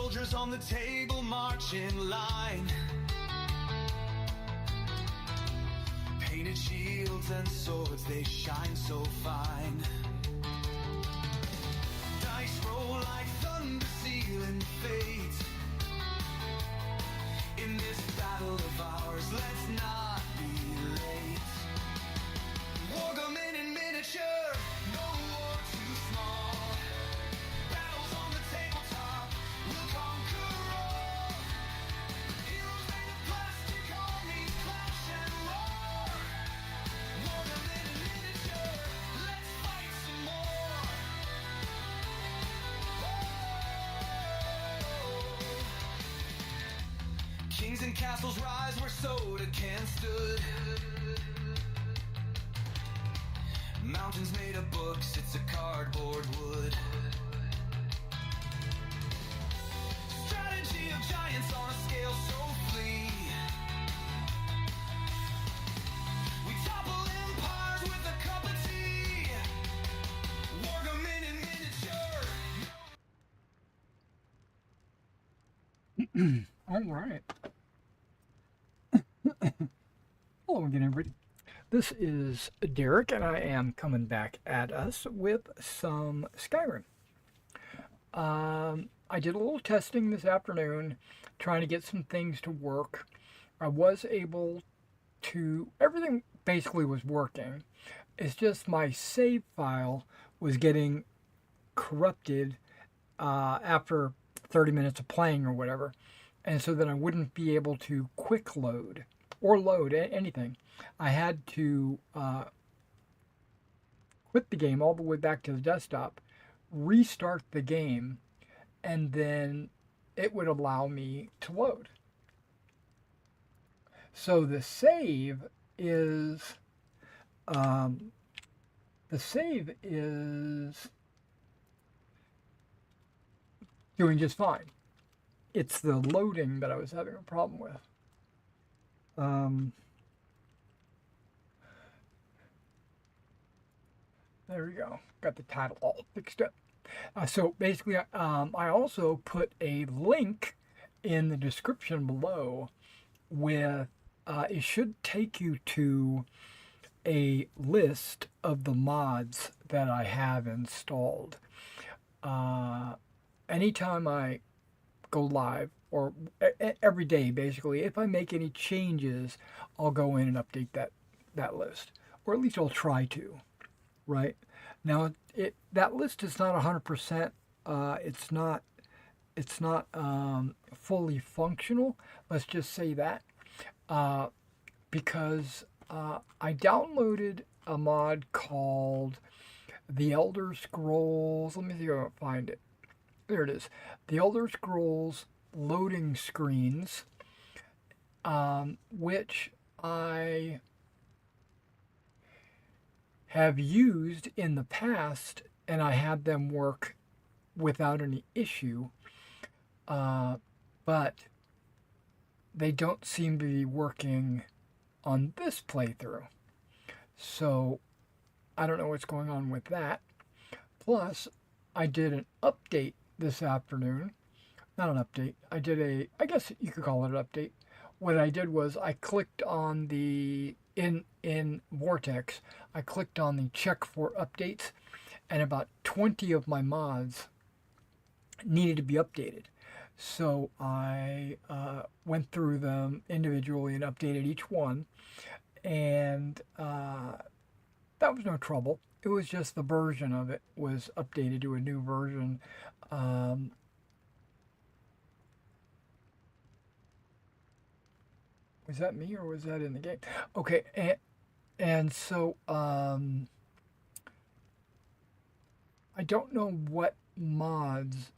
soldiers on the table march in line. Painted shields and swords, they shine so fine. Dice roll like thunder, sealing fate. In this battle of ours, let's not be late. Wargaming in miniature, no war too small. Battles on the tabletop, we'll conquer all. Heroes made of plastic, armies clash and roar. Wargaming in miniature, let's fight some more. Oh. Kings and castles rise where soda can stood. Mountains made of books, it's a cardboard wood. Strategy of giants on a scale so flee. We topple empires with a cup of tea. Wargaming in miniature. All right. Hello again, everybody. This is Derek, and I am coming back at us with some Skyrim. I did a little testing this afternoon, trying to get some things to work. I was able to, everything basically was working. It's just my save file was getting corrupted after 30 minutes of playing or whatever. And so then I wouldn't be able to quick load or load anything. I had to quit the game all the way back to the desktop, restart the game, and then it would allow me to load. So the save is doing just fine. It's the loading that I was having a problem with. There we go. Got the title all fixed up. So basically, I also put a link in the description below with, it should take you to a list of the mods that I have installed. Anytime I go live, or every day basically, if I make any changes, I'll go in and update that list, or at least I'll try to. Right now, that list is not 100%. It's not fully functional. Let's just say that, because I downloaded a mod called The Elder Scrolls. Let me see if I can find it. There it is. The Elder Scrolls loading screens, which I have used in the past, and I had them work without any issue, but they don't seem to be working on this playthrough. So I don't know what's going on with that. Plus, I did an update this afternoon. Not an update. I guess you could call it an update. What I did was I clicked on the, in Vortex, I clicked on the check for updates, and about 20 of my mods needed to be updated. So I went through them individually and updated each one, and that was no trouble. It was just the version of it was updated to a new version. Was that me or was that in the game? Okay, and so I don't know what mods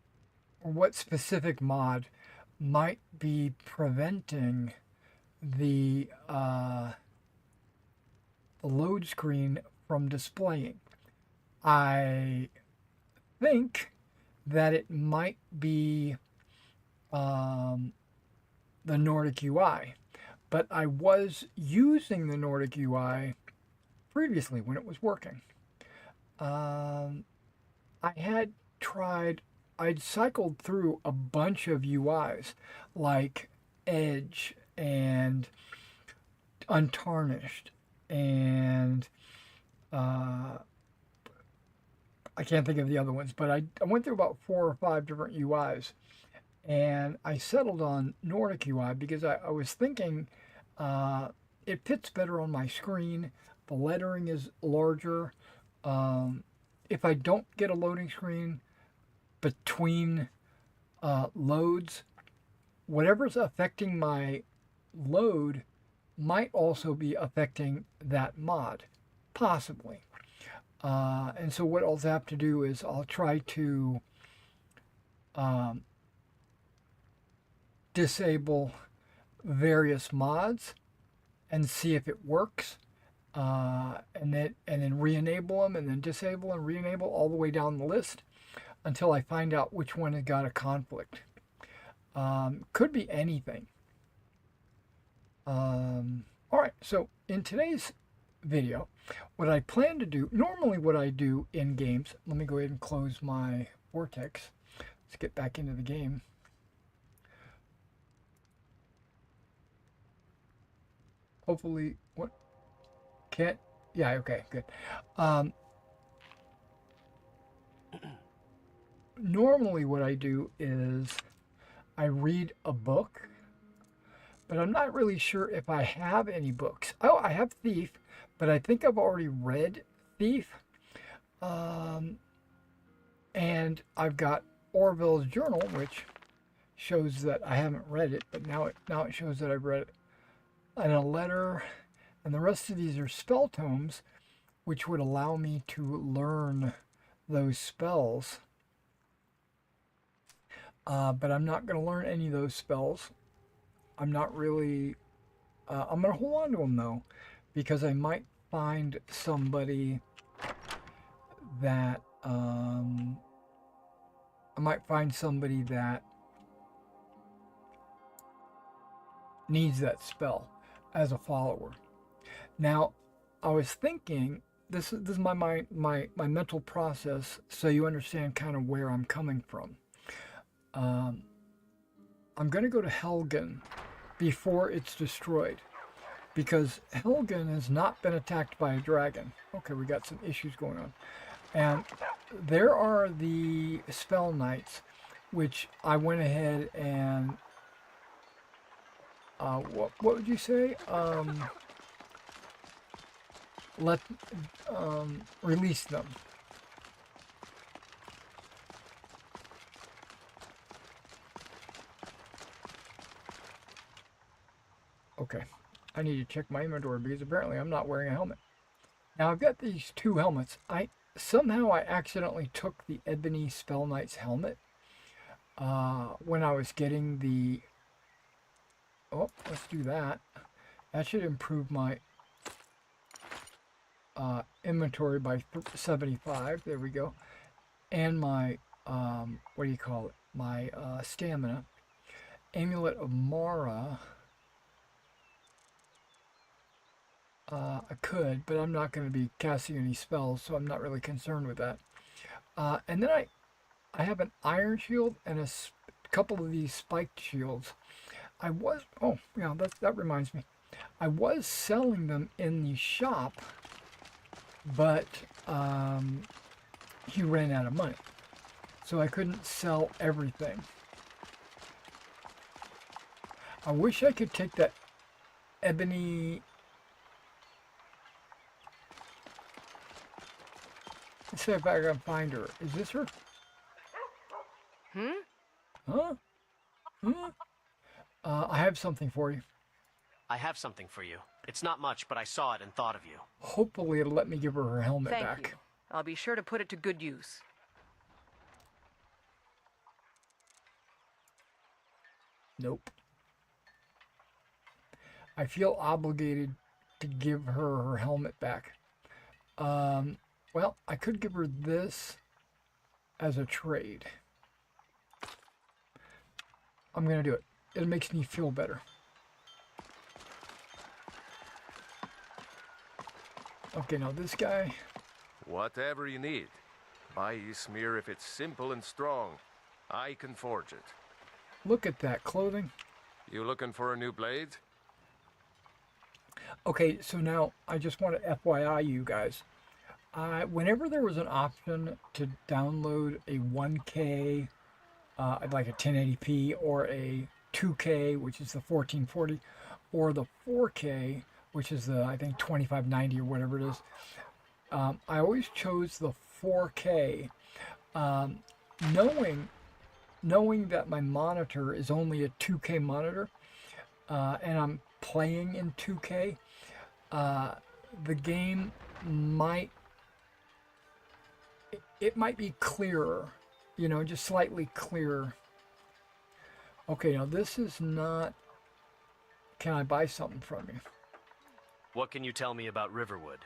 or what specific mod might be preventing the load screen from displaying. I think that it might be the Nordic UI. But I was using the Nordic UI previously when it was working. I had tried I'd cycled through a bunch of UIs like Edge and Untarnished and I can't think of the other ones, but I went through about 4 or 5 different UIs, and I settled on Nordic UI because I was thinking it fits better on my screen. The lettering is larger. If I don't get a loading screen between loads, whatever's affecting my load might also be affecting that mod, possibly. And so what I'll have to do is I'll try to um, disable various mods and see if it works, and then re-enable them, and then disable and re-enable all the way down the list until I find out which one has got a conflict. Could be anything. All right, so in today's video, what I plan to do, normally what I do in games, let me go ahead and close my vortex. Let's get back into the game. Hopefully, what, can't, yeah, okay, good. Normally what I do is I read a book, but I'm not really sure if I have any books. Oh, I have Thief, but I think I've already read Thief. And I've got Orville's Journal, which shows that I haven't read it, but now it shows that I've read it. And a letter, and the rest of these are spell tomes, which would allow me to learn those spells. But I'm not going to learn any of those spells. I'm not really. I'm going to hold on to them though, because I might find somebody that needs that spell as a follower. Now, I was thinking, this is my mental process, so you understand kind of where I'm coming from. I'm going to go to Helgen before it's destroyed, because Helgen has not been attacked by a dragon. Okay, we got some issues going on. And there are the Spell Knights, which I went ahead and what would you say? Release them. Okay, I need to check my inventory because apparently I'm not wearing a helmet. Now I've got these 2 helmets. Somehow I accidentally took the Ebony Spell Knight's helmet when I was getting the. Oh, let's do that. That should improve my inventory by 75. There we go. And my what do you call it? My stamina. Amulet of Mara. I could, but I'm not going to be casting any spells, so I'm not really concerned with that. And then I have an iron shield and a couple of these spiked shields. Oh, yeah, that reminds me. I was selling them in the shop, but he ran out of money, so I couldn't sell everything. I wish I could take that ebony. Let's see if I can find her. Is this her? Huh? I have something for you. I have something for you. It's not much, but I saw it and thought of you. Hopefully it'll let me give her helmet Thank back. you. I'll be sure to put it to good use. Nope. I feel obligated to give her helmet back. Well, I could give her this as a trade. I'm going to do it. It makes me feel better. Okay, now this guy. Whatever you need. Buy Ysmir if it's simple and strong. I can forge it. Look at that clothing. You looking for a new blade? Okay, so now I just want to FYI you guys. Whenever there was an option to download a 1K, like a 1080p, or a 2K, which is the 1440, or the 4K, which is the, I think, 2590 or whatever it is, I always chose the 4K, knowing that my monitor is only a 2K monitor, and I'm playing in 2K, the game might be clearer, just slightly clearer. Okay, now this is not. Can I buy something from you? What can you tell me about Riverwood?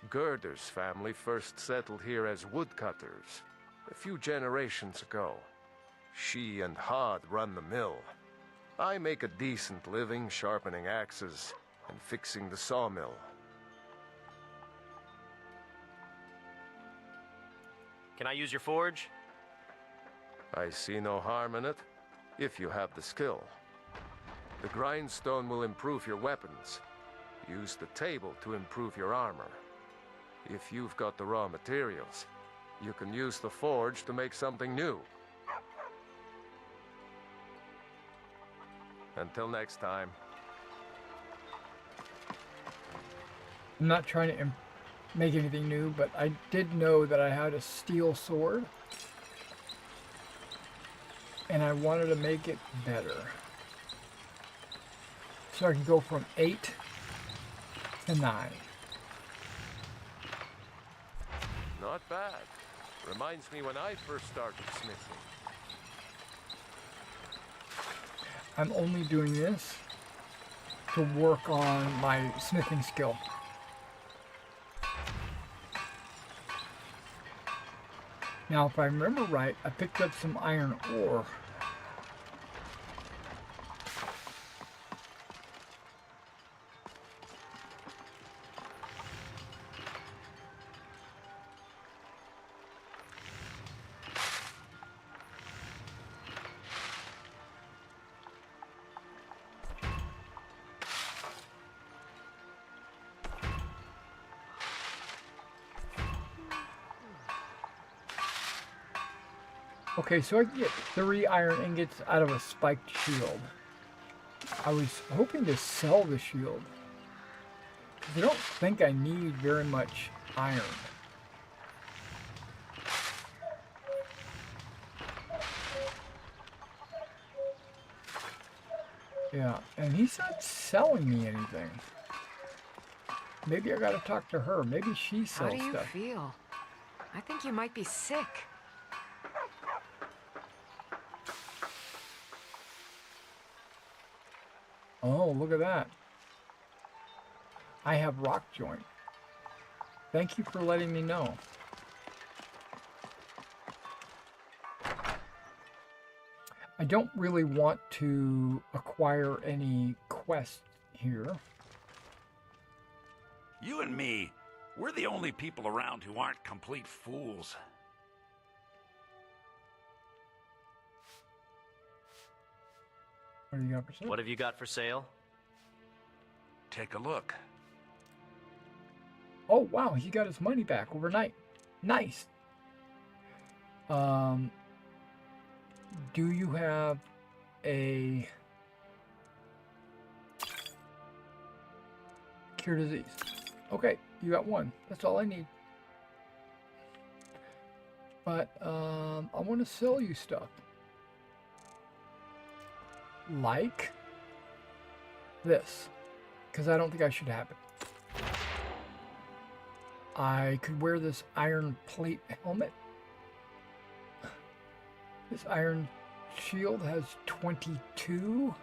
Gerder's family first settled here as woodcutters a few generations ago. She and Hod run the mill. I make a decent living sharpening axes and fixing the sawmill. Can I use your forge? I see no harm in it, if you have the skill. The grindstone will improve your weapons. Use the table to improve your armor. If you've got the raw materials, you can use the forge to make something new. Until next time. I'm not trying to make anything new, but I did know that I had a steel sword, and I wanted to make it better. So I can go from 8 to 9. Not bad. Reminds me when I first started smithing. I'm only doing this to work on my smithing skill. Now, if I remember right, I picked up some iron ore. Okay, so I can get 3 iron ingots out of a spiked shield. I was hoping to sell the shield, because I don't think I need very much iron. Yeah, and he's not selling me anything. Maybe I gotta talk to her. Maybe she sells How do you stuff. feel? I think you might be sick. Oh, look at that. I have rock joint. Thank you for letting me know. I don't really want to acquire any quests here. You and me, we're the only people around who aren't complete fools. What do you got for sale? What have you got for sale? Take a look. Oh, wow, he got his money back overnight. Nice. Do you have a cure disease? Okay, you got one. That's all I need. But I want to sell you stuff. Like this, because I don't think I should have it. I could wear this iron plate helmet. This iron shield has 22.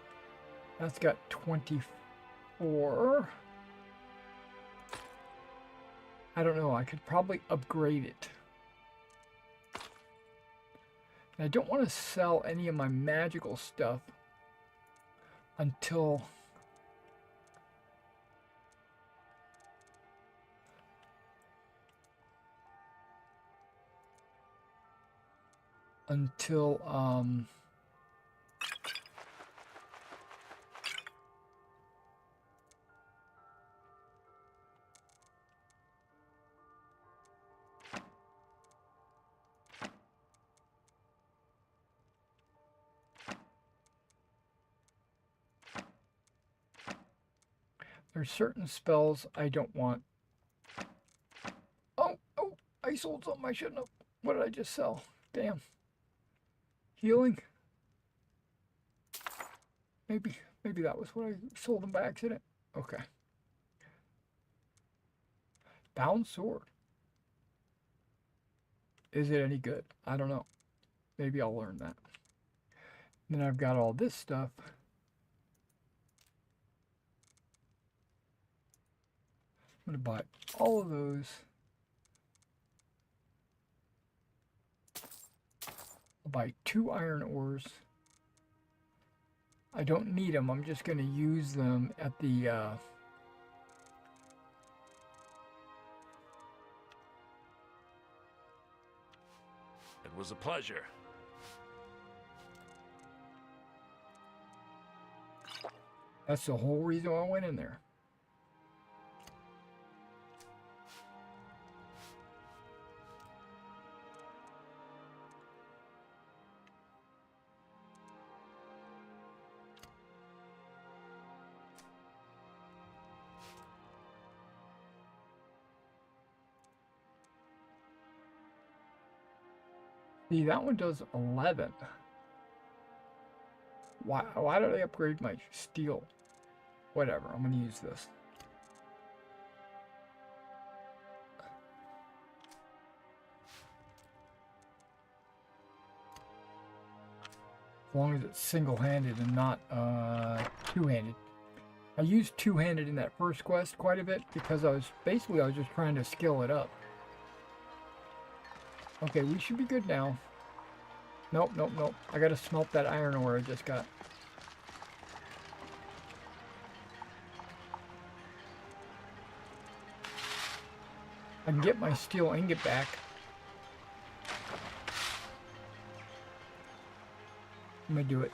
That's got 24. I don't know. I could probably upgrade it. And I don't want to sell any of my magical stuff until until there's certain spells I don't want. Oh, I sold something I shouldn't have. What did I just sell? Damn. Healing? Maybe that was what I sold them by accident. Okay. Bound sword. Is it any good? I don't know. Maybe I'll learn that. Then I've got all this stuff. I'm going to buy all of those. I'll buy 2 iron ores. I don't need them. I'm just going to use them at the... It was a pleasure. That's the whole reason I went in there. See, that one does 11. Why did I upgrade my steel? Whatever, I'm going to use this. As long as it's single-handed and not two-handed. I used two-handed in that first quest quite a bit because I was just trying to skill it up. Okay, we should be good now. Nope. I gotta smelt that iron ore I just got. I can get my steel ingot back. I'm gonna do it.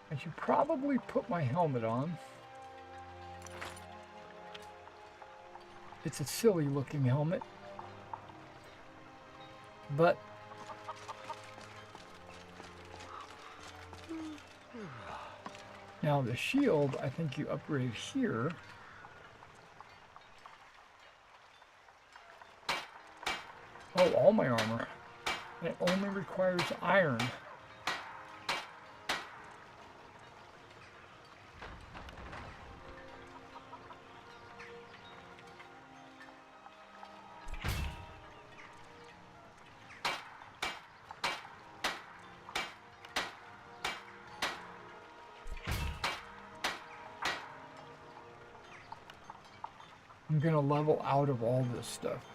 I should probably put my helmet on. It's a silly looking helmet, but now the shield, I think you upgrade here. Oh, all my armor. And it only requires iron. I'm going to level out of all this stuff.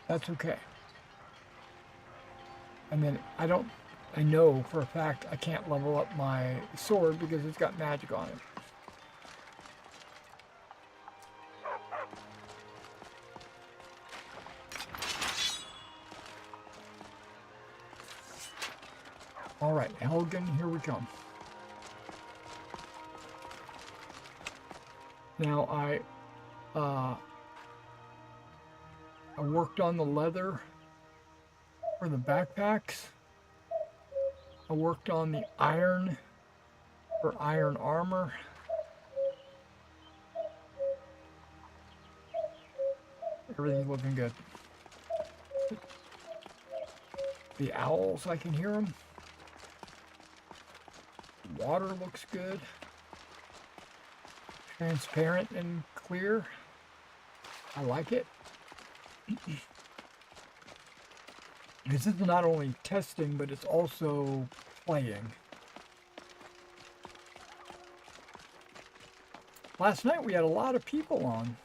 That's okay. And then I know for a fact I can't level up my sword because it's got magic on it. All right, Helgen, here we come. Now I worked on the leather for the backpacks. I worked on the iron for iron armor. Everything's looking good. The owls, I can hear them. Water looks good. Transparent and clear. I like it. This is not only testing, but it's also playing. Last night we had a lot of people on.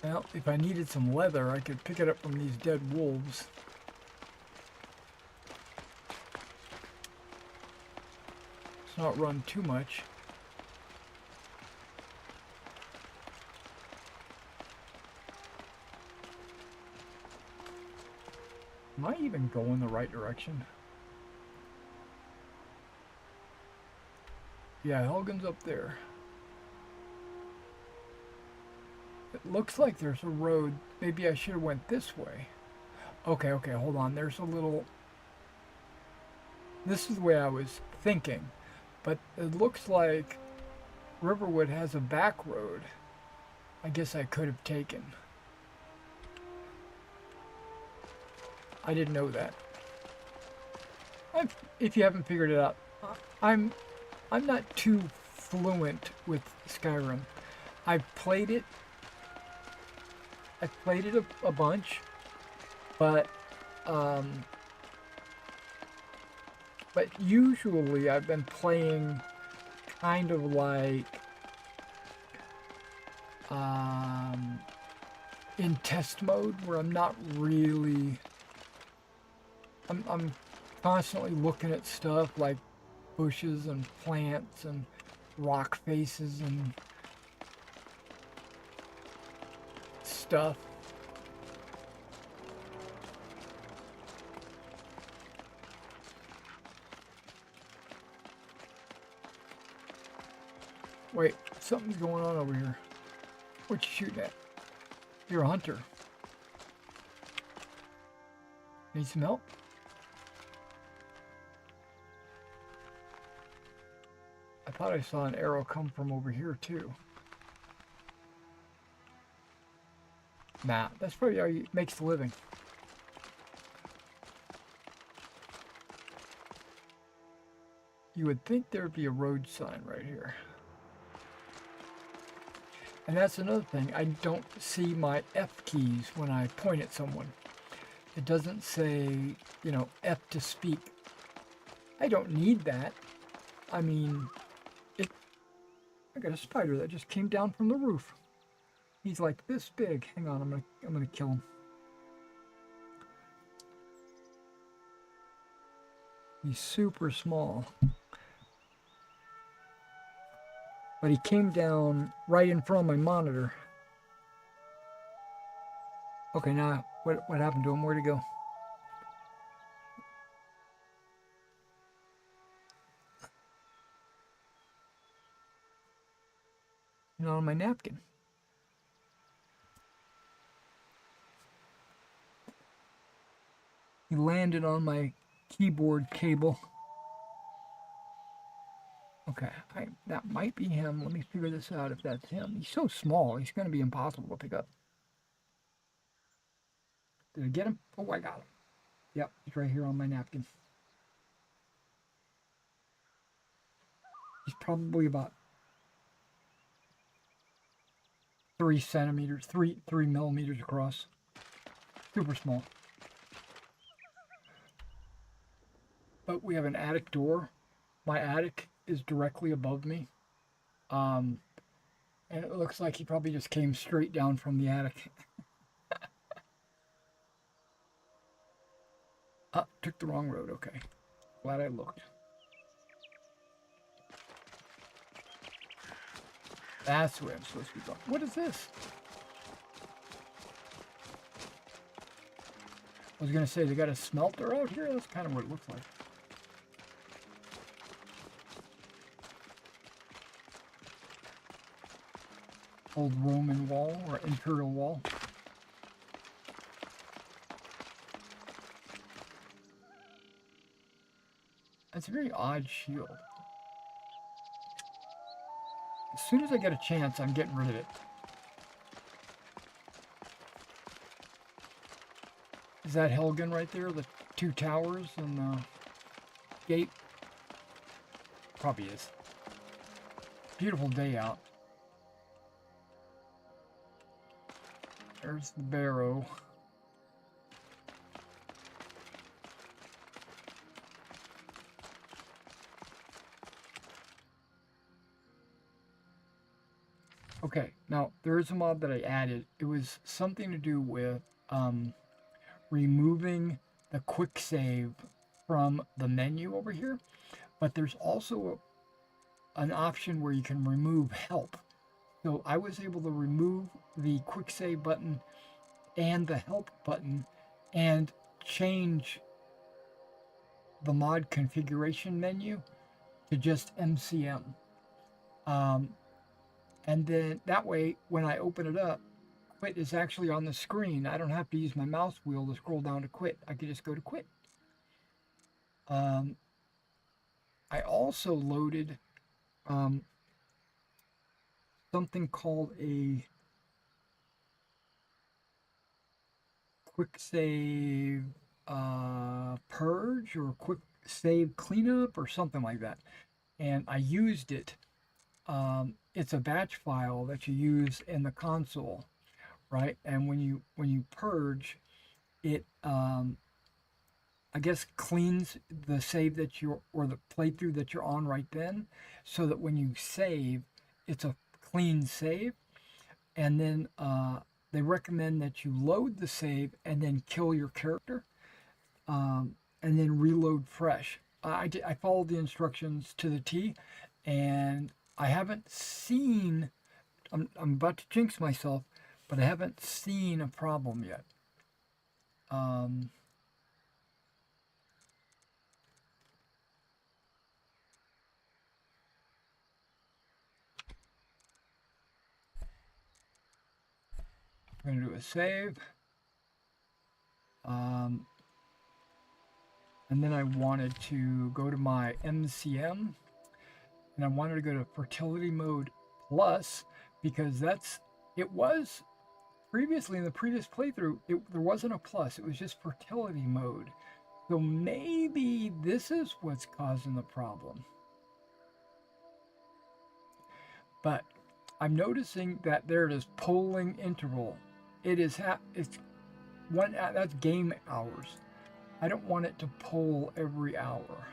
Well, if I needed some leather, I could pick it up from these dead wolves. Let's not run too much. Am I even going the right direction? Yeah, Helgen's up there. It looks like there's a road. Maybe I should have went this way. Okay, hold on. There's a little... This is the way I was thinking. But it looks like Riverwood has a back road. I guess I could have taken. I didn't know that. If you haven't figured it out, I'm not too fluent with Skyrim. I've played it a bunch, but usually I've been playing kind of like in test mode, where I'm not really... I'm constantly looking at stuff like bushes and plants and rock faces and stuff. Wait, something's going on over here. What you shooting at? You're a hunter. Need some help? I thought I saw an arrow come from over here too. Nah, that's probably how he makes a living. You would think there'd be a road sign right here. And that's another thing. I don't see my F keys when I point at someone. It doesn't say, you know, F to speak. I don't need that. I mean, I got a spider that just came down from the roof. He's like this big. Hang on, I'm gonna kill him. He's super small. But he came down right in front of my monitor. Okay, now what happened to him? Where'd he go? Not on my napkin. He landed on my keyboard cable. Okay, that might be him. Let me figure this out if that's him. He's so small, he's going to be impossible to pick up. Did I get him? Oh, I got him. Yep, he's right here on my napkin. He's probably about 3 centimeters, 3 millimeters across. Super small. But we have an attic door. My attic is directly above me. And it looks like he probably just came straight down from the attic. Took the wrong road, okay. Glad I looked. That's where I'm supposed to be going. What is this? I was gonna say, they got a smelter out here? That's kind of what it looks like. Old Roman wall or Imperial wall. That's a very odd shield. As soon as I get a chance, I'm getting rid of it. Is that Helgen right there? The 2 towers and the gate? Probably is. beautiful day out. There's the barrow. Okay, now there is a mod that I added. It was something to do with removing the quick save from the menu over here, but there's also an option where you can remove help. So I was able to remove the quick save button and the help button and change the mod configuration menu to just MCM. And then that way, when I open it up, quit is actually on the screen. I don't have to use my mouse wheel to scroll down to quit. I can just go to quit. I also loaded something called a quick save purge or quick save cleanup or something like that. And I used it. It's a batch file that you use in the console, right? And when you purge, it I guess cleans the save that you're or the playthrough that you're on right then, so that when you save, it's a clean save. And then they recommend that you load the save and then kill your character, and then reload fresh. I followed the instructions to the T, and I haven't seen. I'm about to jinx myself, but I haven't seen a problem yet. I'm going to do a save. And then I wanted to go to my MCM, and I wanted to go to fertility mode plus, because it was previously in the previous playthrough, there wasn't a plus, it was just fertility mode. So maybe this is what's causing the problem. But I'm noticing that there it is, polling interval. It's one, that's game hours. I don't want it to poll every hour.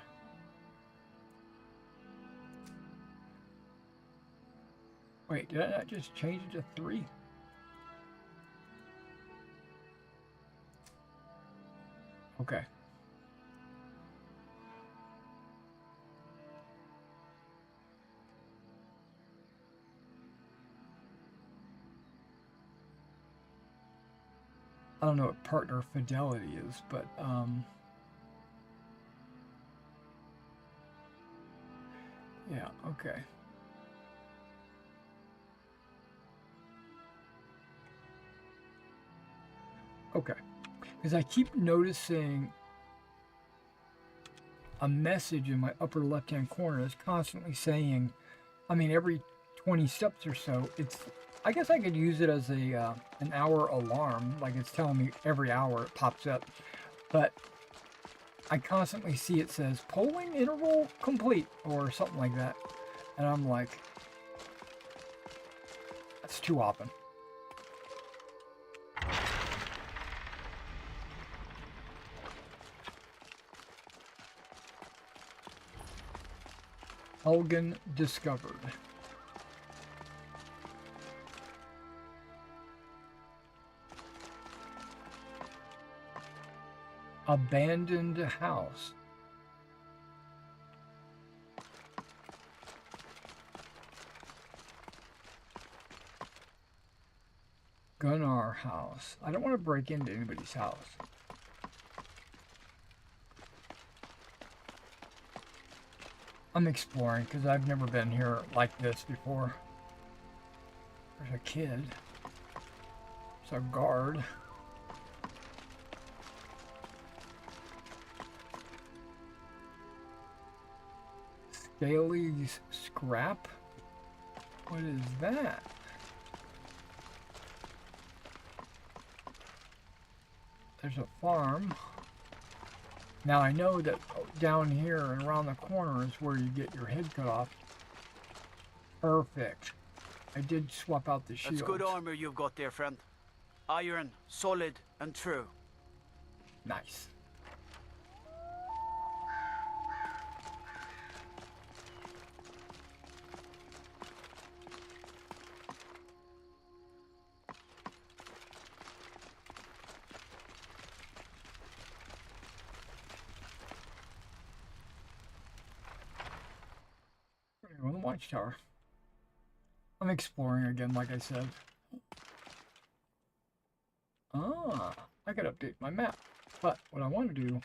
Wait, did I not just change it to 3? Okay. I don't know what partner fidelity is, but yeah, okay. Okay, because I keep noticing a message in my upper left-hand corner is constantly saying, I mean, every 20 steps or so, I guess I could use it as a an hour alarm, like it's telling me every hour it pops up, but I constantly see it says polling interval complete or something like that, and I'm like, that's too often. Helgen discovered. Abandoned house. Gunnar house. I don't want to break into anybody's house. I'm exploring because I've never been here like this before. There's a kid. There's a guard. Scaly's scrap? What is that? There's a farm. Now I know that down here and around the corner is where you get your head cut off. Perfect. I did swap out the shields. That's good armor you've got there, friend. Iron, solid, and true. Nice. On the watchtower. I'm exploring again, like I said. Ah, I could update my map. But what I want to do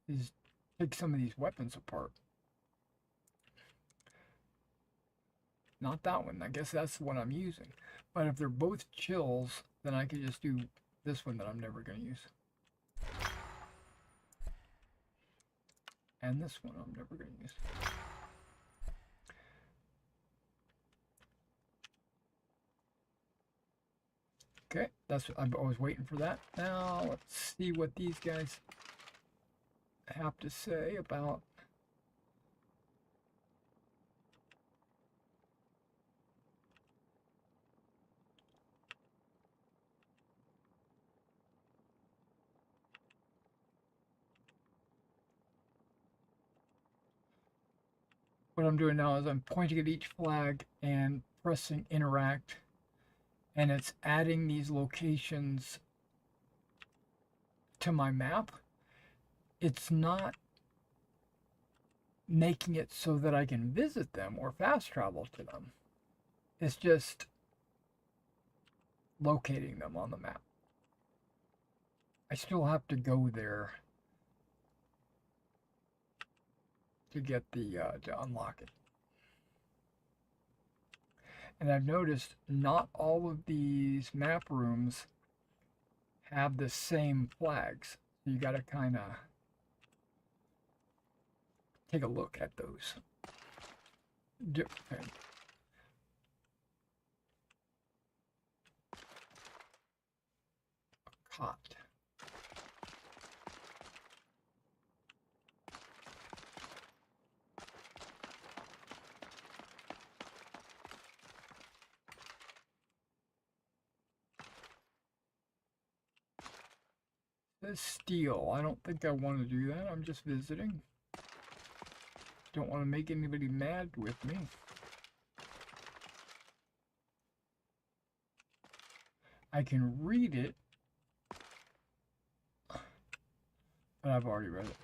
is take some of these weapons apart. Not that one. I guess that's the one I'm using. But if they're both chills, then I could just do this one that I'm never going to use. And this one I'm never going to use. Okay, that's I was waiting for that. Now let's see what these guys have to say about what I'm doing now is I'm pointing at each flag and pressing interact, and it's adding these locations to my map. It's not making it so that I can visit them or fast travel to them. It's just locating them on the map. I still have to go there to get the to unlock it. And I've noticed not all of these map rooms have the same flags. So you got to kind of take a look at those. Okay. A cot. This steel. I don't think I want to do that. I'm just visiting. Don't want to make anybody mad with me. I can read it, but I've already read it.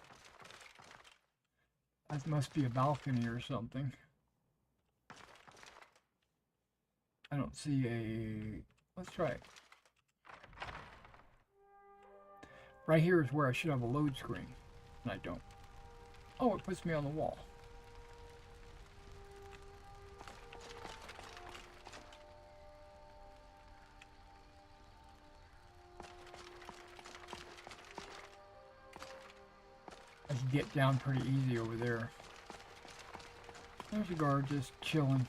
That must be a balcony or something. I don't see a... Let's try it. Right here is where I should have a load screen, and I don't. Oh, it puts me on the wall. I can get down pretty easy over there. There's a guard just chilling.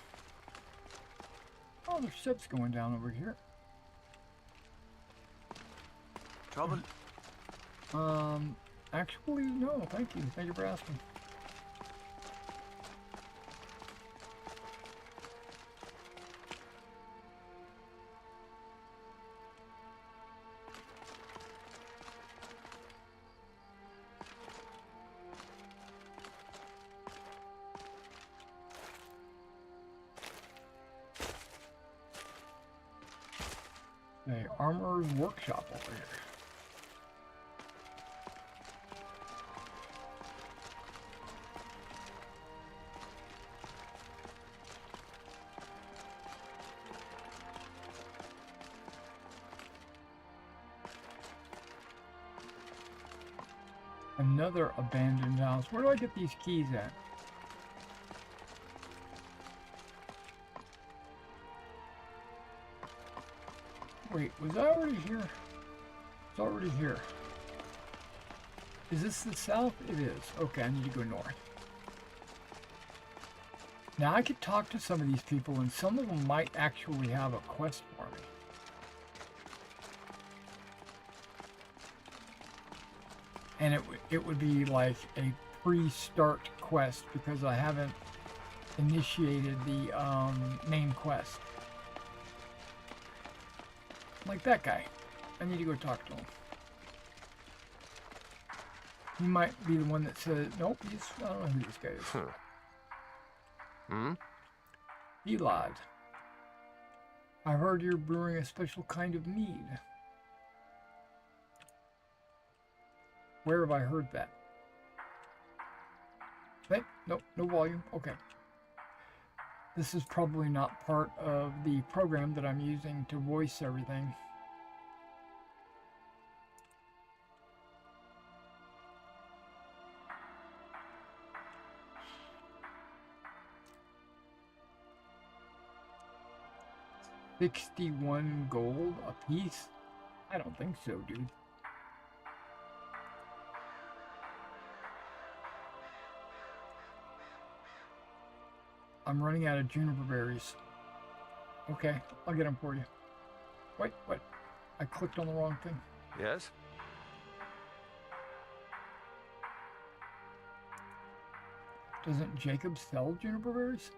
Oh, there's steps going down over here. Trouble? Actually, no, thank you. Thank you for asking. Okay, Armorer's Workshop over here. Another abandoned house. Where do I get these keys at? Wait, was I already here? It's already here. Is this the south? It is. Okay, I need to go north. Now I could talk to some of these people, and some of them might actually have a quest for me. And it would be like a pre-start quest, because I haven't initiated the main quest. Like that guy. I need to go talk to him. He might be the one that says, nope, I don't know who this guy is. Elad. I heard you're brewing a special kind of mead. Where have I heard that? Hey, nope, no volume. Okay. This is probably not part of the program that I'm using to voice everything. $61 gold a piece? I don't think so, dude. I'm running out of juniper berries. Okay, I'll get them for you. Wait, what? I clicked on the wrong thing. Yes? Doesn't Jacob sell juniper berries?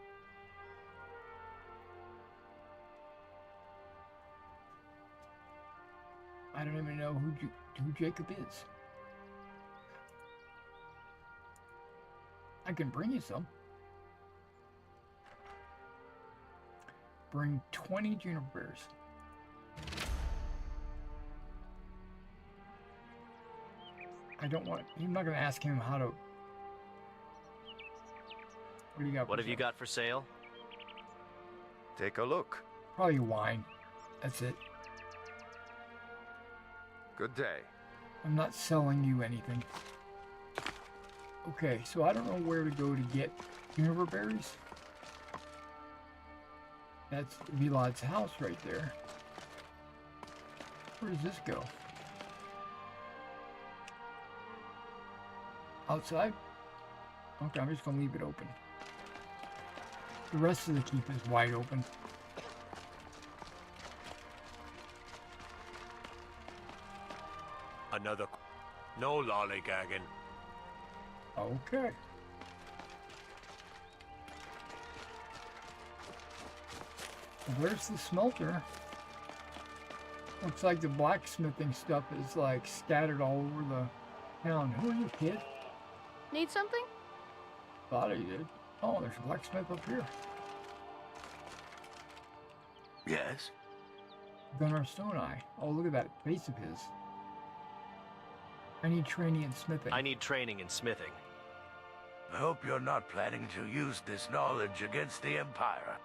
I don't even know who Jacob is. I can bring you some. Bring 20 juniper berries. I don't want. I'm not going to ask him how to. What do you got? What have you got for sale? Take a look. Probably wine. That's it. Good day. I'm not selling you anything. Okay, so I don't know where to go to get juniper berries. That's Vilad's house right there. Where does this go? Outside? Okay, I'm just gonna leave it open. The rest of the keep is wide open. Another. No lollygagging. Okay. Where's the smelter? Looks like the blacksmithing stuff is like scattered all over the town. Who are you, kid? Need something? Thought I did. Oh, there's a blacksmith up here. Yes? Gunnar Stone Eye. Oh, look at that face of his. I need training in smithing. I need training in smithing. I hope you're not planning to use this knowledge against the Empire.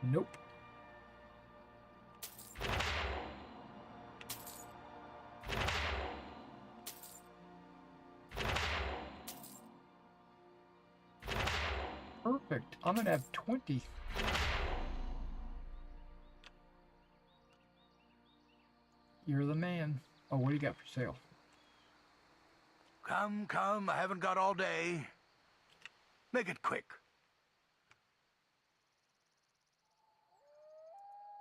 Nope. Perfect. I'm gonna have 20. You're the man. Oh, what do you got for sale? Come, I haven't got all day. Make it quick.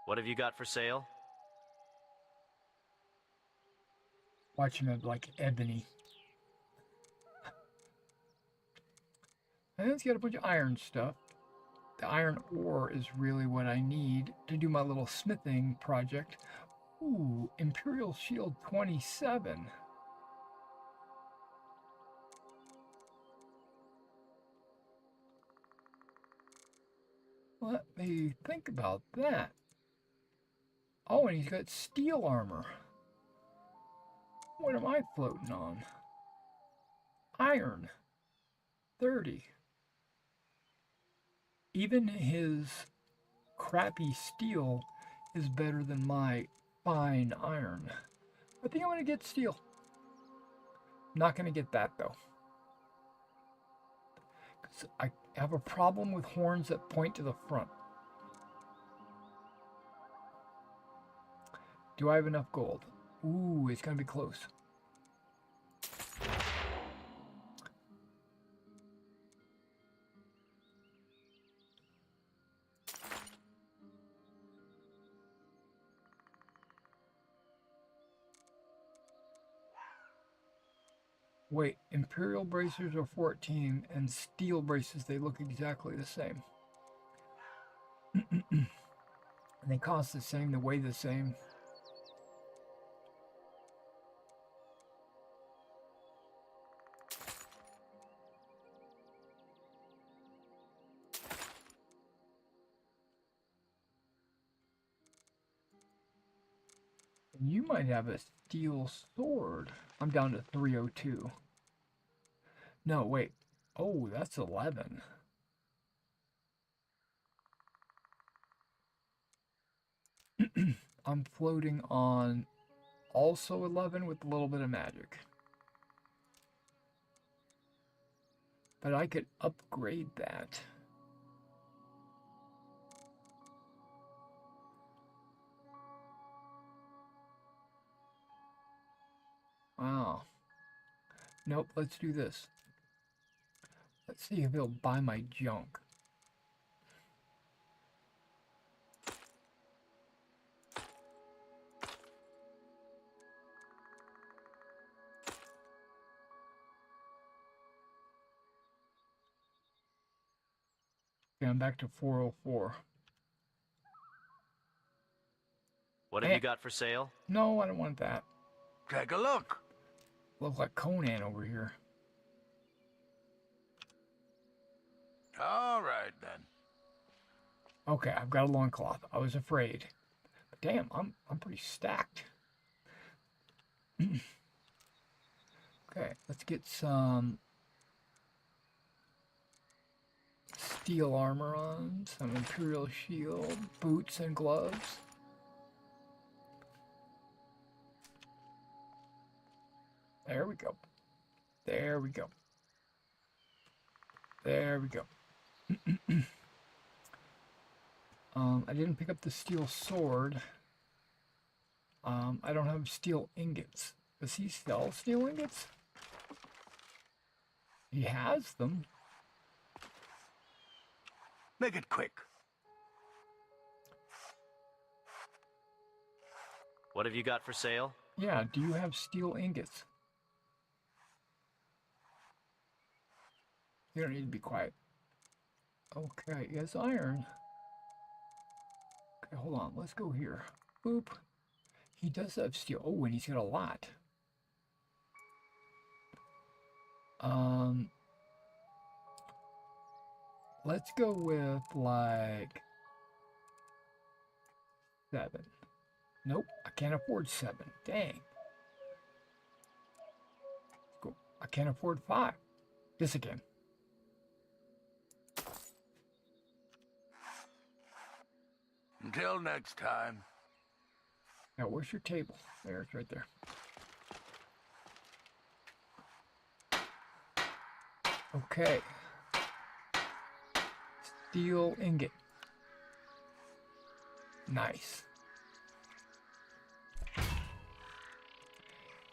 What have you got for sale? Watch him have like ebony. And it's got a bunch of iron stuff. The iron ore is really what I need to do my little smithing project. Ooh, Imperial Shield 27. Let me think about that. Oh, and he's got steel armor. What am I floating on? Iron. 30. Even his crappy steel is better than my fine iron. I think I'm going to get steel. Not going to get that, though. 'Cause I have a problem with horns that point to the front. Do I have enough gold? Ooh, it's going to be close. Wait, Imperial bracers are 14, and steel braces, they look exactly the same. And they cost the same, they weigh the same. You might have a steel sword. I'm down to 302. No, wait. Oh, that's 11. I'm floating on also 11 with a little bit of magic. But I could upgrade that. Wow. Nope, let's do this. Let's see if he'll buy my junk. Okay, I'm back to 404. What have you got for sale? No, I don't want that. Take a look. Look like Conan over here. All right, then. Okay, I've got a loincloth. I was afraid. But damn, I'm pretty stacked. Okay, let's get some steel armor on, some Imperial shield, boots and gloves. There we go. There we go. There we go. I didn't pick up the steel sword. I don't have steel ingots. Does he sell steel ingots? He has them. Make it quick. What have you got for sale? Yeah, do you have steel ingots? You don't need to be quiet. Okay, he has iron. Okay, hold on. Let's go here. Boop. He does have steel. Oh, and he's got a lot. Let's go with like 7. Nope, I can't afford 7. Dang. Go. I can't afford 5. This again. Until next time. Now, where's your table? There, it's right there. Okay. Steel ingot. Nice.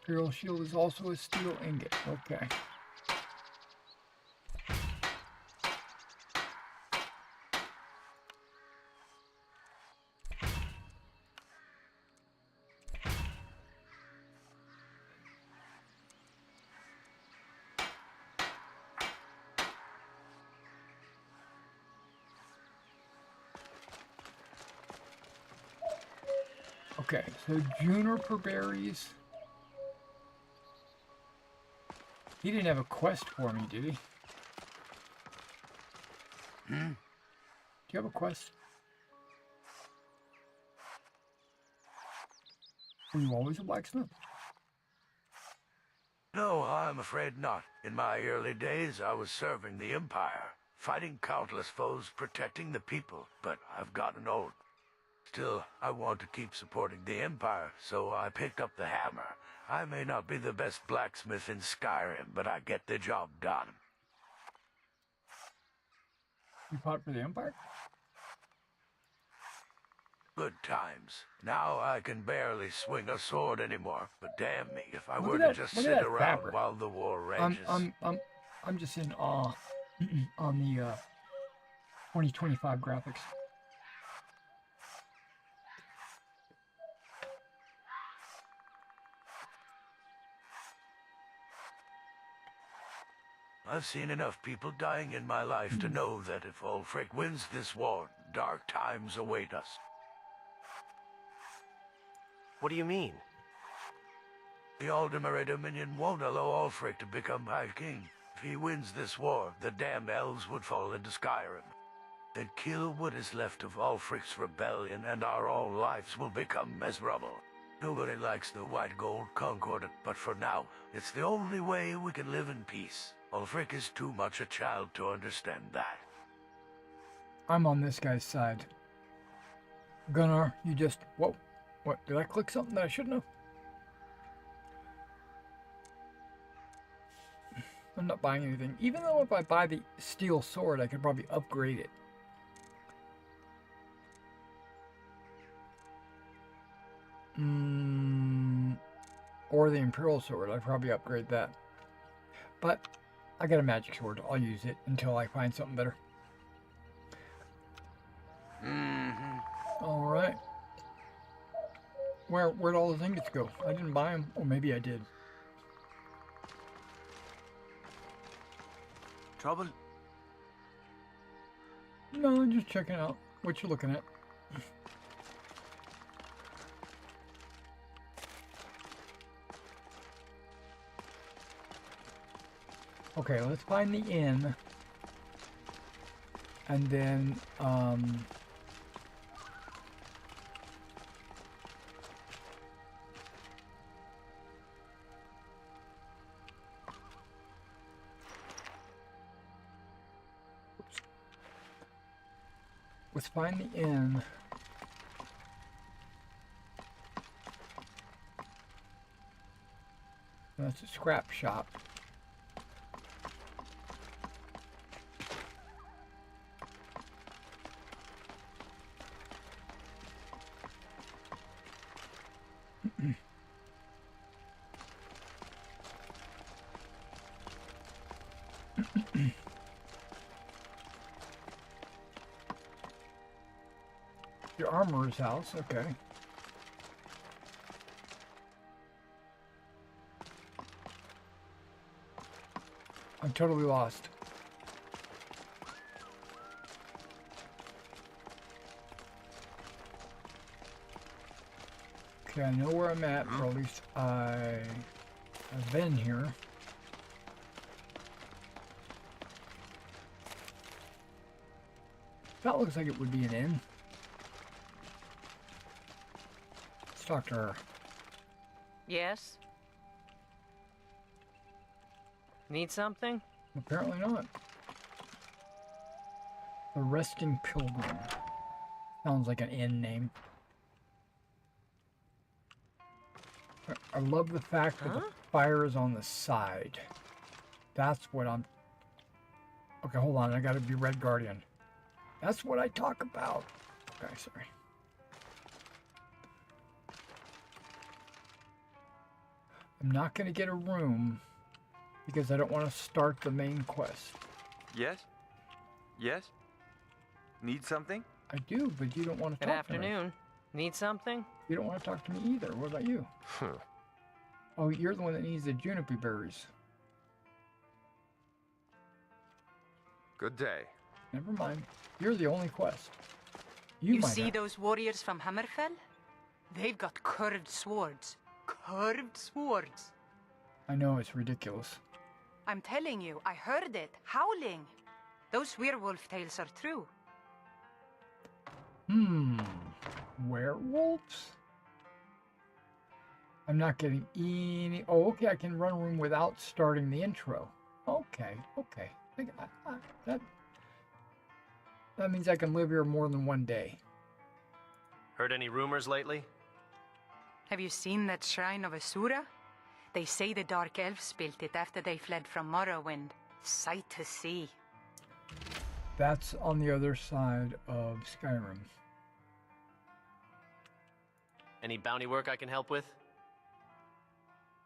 Imperial shield is also a steel ingot. Okay. Okay, so juniper berries. He didn't have a quest for me, did he? Do you have a quest? Were you always a blacksmith? No, I'm afraid not. In my early days, I was serving the Empire, fighting countless foes, protecting the people, but I've gotten old. Still, I want to keep supporting the Empire, so I picked up the hammer. I may not be the best blacksmith in Skyrim, but I get the job done. You fought for the Empire? Good times. Now I can barely swing a sword anymore, but damn me if I Look were at to that- just look at sit that around fabric. while the war rages. I'm just in awe on the 2025 graphics. I've seen enough people dying in my life to know that if Ulfric wins this war, dark times await us. What do you mean? The Aldemir Dominion won't allow Ulfric to become High King. If he wins this war, the damned elves would fall into Skyrim. They'd kill what is left of Ulfric's rebellion, and our own lives will become as rubble. Nobody likes the White Gold Concordat, but for now, it's the only way we can live in peace. Ulfric is too much a child to understand that. I'm on this guy's side. Gunnar, you just... Whoa. What? Did I click something that I shouldn't have? I'm not buying anything. Even though if I buy the steel sword, I could probably upgrade it. Or the Imperial sword. I'd probably upgrade that. But I got a magic sword. I'll use it until I find something better. Alright. Where'd all the ingots go? I didn't buy them. Or maybe I did. Trouble? No, I'm just checking out what you're looking at. Okay, let's find the inn. And then, let's find the inn. That's a scrap shop. Your armorer's house, okay. I'm totally lost. Okay, I know where I'm at, or at least I've been here. That looks like it would be an inn. Let's talk to her. Yes? Need something? Apparently not. The Resting Pilgrim. Sounds like an inn name. I love the fact that the fire is on the side. That's what I'm... Okay, hold on. I gotta be Red Guardian. That's what I talk about. Okay, sorry. I'm not gonna get a room because I don't want to start the main quest. Yes? Yes? Need something? I do, but you don't want to Good talk to me. afternoon. Need something? You don't want to talk to me either. What about you? Oh, you're the one that needs the juniper berries. Good day. Never mind. You're the only quest. You You might see have. those warriors from Hammerfell? They've got curved swords. Curved swords. I know, it's ridiculous. I'm telling you, I heard it, howling. Those werewolf tales are true. Werewolves? I'm not getting any... Oh, okay, I can run a room without starting the intro. Okay. That means I can live here more than one day. Heard any rumors lately? Have you seen that shrine of Asura? They say the Dark Elves built it after they fled from Morrowind. Sight to see. That's on the other side of Skyrim. Any bounty work I can help with?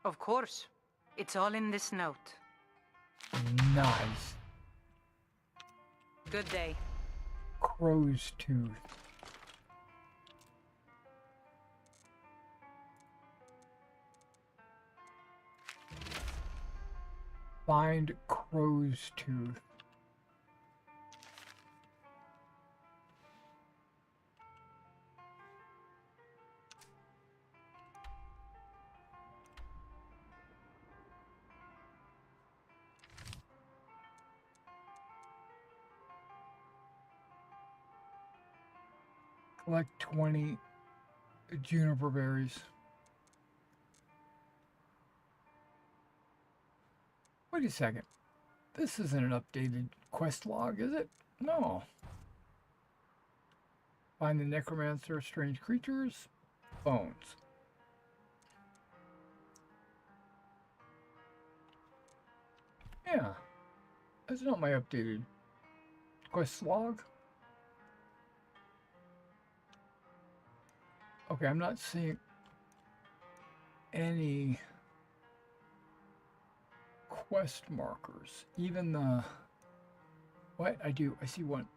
Of course. It's all in this note. Nice. Good day. Crow's tooth. Find crow's tooth. Collect 20 juniper berries. Wait a second. This isn't an updated quest log, is it? No. Find the necromancer, strange creatures, bones. Yeah. That's not my updated quest log. Okay, I'm not seeing any quest markers. Even the... What? I do. I see one.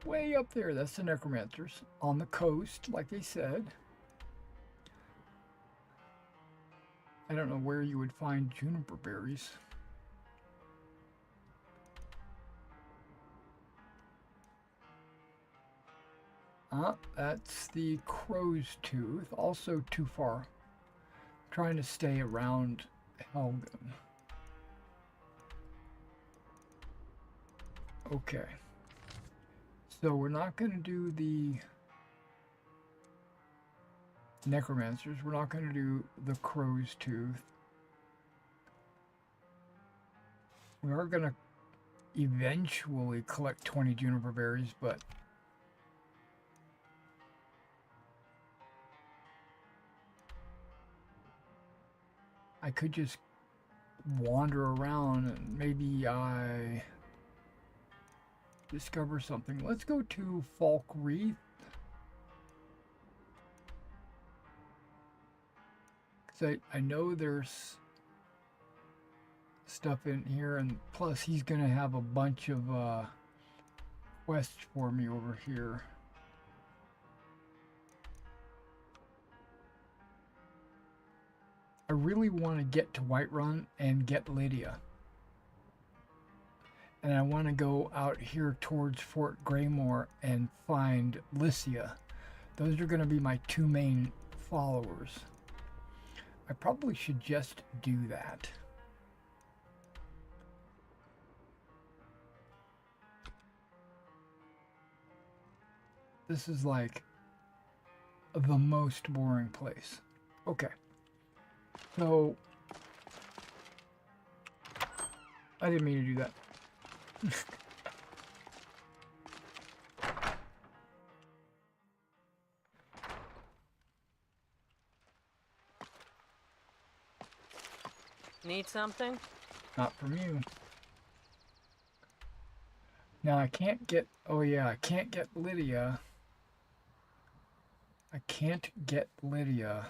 Way up there. That's the necromancers. On the coast, like they said. I don't know where you would find juniper berries. That's the crow's tooth. Also too far. Trying to stay around Helgen. Okay. So we're not going to do the necromancers. We're not going to do the crow's tooth. We are going to eventually collect 20 juniper berries, but I could just wander around and maybe I discover something. Let's go to Falk Wreath. Because I know there's stuff in here, and plus he's going to have a bunch of quests for me over here. I really want to get to Whiterun and get Lydia. And I want to go out here towards Fort Greymore and find Lycia. Those are going to be my two main followers. I probably should just do that. This is like the most boring place. Okay. So, I didn't mean to do that. Need something? Not from you. Now I can't get, oh yeah, I can't get Lydia. I can't get Lydia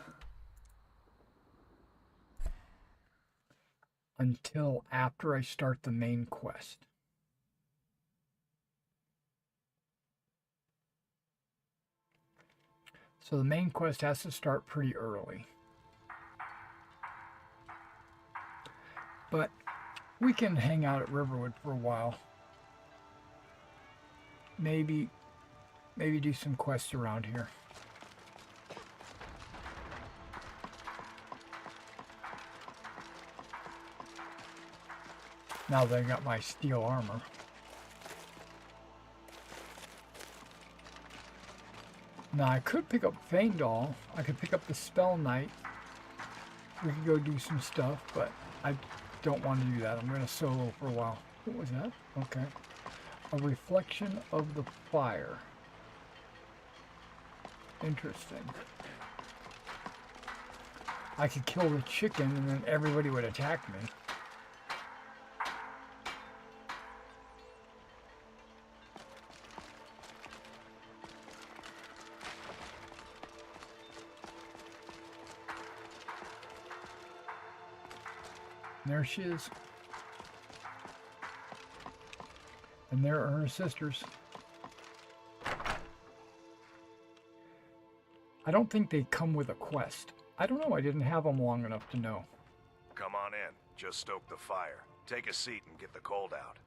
until after I start the main quest. So the main quest has to start pretty early. But we can hang out at Riverwood for a while. Maybe do some quests around here. Now that I got my steel armor. Now I could pick up Feindal. I could pick up the Spell Knight. We could go do some stuff, but I don't want to do that. I'm going to solo for a while. What was that? Okay. A reflection of the fire. Interesting. I could kill the chicken and then everybody would attack me. There she is. And there are her sisters. I don't think they come with a quest. I don't know. I didn't have them long enough to know. Come on in. Just stoke the fire. Take a seat and get the cold out.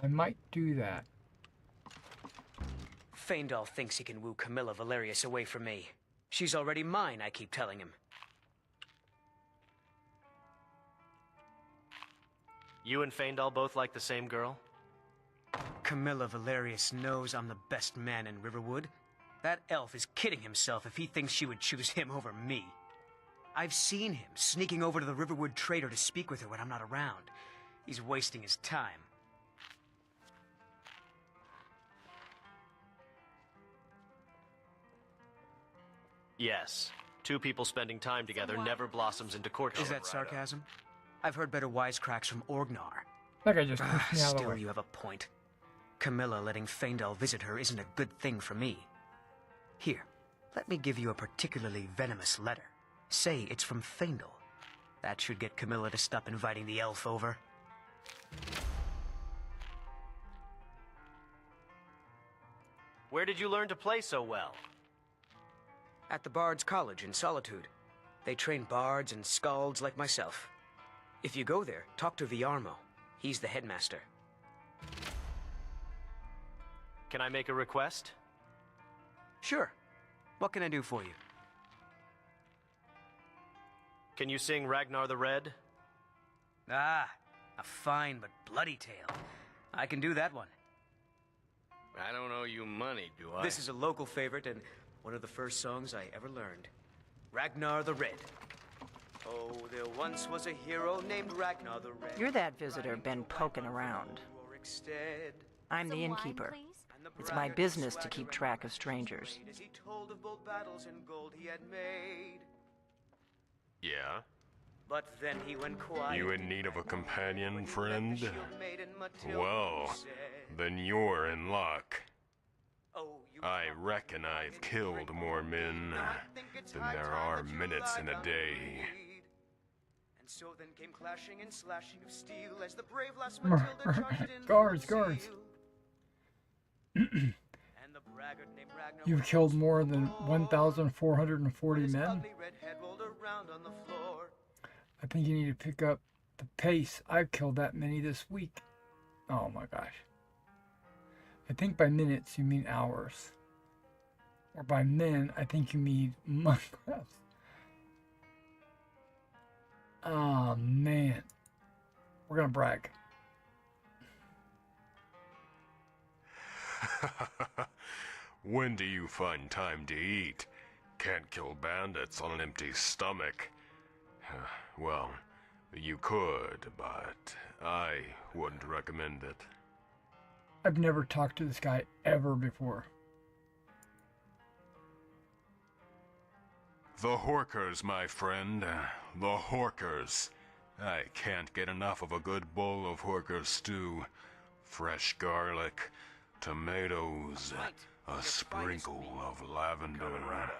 I might do that. Faendal thinks he can woo Camilla Valerius away from me. She's already mine, I keep telling him. You and Faendal both like the same girl? Camilla Valerius knows I'm the best man in Riverwood. That elf is kidding himself if he thinks she would choose him over me. I've seen him sneaking over to the Riverwood trader to speak with her when I'm not around. He's wasting his time. Yes. Two people spending time together never blossoms into courtship. Is that sarcasm? I've heard better wisecracks from Orgnar. That guy just pushed me out of the Still, way. you have a point. Camilla letting Faendal visit her isn't a good thing for me. Here, let me give you a particularly venomous letter. Say it's from Faendal. That should get Camilla to stop inviting the elf over. Where did you learn to play so well? At the Bard's College in Solitude. They train bards and skalds like myself. If you go there, talk to Viarmo. He's the headmaster. Can I make a request? Sure. What can I do for you? Can you sing Ragnar the Red? Ah, a fine but bloody tale. I can do that one. I don't owe you money, do I? This is a local favorite and one of the first songs I ever learned. Ragnar the Red. Oh, there once was a hero named Ragnar the Red. You're that visitor been poking around. I'm the innkeeper. It's my business to keep track of strangers. As he told of bold battles and gold he had made. Yeah? But then he went quiet. You in need of a companion, friend? Well, then you're in luck. I reckon I've killed more men than there are minutes in a day. And so then came clashing and slashing of steel as the brave lass Matilda charged in. Guards. And the braggart named Ragnar You've killed more than 1,440 men. I think you need to pick up the pace. I've killed that many this week. Oh my gosh. I think by minutes you mean hours. Or by men, I think you mean months. Oh man. We're gonna brag. When do you find time to eat? Can't kill bandits on an empty stomach. Well, you could, but I wouldn't recommend it. I've never talked to this guy ever before. The Horkers, my friend. The Horkers. I can't get enough of a good bowl of Horker stew. Fresh garlic, tomatoes, a sprinkle of lavender.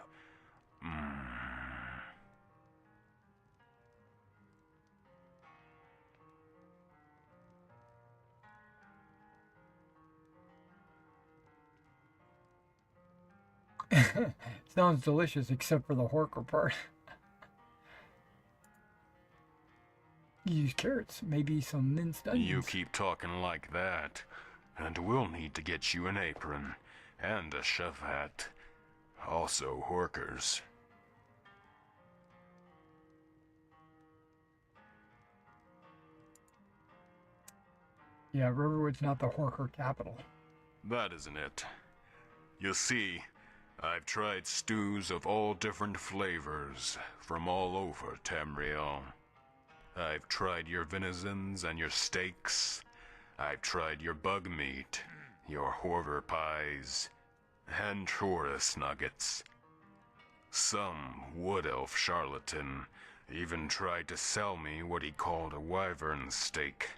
Sounds delicious except for the Horker part. Use carrots, maybe some minced onions. You keep talking like that, and we'll need to get you an apron and a chef hat. Also Horkers. Yeah, Riverwood's not the Horker capital. That isn't it. You see, I've tried stews of all different flavors from all over Tamriel. I've tried your venizons and your steaks. I've tried your bug meat, your horror pies, and Taurus nuggets. Some wood elf charlatan even tried to sell me what he called a wyvern steak,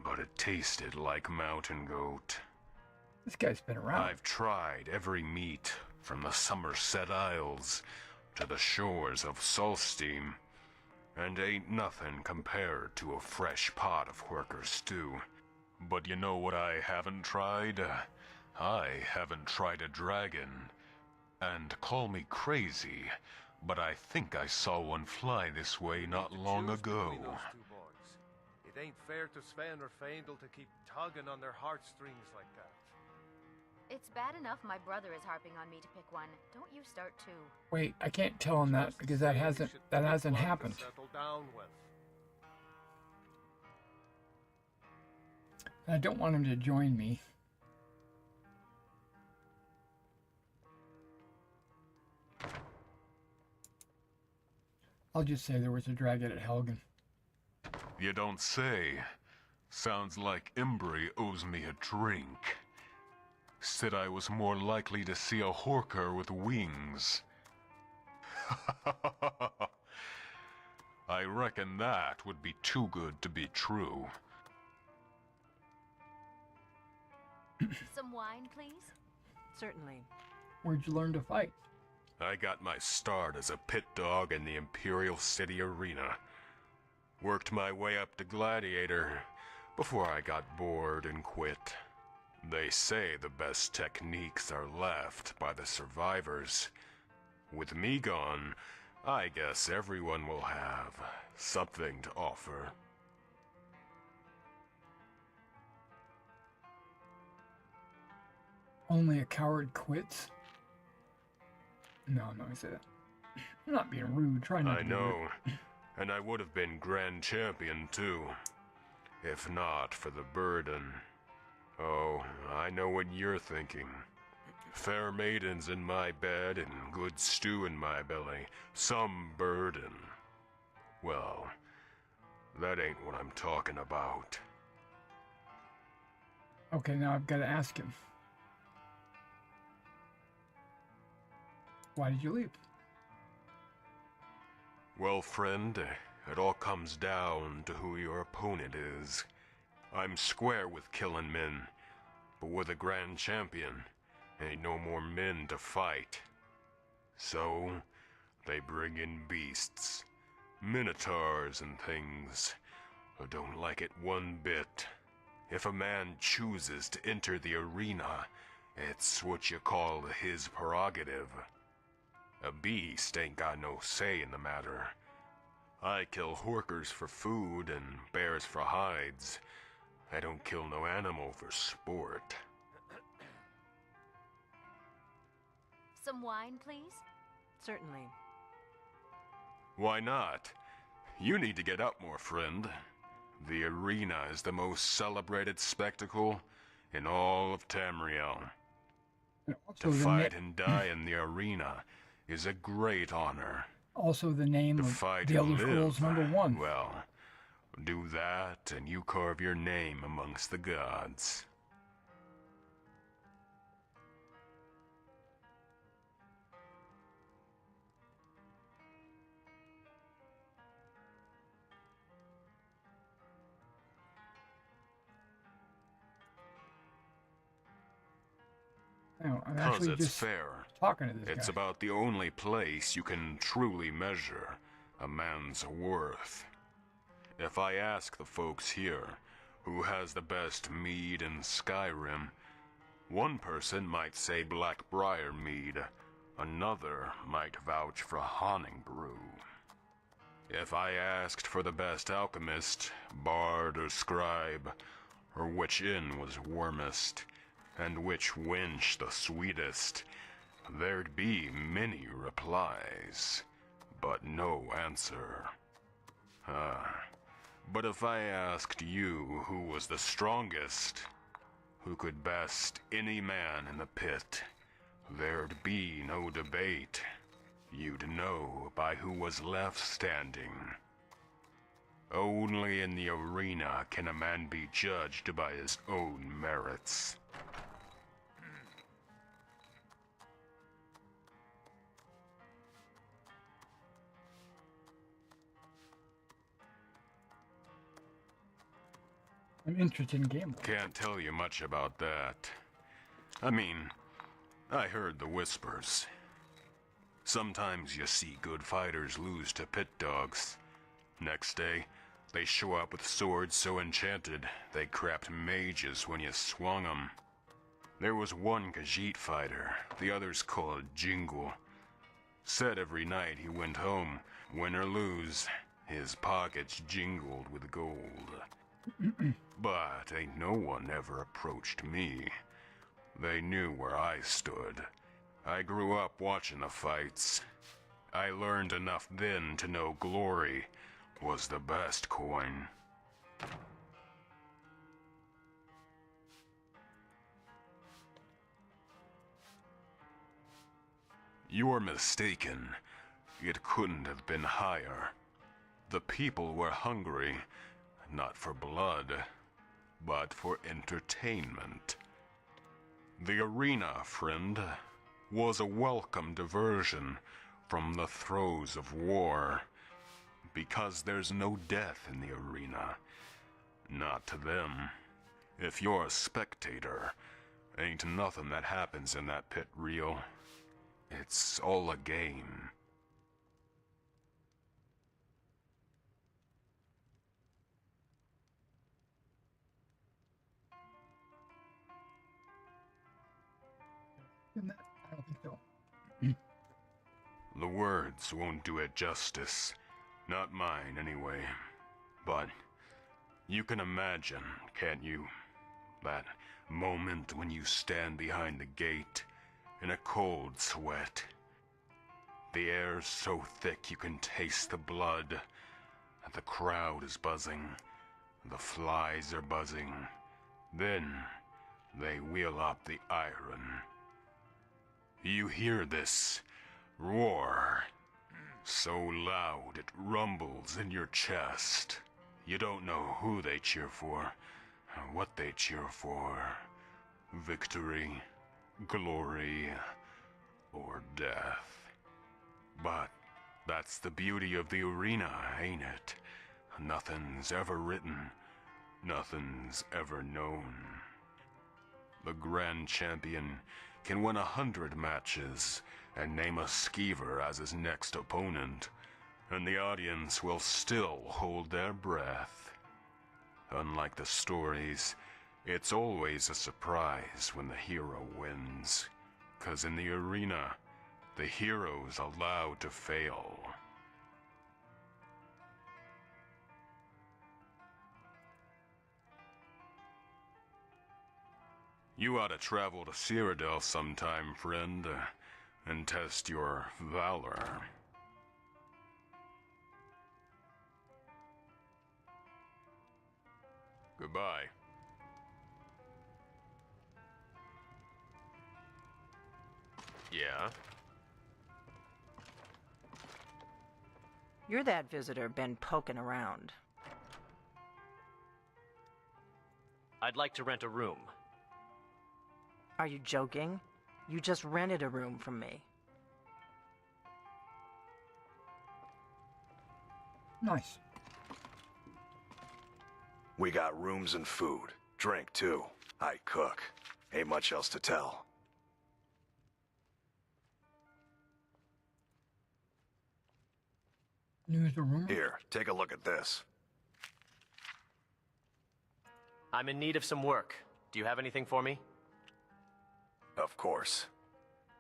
but it tasted like mountain goat. This guy's been around. I've tried every meat from the Somerset Isles to the shores of Solstein, and ain't nothing compared to a fresh pot of Horker stew. But you know what I haven't tried? I haven't tried a dragon. And call me crazy, but I think I saw one fly this way not long ago. Between those two boys. It ain't fair to Sven or Faendal to keep tugging on their heartstrings like that. It's bad enough my brother is harping on me to pick one. Don't you start too. Wait, I can't tell him that because that hasn't happened. Settle down with. I don't want him to join me. I'll just say there was a dragon at Helgen. You don't say. Sounds like Embry owes me a drink. Said I was more likely to see a horker with wings. I reckon that would be too good to be true. Some wine, please? Certainly. Where'd you learn to fight? I got my start as a pit dog in the Imperial City Arena. Worked my way up to Gladiator before I got bored and quit. They say the best techniques are left by the survivors. With me gone, I guess everyone will have something to offer. Only a coward quits? No, I say that. I'm not being rude. Try not to be rude. I know. And I would have been Grand Champion, too. If not for the burden. Oh, I know what you're thinking. Fair maidens in my bed and good stew in my belly. Some burden. Well, that ain't what I'm talking about. Okay, now I've got to ask him. Why did you leave? Well, friend, it all comes down to who your opponent is. I'm square with killing men, but with a Grand Champion, ain't no more men to fight. So, they bring in beasts, minotaurs and things. I don't like it one bit. If a man chooses to enter the arena, it's what you call his prerogative. A beast ain't got no say in the matter. I kill horkers for food and bears for hides. I don't kill no animal for sport. Some wine, please? Certainly. Why not? You need to get up more, friend. The arena is the most celebrated spectacle in all of Tamriel. To fight and die in the arena is a great honor. Also the name of The Elder Scrolls #1. Well, do that and you carve your name amongst the gods. I'm 'Cause actually it's just fair. talking to this It's guy. about the only place you can truly measure a man's worth. If I ask the folks here who has the best mead in Skyrim, one person might say Blackbriar mead, another might vouch for Honning brew. If I asked for the best alchemist, bard or scribe, or which inn was warmest, and which wench the sweetest, there'd be many replies, but no answer. But if I asked you who was the strongest, who could best any man in the pit, there'd be no debate. You'd know by who was left standing. Only in the arena can a man be judged by his own merits. I'm interested in gambling. Can't tell you much about that. I mean, I heard the whispers. Sometimes you see good fighters lose to pit dogs. Next day, they show up with swords so enchanted they crapped mages when you swung 'em. There was one Khajiit fighter, the others called Jingle. Said every night he went home, win or lose, his pockets jingled with gold. But ain't no one ever approached me. They knew where I stood. I grew up watching the fights. I learned enough then to know glory was the best coin. You're mistaken. It couldn't have been higher. The people were hungry, not for blood, but for entertainment. The arena, friend, was a welcome diversion from the throes of war, because there's no death in the arena. Not to them. If you're a spectator, ain't nothing that happens in that pit real. It's all a game. I don't think so. The words won't do it justice. Not mine, anyway. But you can imagine, can't you? That moment when you stand behind the gate in a cold sweat. The air's so thick you can taste the blood. The crowd is buzzing. The flies are buzzing. Then they wheel up the iron. You hear this roar, so loud it rumbles in your chest. You don't know who they cheer for, what they cheer for. Victory, glory, or death. But that's the beauty of the arena, ain't it? Nothing's ever written, nothing's ever known. The grand champion can win 100 matches and name a skeever as his next opponent, and the audience will still hold their breath. Unlike the stories, it's always a surprise when the hero wins, 'cause in the arena, the hero's allowed to fail. You ought to travel to Cyrodiil sometime, friend, and test your valor. Goodbye. Yeah? You're that visitor been poking around. I'd like to rent a room. Are you joking? You just rented a room from me. Nice. We got rooms and food. Drink, too. I cook. Ain't much else to tell. News or rumor? Here, take a look at this. I'm in need of some work. Do you have anything for me? Of course.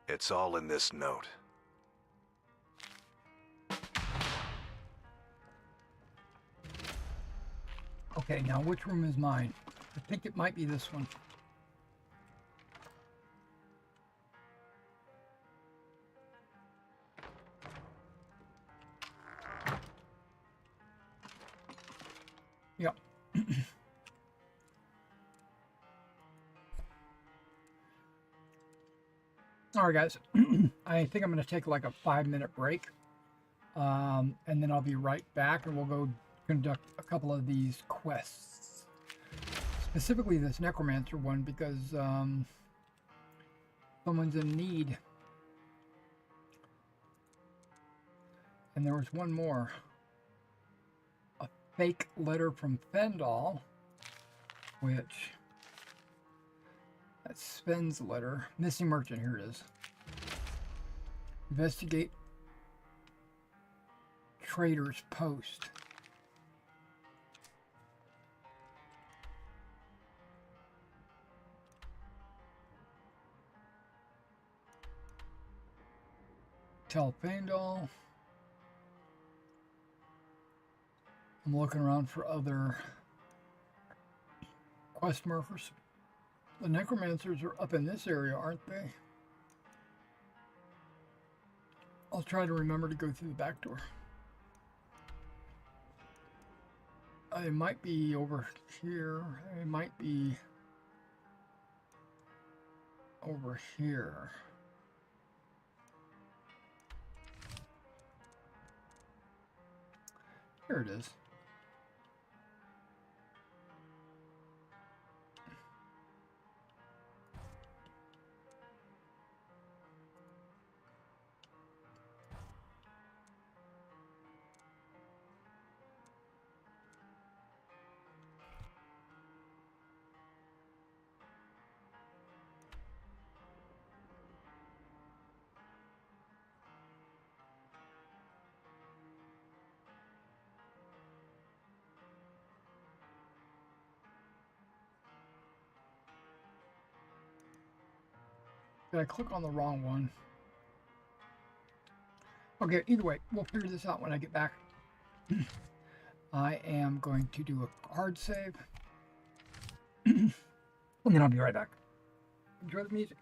It's all in this note. Okay, now which room is mine? I think it might be this one. Yep. All right, guys. I think I'm going to take like a 5-minute break. And then I'll be right back and we'll go conduct a couple of these quests. Specifically this necromancer one because someone's in need. And there was one more. A fake letter from Fendal, which... That's Sven's letter. Missing merchant, here it is. Investigate trader's post. tell Faendal. I'm looking around for other quest markers. The necromancers are up in this area, aren't they? I'll try to remember to go through the back door. It might be over here. It might be over here. Here it is. Did I click on the wrong one? Okay, either way, we'll figure this out when I get back. I am going to do a hard save. And then I'll be right back. Enjoy the music.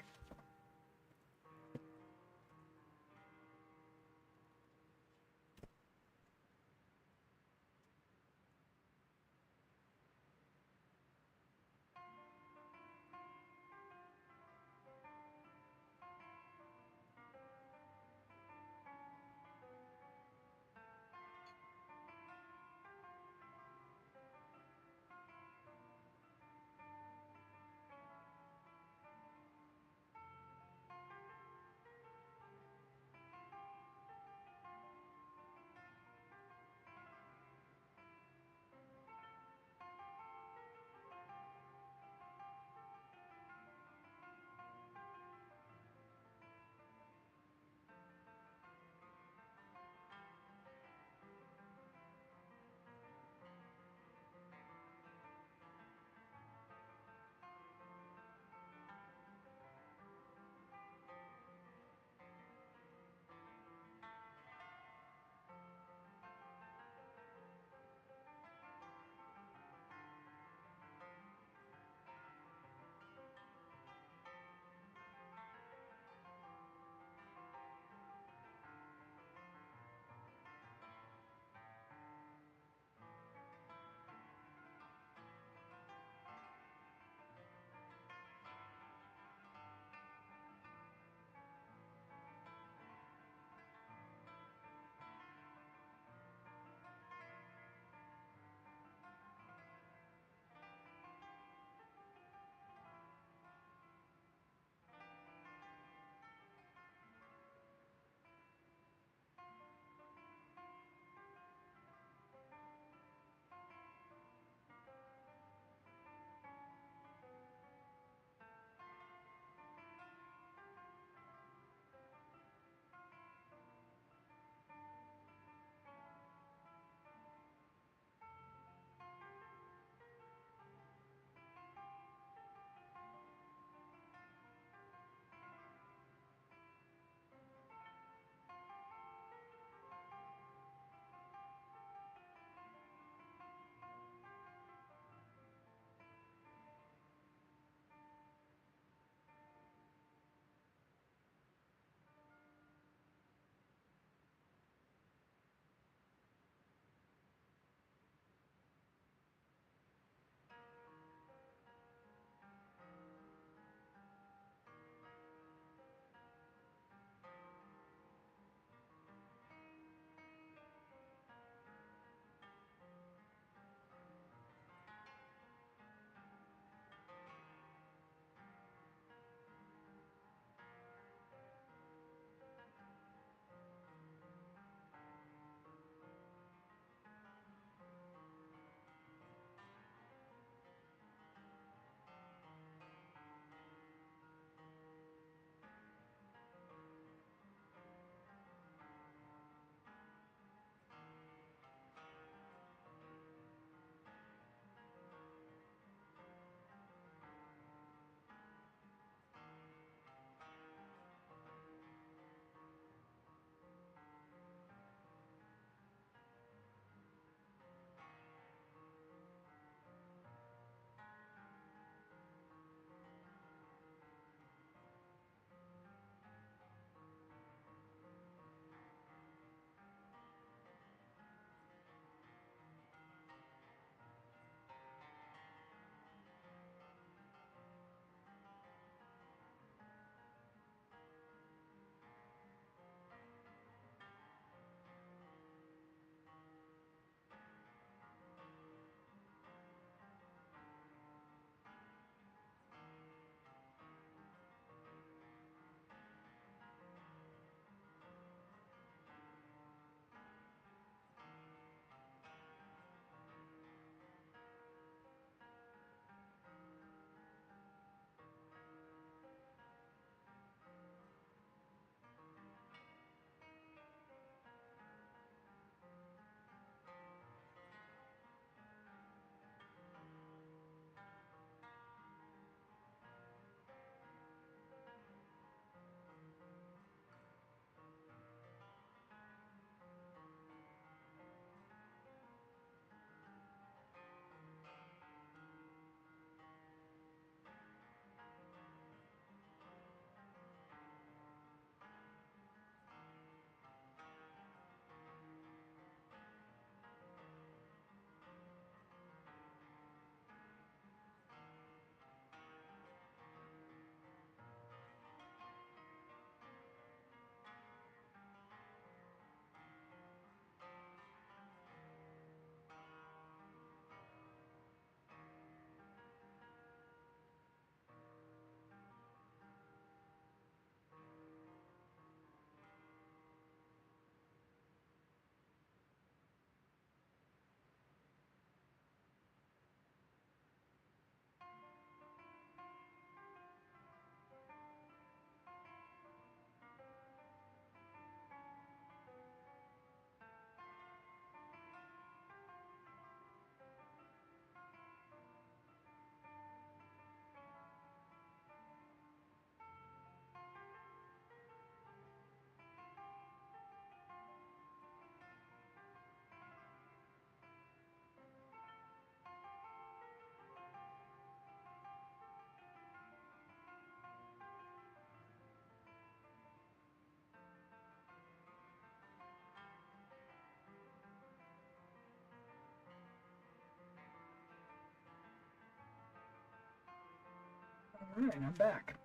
Alright, I'm back.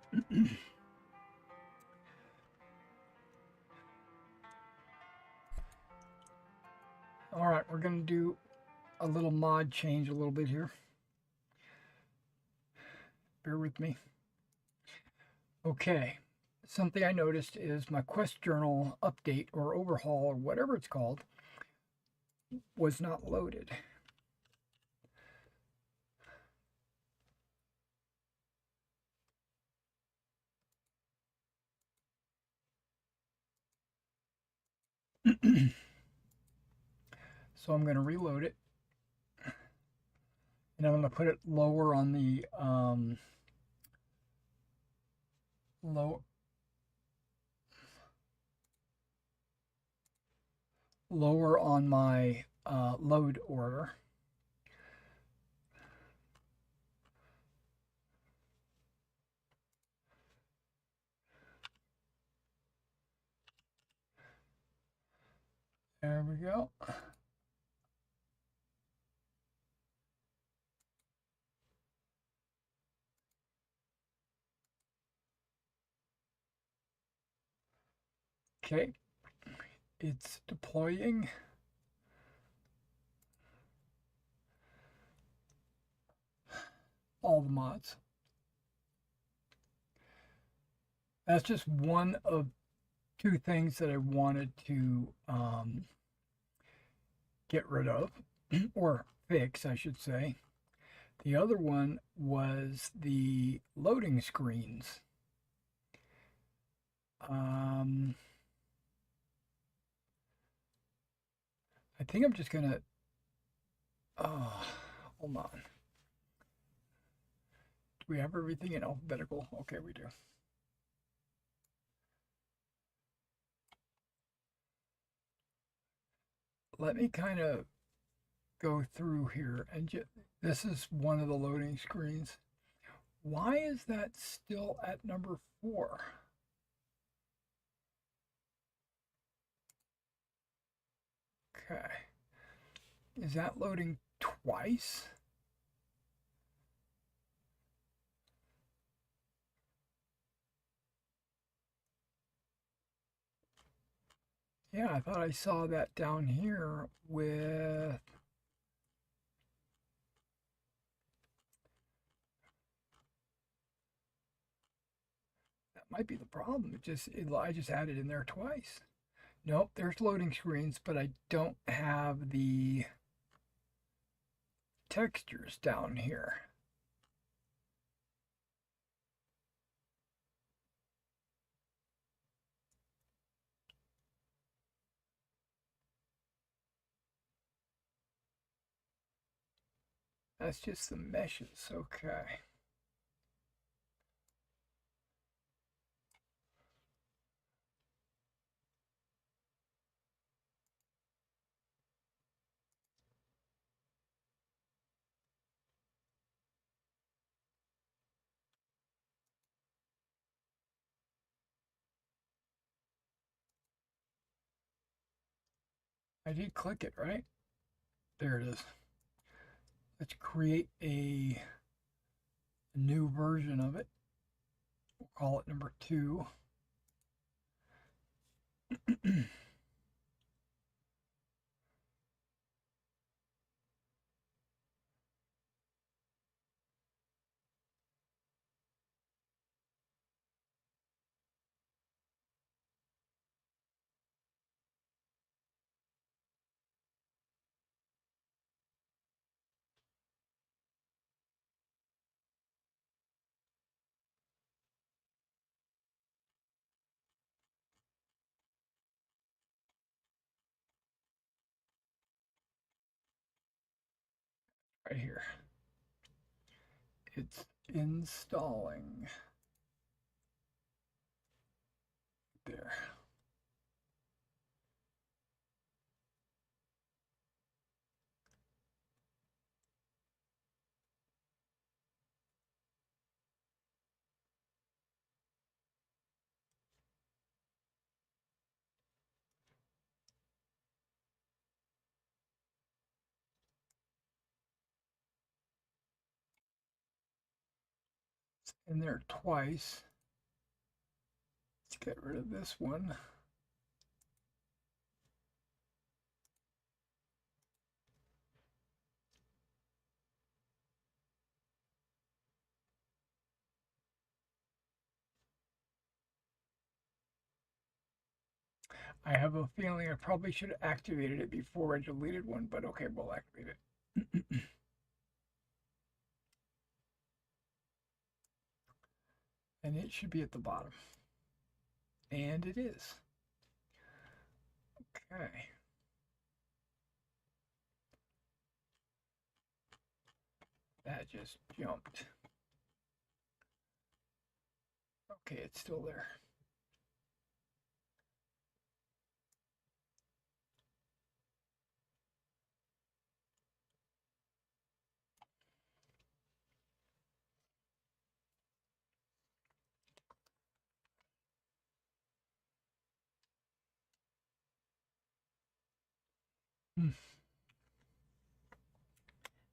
Alright, we're going to do a little mod change a little bit here. Bear with me. Okay, something I noticed is my quest journal update or overhaul or whatever it's called was not loaded. So I'm going to reload it, and I'm going to put it lower on the lower on my load order. There we go. Okay, it's deploying. All the mods. That's just one of two things that I wanted to get rid of, or fix, I should say. The other one was the loading screens. I think I'm just gonna, hold on. Do we have everything in alphabetical? Okay, we do. Let me kind of go through here, and this is one of the loading screens. Why is that still at number 4? Okay. Is that loading twice? Yeah, I thought I saw that down here with... That might be the problem. I just added in there twice. Nope, there's loading screens, but I don't have the textures down here. That's just the meshes, okay. I did click it, right? There it is. Let's create a new version of it. We'll call it number 2. Right here. It's installing. There. in there twice. Let's get rid of this one. I have a feeling I probably should have activated it before I deleted one, but okay, we'll activate it. And it should be at the bottom. And it is. Okay. That just jumped. Okay, it's still there.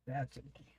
That's empty.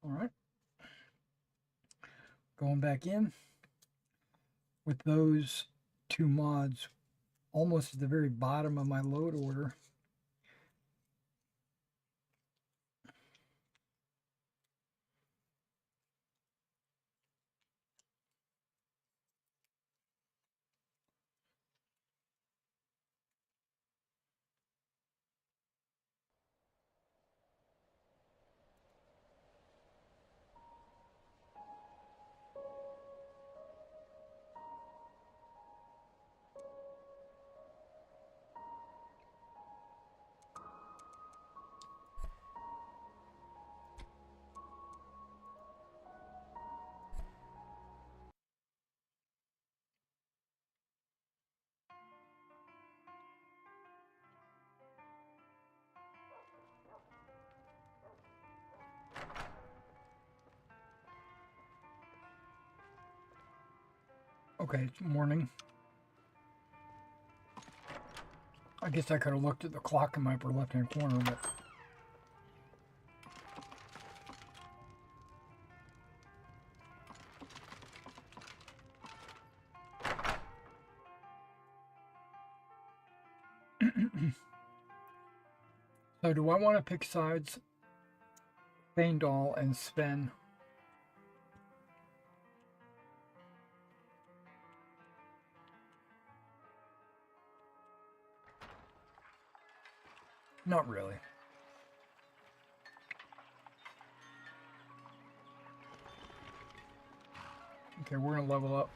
All right. Going back in with those two mods almost at the very bottom of my load order. Okay, it's morning. I guess I could have looked at the clock in my upper left-hand corner, but... So do I want to pick sides? Feindal and Sven. Not really. Okay, we're gonna level up.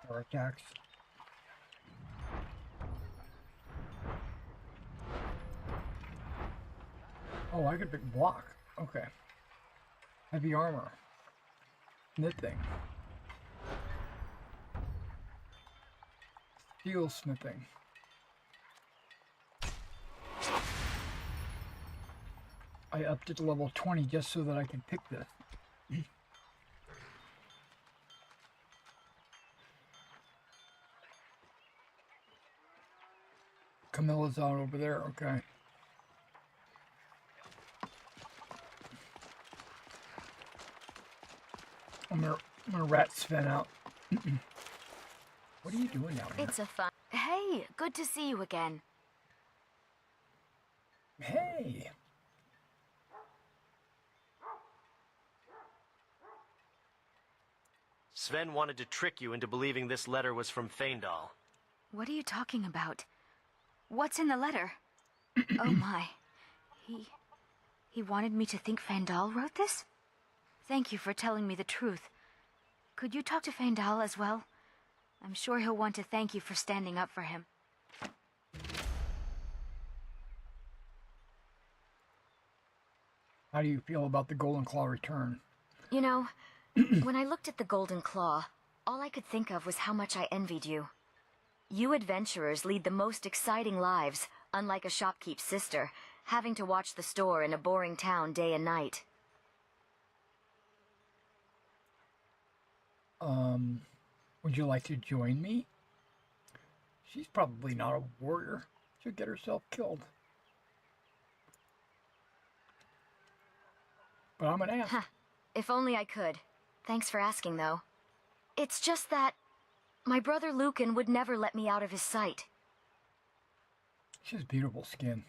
Our attacks. Oh, I could pick block. Okay. Heavy armor. Knitting. Steel smithing. I upped it to level 20 just so that I could pick this. Camilla's out over there, okay. I'm gonna rat Sven out. What are you doing down here? It's a fun... Hey, good to see you again. Hey. Sven wanted to trick you into believing this letter was from Feindal. What are you talking about? What's in the letter? Oh my. He wanted me to think Feindal wrote this? Thank you for telling me the truth. Could you talk to Feindal as well? I'm sure he'll want to thank you for standing up for him. How do you feel about the Golden Claw return? You know, when I looked at the Golden Claw, all I could think of was how much I envied you. You adventurers lead the most exciting lives, unlike a shopkeep's sister, having to watch the store in a boring town day and night. Would you like to join me? She's probably not a warrior. She'll get herself killed. But I'm gonna ask. Huh. If only I could. Thanks for asking, though. It's just that my brother Lucan would never let me out of his sight. She has beautiful skin.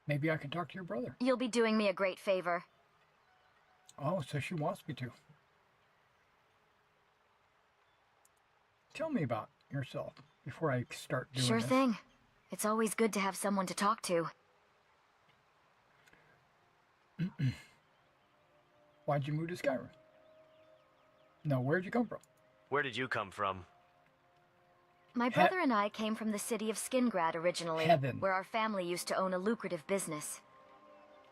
Maybe I can talk to your brother. You'll be doing me a great favor. Oh, so she wants me to. Tell me about yourself before I start doing Sure this. thing. It's always good to have someone to talk to. Why'd you move to Skyrim? No, where'd you come from? Where did you come from? My brother and I came from the city of Skingrad originally, Heaven. where our family used to own a lucrative business.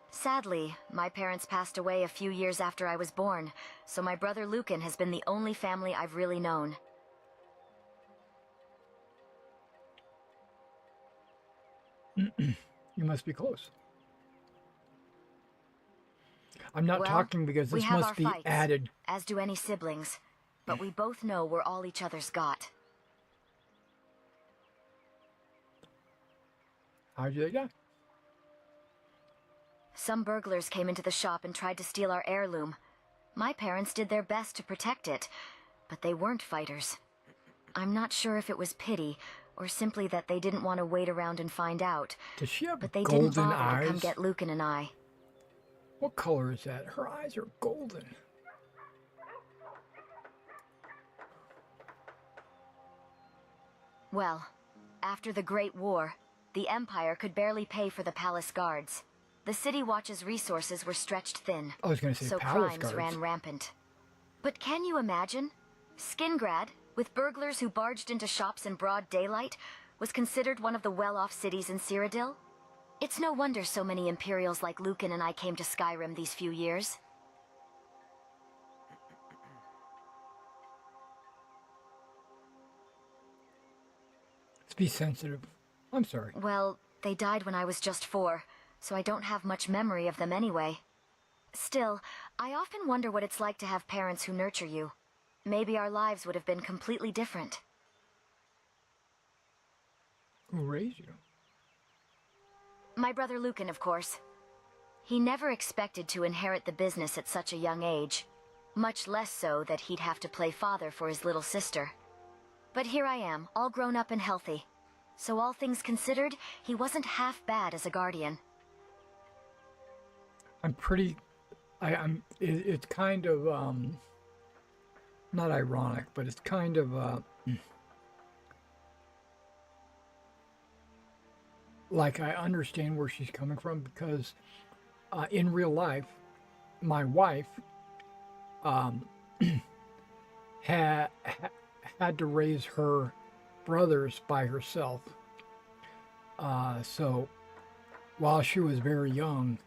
Sadly, my parents passed away a few years after I was born, so my brother Lucan has been the only family I've really known. You must be close. I'm not Well, talking because we this have must our be fights, added. as do any siblings, but we both know we're all each other's got. How did they die? Some burglars came into the shop and tried to steal our heirloom. My parents did their best to protect it, but they weren't fighters. I'm not sure if it was pity, or simply that they didn't want to wait around and find out. Does she have but they golden didn't bother eyes? to come get Lucan and I. What color is that? Her eyes are golden. Well, after the Great War, the Empire could barely pay for the palace guards. The City Watch's resources were stretched thin, I was going to say so palace crimes guards. ran rampant. But can you imagine? Skingrad, with burglars who barged into shops in broad daylight, was considered one of the well-off cities in Cyrodiil? It's no wonder so many Imperials like Lucan and I came to Skyrim these few years. Let's be sensitive. I'm sorry. Well, they died when I was just 4, so I don't have much memory of them anyway. Still, I often wonder what it's like to have parents who nurture you. Maybe our lives would have been completely different. Who raised you? My brother Lucan, of course. He never expected to inherit the business at such a young age. Much less so that he'd have to play father for his little sister. But here I am, all grown up and healthy. So all things considered, he wasn't half bad as a guardian. I'm pretty... It's kind of, not ironic, but it's kind of, like, I understand where she's coming from because in real life, my wife had to raise her brothers by herself. So while she was very young,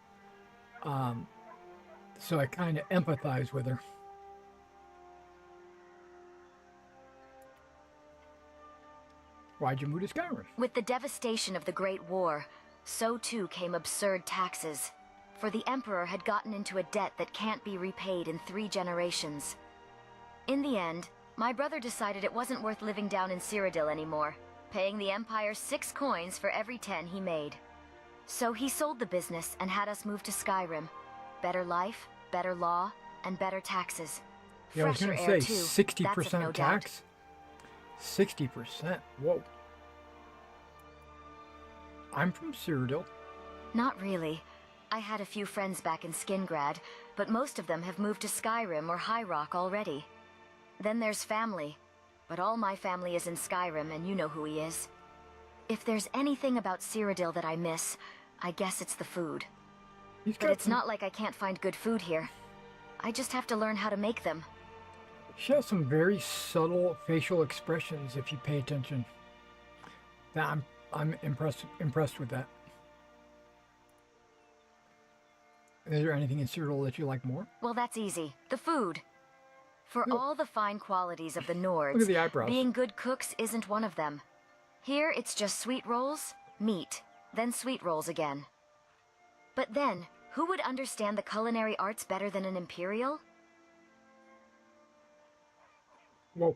so I kind of empathize with her. Why'd you move to Skyrim? With the devastation of the Great War, so too came absurd taxes. For the Emperor had gotten into a debt that can't be repaid in 3 generations. In the end, my brother decided it wasn't worth living down in Cyrodiil anymore, paying the Empire 6 coins for every 10 he made. So he sold the business and had us move to Skyrim. Better life, better law, and better taxes. Yeah, I was Fresher going air to too. say That's of 60% no doubt. tax. 60%. Whoa. I'm from Cyrodiil. Not really. I had a few friends back in Skingrad, but most of them have moved to Skyrim or High Rock already. Then there's family, but all my family is in Skyrim, and you know who he is. If there's anything about Cyrodiil that I miss, I guess it's the food. But it's not like I can't find good food here. I just have to learn how to make them. She has some very subtle facial expressions if you pay attention. I'm impressed with that. Is there anything in Cyrodiil that you like more? Well, that's easy. The food. For all the fine qualities of the Nords, Look at the eyebrows. being good cooks isn't one of them. Here, it's just sweet rolls, meat, then sweet rolls again. But then, who would understand the culinary arts better than an Imperial? Whoa.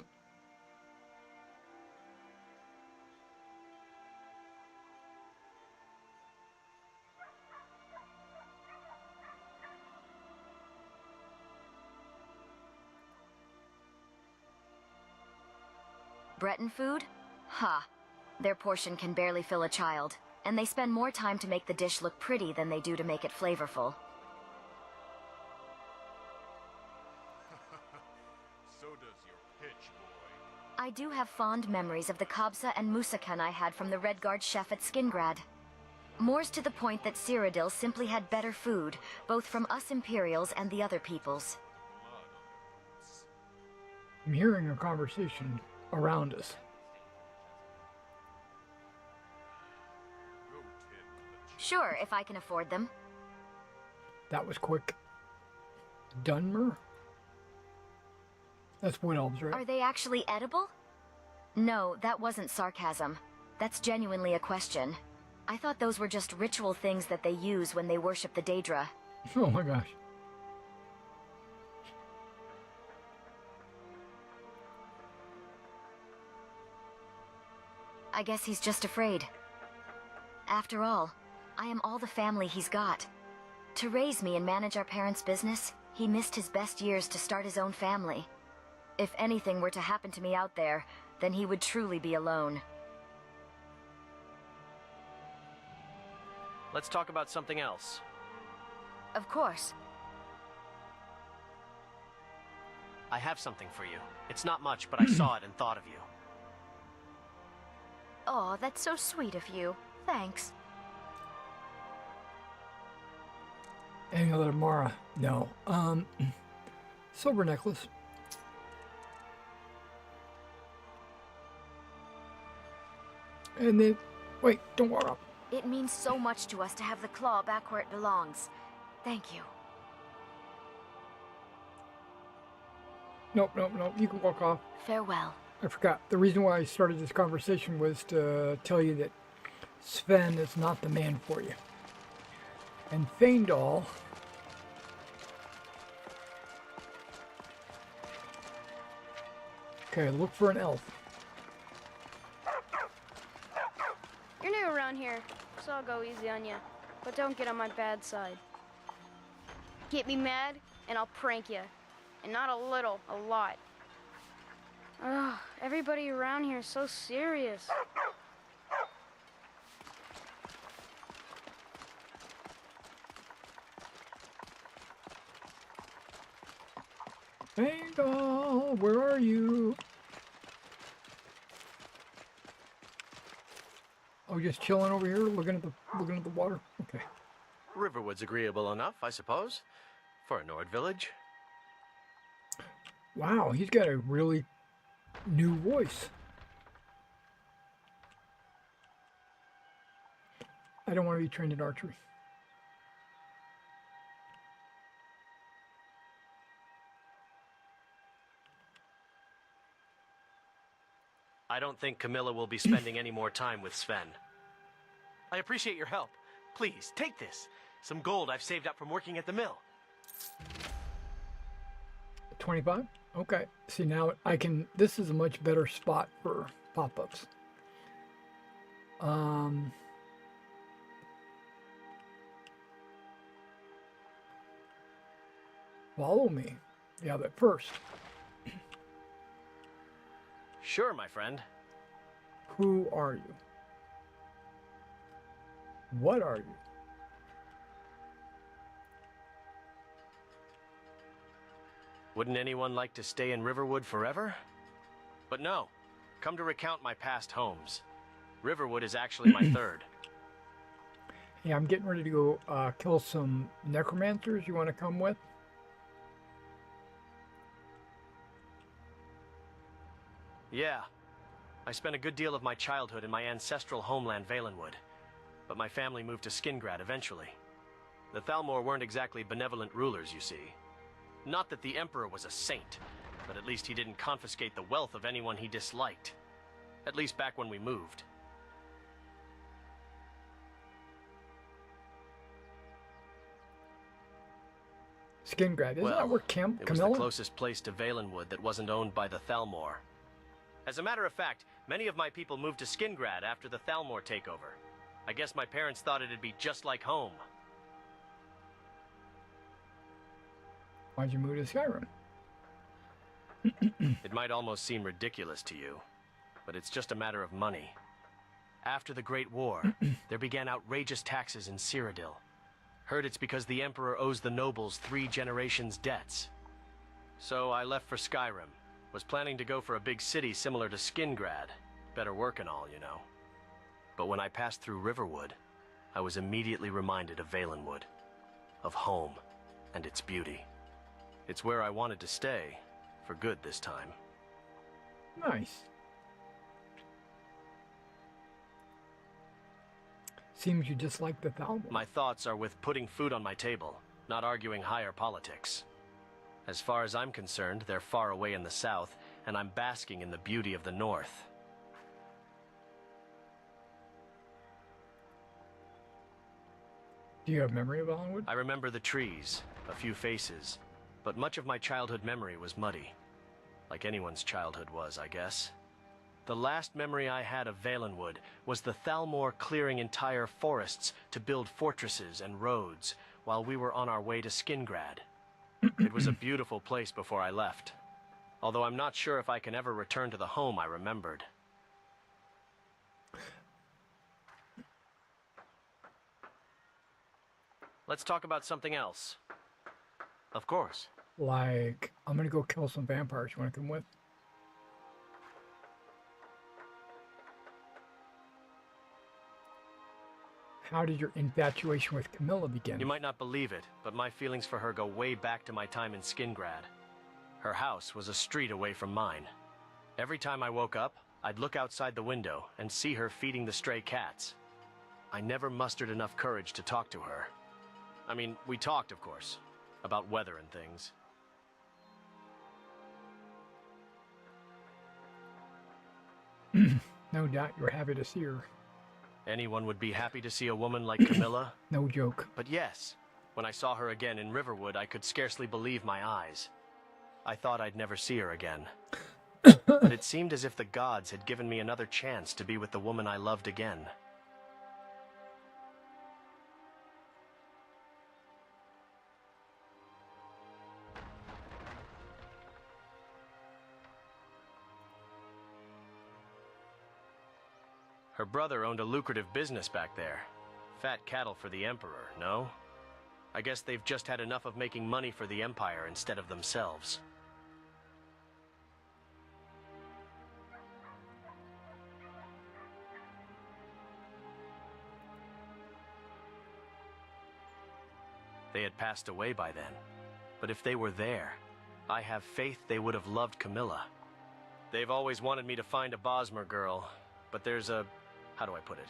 Breton food? Ha! Their portion can barely fill a child, and they spend more time to make the dish look pretty than they do to make it flavorful. So does your pitch, boy. I do have fond memories of the kabsa and musakan I had from the Redguard chef at Skingrad. More's to the point that Cyrodiil simply had better food, both from us Imperials and the other peoples. I'm hearing a conversation around us. Sure, if I can afford them. That was quick. Dunmer? That's Wood Elves, right? Are they actually edible? No, that wasn't sarcasm. That's genuinely a question. I thought those were just ritual things that they use when they worship the Daedra. Oh my gosh. I guess he's just afraid. After all, I am all the family he's got. To raise me and manage our parents' business, he missed his best years to start his own family. If anything were to happen to me out there, then he would truly be alone. Let's talk about something else. Of course. I have something for you. It's not much, but I saw it and thought of you. Oh, that's so sweet of you. Thanks. Amulet of Mara. No. Silver necklace. And then, wait, don't walk up. It means so much to us to have the claw back where it belongs. Thank you. Nope, you can walk off. Farewell. I forgot. The reason why I started this conversation was to tell you that Sven is not the man for you. And Feindal... Okay, look for an elf. You're new around here, so I'll go easy on you. But don't get on my bad side. Get me mad, and I'll prank you. And not a little, a lot. Ugh, everybody around here is so serious. Feindal, where are you? Oh, just chilling over here, looking at the water. Okay. Riverwood's agreeable enough, I suppose, for a Nord village. Wow, he's got a really new voice. I don't want to be trained in archery. I don't think Camilla will be spending any more time with Sven. I appreciate your help. Please, take this. Some gold I've saved up from working at the mill. 25? Okay. See, now I can... This is a much better spot for pop-ups. Follow me. Yeah, but first, Sure, my friend. who are you? What are you? Wouldn't anyone like to stay in Riverwood forever? But no. Come to recount my past homes. Riverwood is actually my third. Hey, I'm getting ready to go kill some necromancers. You want to come with? Yeah. I spent a good deal of my childhood in my ancestral homeland, Valenwood. But my family moved to Skingrad eventually. The Thalmor weren't exactly benevolent rulers, you see. Not that the Emperor was a saint, but at least he didn't confiscate the wealth of anyone he disliked. At least back when we moved. Skingrad, isn't that where It was Camilla? the closest place to Valenwood that wasn't owned by the Thalmor. As a matter of fact, many of my people moved to Skingrad after the Thalmor takeover. I guess my parents thought it'd be just like home. Why'd you move to Skyrim? It might almost seem ridiculous to you, but it's just a matter of money. After the Great War, there began outrageous taxes in Cyrodiil. Heard it's because the Emperor owes the nobles 3 generations' debts. So I left for Skyrim. Was planning to go for a big city similar to Skingrad. Better work and all, you know. But when I passed through Riverwood, I was immediately reminded of Valenwood. Of home and its beauty. It's where I wanted to stay, for good this time. Nice. Seems you dislike the Thalmor. My thoughts are with putting food on my table, not arguing higher politics. As far as I'm concerned, they're far away in the south, and I'm basking in the beauty of the north. Do you have memory of Valenwood? I remember the trees, a few faces, but much of my childhood memory was muddy. Like anyone's childhood was, I guess. The last memory I had of Valenwood was the Thalmor clearing entire forests to build fortresses and roads while we were on our way to Skingrad. It was a beautiful place before I left, although I'm not sure if I can ever return to the home I remembered. Let's talk about something else. Of course. Like, I'm gonna go kill some vampires. You wanna come with? How did your infatuation with Camilla begin? You might not believe it, but my feelings for her go way back to my time in Skingrad. Her house was a street away from mine. Every time I woke up, I'd look outside the window and see her feeding the stray cats. I never mustered enough courage to talk to her. I mean, we talked, of course, about weather and things. No doubt you're happy to see her. Anyone would be happy to see a woman like Camilla. No joke. But yes, when I saw her again in Riverwood, I could scarcely believe my eyes. I thought I'd never see her again. But it seemed as if the gods had given me another chance to be with the woman I loved again. Her brother owned a lucrative business back there. Fat cattle for the Emperor, no? I guess they've just had enough of making money for the Empire instead of themselves. They had passed away by then. But if they were there, I have faith they would have loved Camilla. They've always wanted me to find a Bosmer girl, but there's a... how do I put it?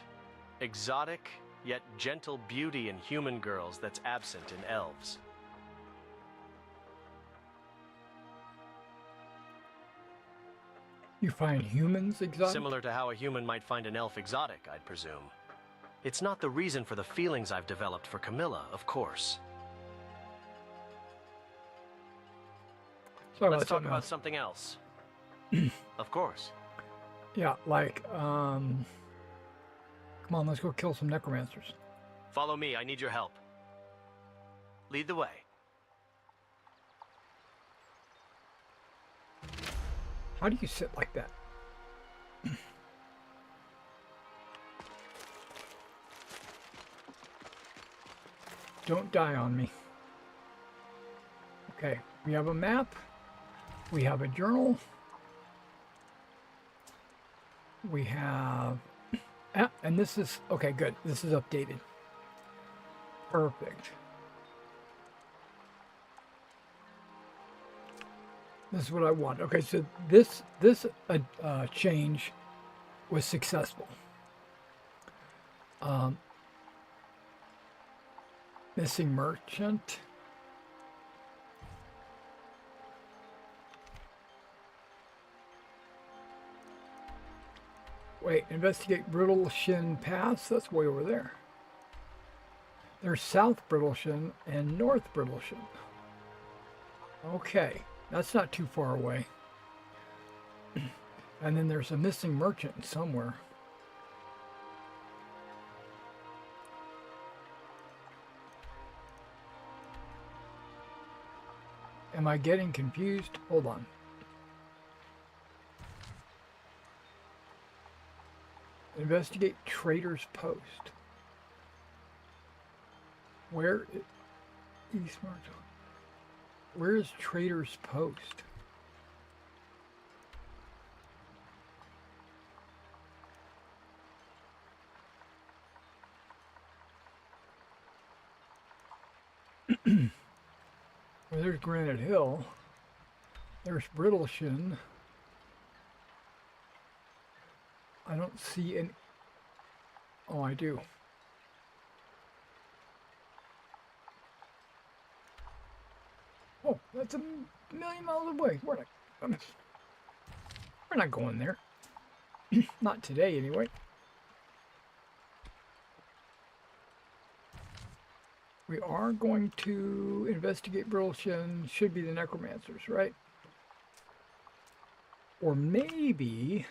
Exotic, yet gentle beauty in human girls that's absent in elves. You find humans exotic? Similar to how a human might find an elf exotic, I'd presume. It's not the reason for the feelings I've developed for Camilla, of course. So let's talk about something else. Of course. Yeah, like, come on, let's go kill some necromancers. Follow me, I need your help. Lead the way. How do you sit like that? Don't die on me. Okay, we have a map. We have a journal. We have... and this is... Okay, good. This is updated. Perfect. This is what I want. Okay, so this change was successful. Missing merchant. Wait, investigate Brittleshin Pass. That's way over there. There's South Brittleshin and North Brittleshin. Okay, that's not too far away. And then there's a missing merchant somewhere. Am I getting confused? Hold on. Investigate Trader's Post. Where is Trader's Post? Well, there's Granite Hill. There's Brittleshin. I don't see any... Oh, I do. Oh, that's a million miles away. We're not going there. Not today, anyway. We are going to investigate Brittleshin. Should be the necromancers, right? Or maybe...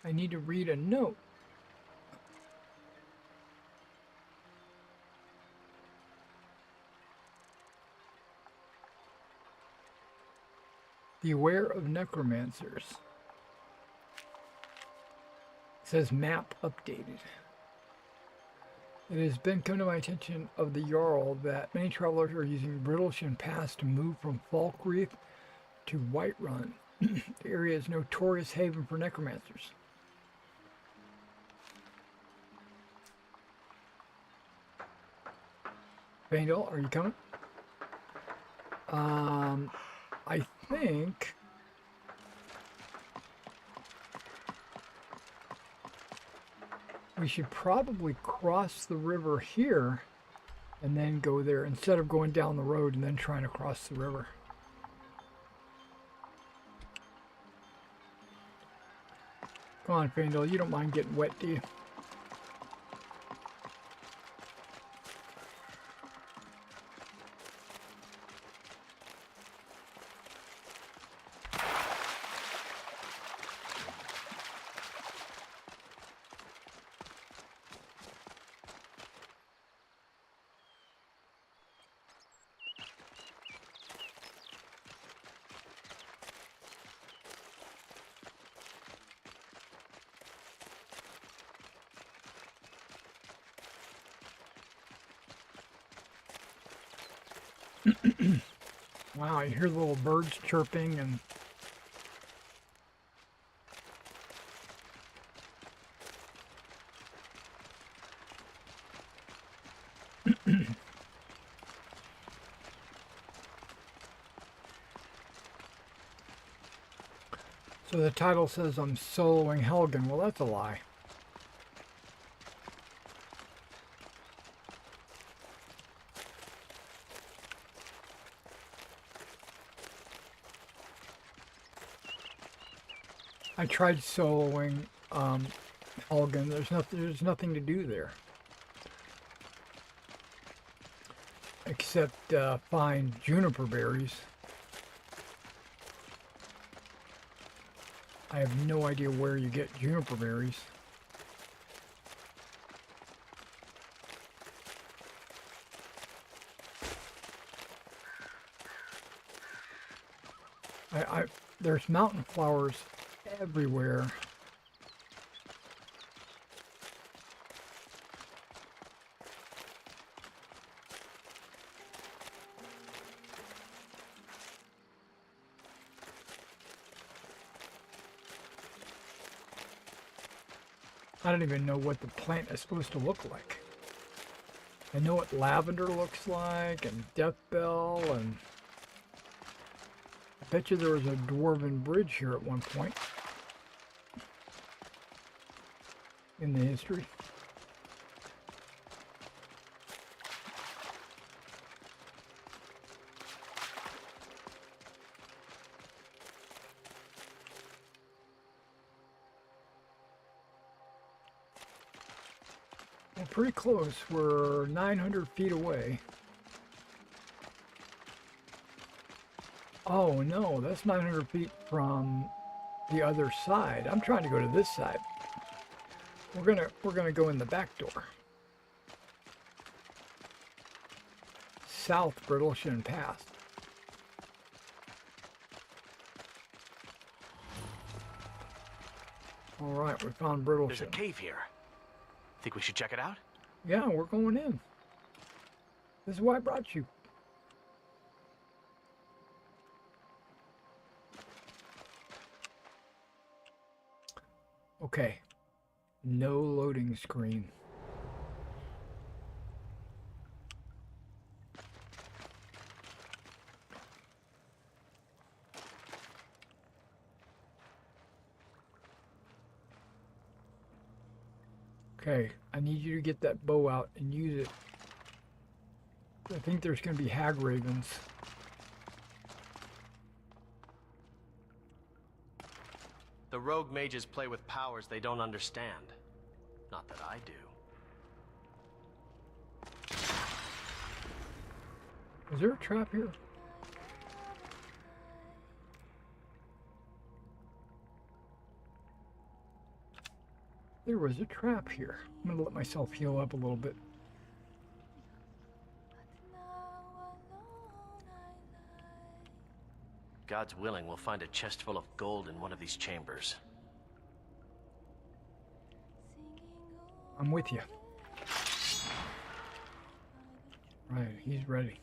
I need to read a note. Beware of necromancers. It says map updated. It has been come to my attention of the Jarl that many travelers are using Brittleshin Pass to move from Falkreath to Whiterun. The area is notorious haven for necromancers. Vandal, are you coming? I think... we should probably cross the river here and then go there instead of going down the road and then trying to cross the river. Come on, Vandal, you don't mind getting wet, do you? Wow, you hear the little birds chirping and so the title says I'm soloing Helgen. Well, that's a lie. I tried soloing Helgen. There's nothing to do there except find juniper berries. I have no idea where you get juniper berries. There's mountain flowers everywhere. I don't even know what the plant is supposed to look like. I know what lavender looks like, and deathbell, and I bet you there was a dwarven bridge here at one point in the history. We're pretty close. We're 900 feet away. Oh no, that's 900 feet from the other side. I'm trying to go to this side. We're gonna go in the back door. South Brittleshin Pass. All right, we found Brittleshin. There's a cave here. Think we should check it out? Yeah, we're going in. This is why I brought you. Okay. No loading screen. Okay, I need you to get that bow out and use it. I think there's going to be hag ravens. The rogue mages play with powers they don't understand. Not that I do. Is there a trap here? There was a trap here. I'm gonna let myself heal up a little bit. God's willing, we'll find a chest full of gold in one of these chambers. I'm with you. Right, he's ready.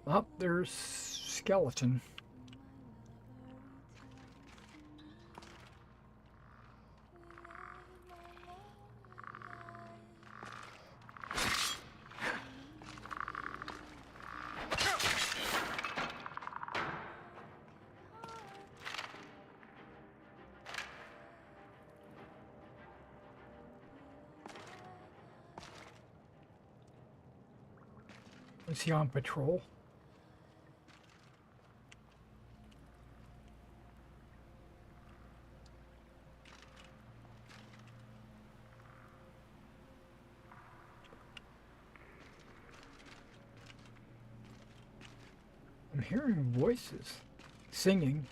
Oh, there's skeleton. Is he on patrol? I'm hearing voices singing.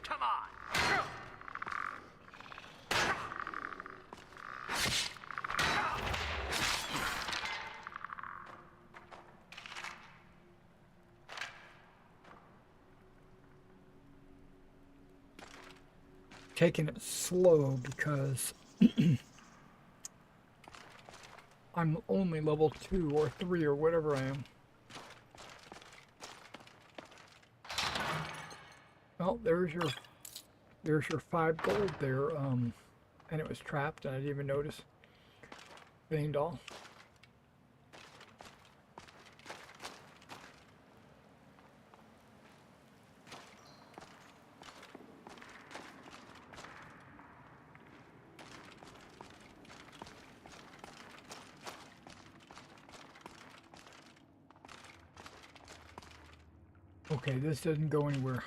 Come on! Taking it slow because I'm only level 2 or 3 or whatever I am. Well, there's your 5 gold there, and it was trapped and I didn't even notice. Vaindal. Okay, this doesn't go anywhere.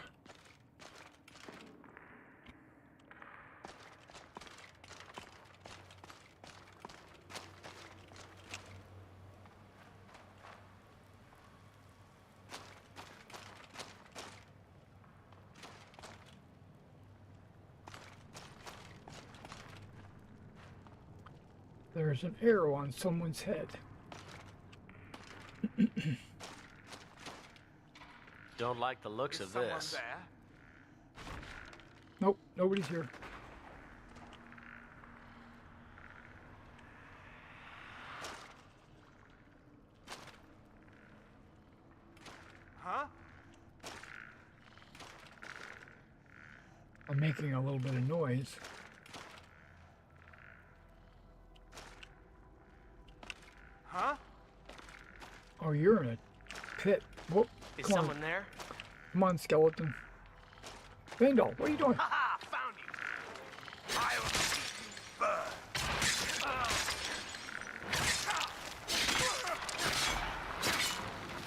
There's an arrow on someone's head. Don't like the looks of this. Nope, nobody's here. Huh? I'm making a little bit of noise. Huh? Oh, you're in a pit. Whoop. Is Come someone on. there? Come on, skeleton. Vandal, what are you doing? Ha! Found you. I will see you burn.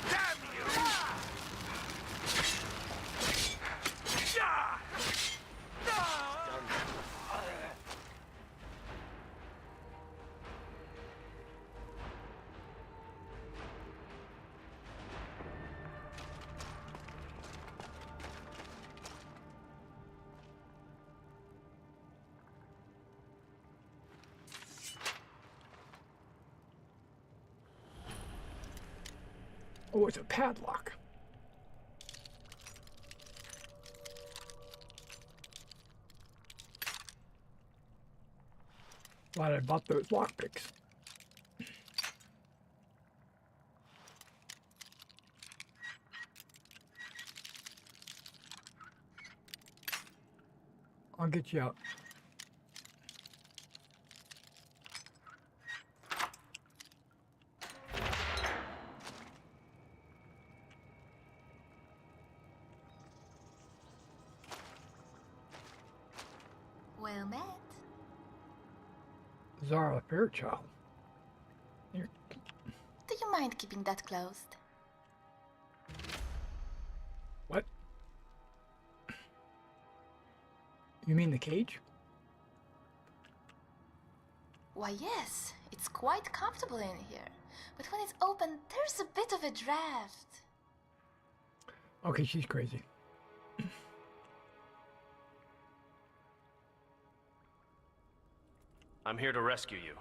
Damn you! Oh, it's a padlock. Glad I bought those lockpicks. I'll get you out. Well met. Zara Fairchild. Do you mind keeping that closed? What? You mean the cage? Why, yes. It's quite comfortable in here. But when it's open, there's a bit of a draft. Okay, she's crazy. I'm here to rescue you.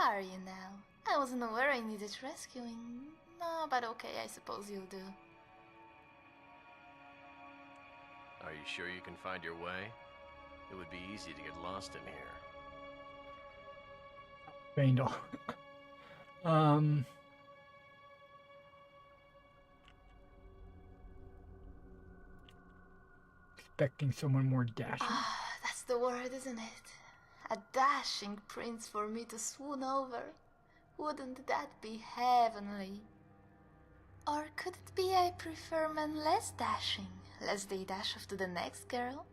Are you now? I wasn't aware I needed rescuing. No, but okay, I suppose you'll do. Are you sure you can find your way? It would be easy to get lost in here. Vandal. Expecting someone more dashing. Ah, that's the word, isn't it? A dashing prince for me to swoon over. Wouldn't that be heavenly? Or could it be I prefer men less dashing, lest they dash off to the next girl?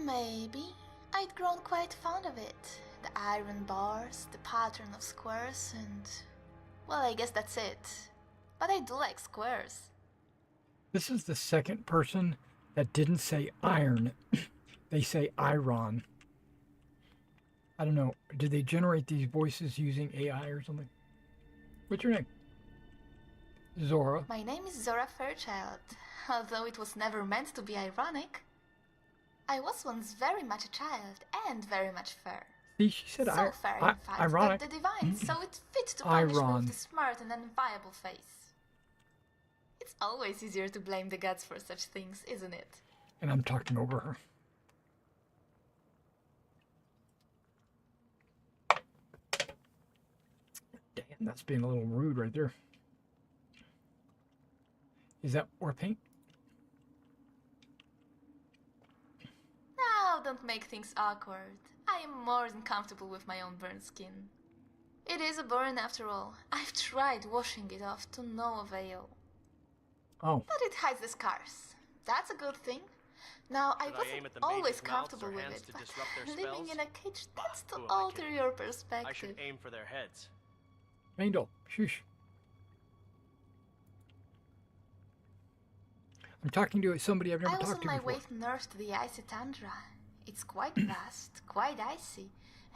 Maybe. I'd grown quite fond of it. The iron bars, the pattern of squares, and... well, I guess that's it. But I do like squares. This is the second person that didn't say iron. They say iron. I don't know. Did they generate these voices using AI or something? What's your name? Zora. My name is Zora Fairchild, although it was never meant to be ironic. I was once very much a child and very much fair. See, she said so fair, in fact, ironic. that the divine saw it fit to punish me Iron. with the smart and enviable face. It's always easier to blame the gods for such things, isn't it? And I'm talking over her. Damn, that's being a little rude right there. Is that war paint? Now, don't make things awkward. I am more than comfortable with my own burnt skin. It is a burn after all. I've tried washing it off to no avail. Oh. But it hides the scars. That's a good thing. Now, I wasn't always comfortable with it, but living in a cage tends to alter your perspective. I should aim for their heads. Vandal, shush. I'm talking to somebody I've never talked to before. I was on my way north to the icy tundra. It's quite vast, quite icy,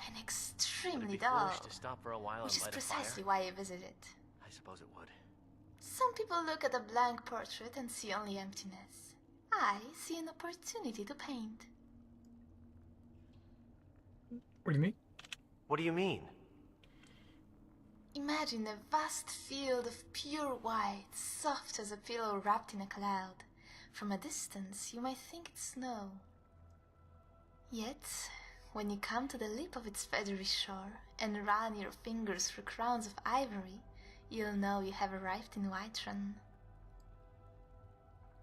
and extremely dull. To stop for a while which and is light precisely a fire? why I visited. I suppose it would. Some people look at a blank portrait and see only emptiness. I see an opportunity to paint. What do you mean? What do you mean? Imagine a vast field of pure white, soft as a pillow wrapped in a cloud. From a distance, you might think it's snow. Yet, when you come to the lip of its feathery shore and run your fingers through crowns of ivory, you'll know you have arrived in Whiterun.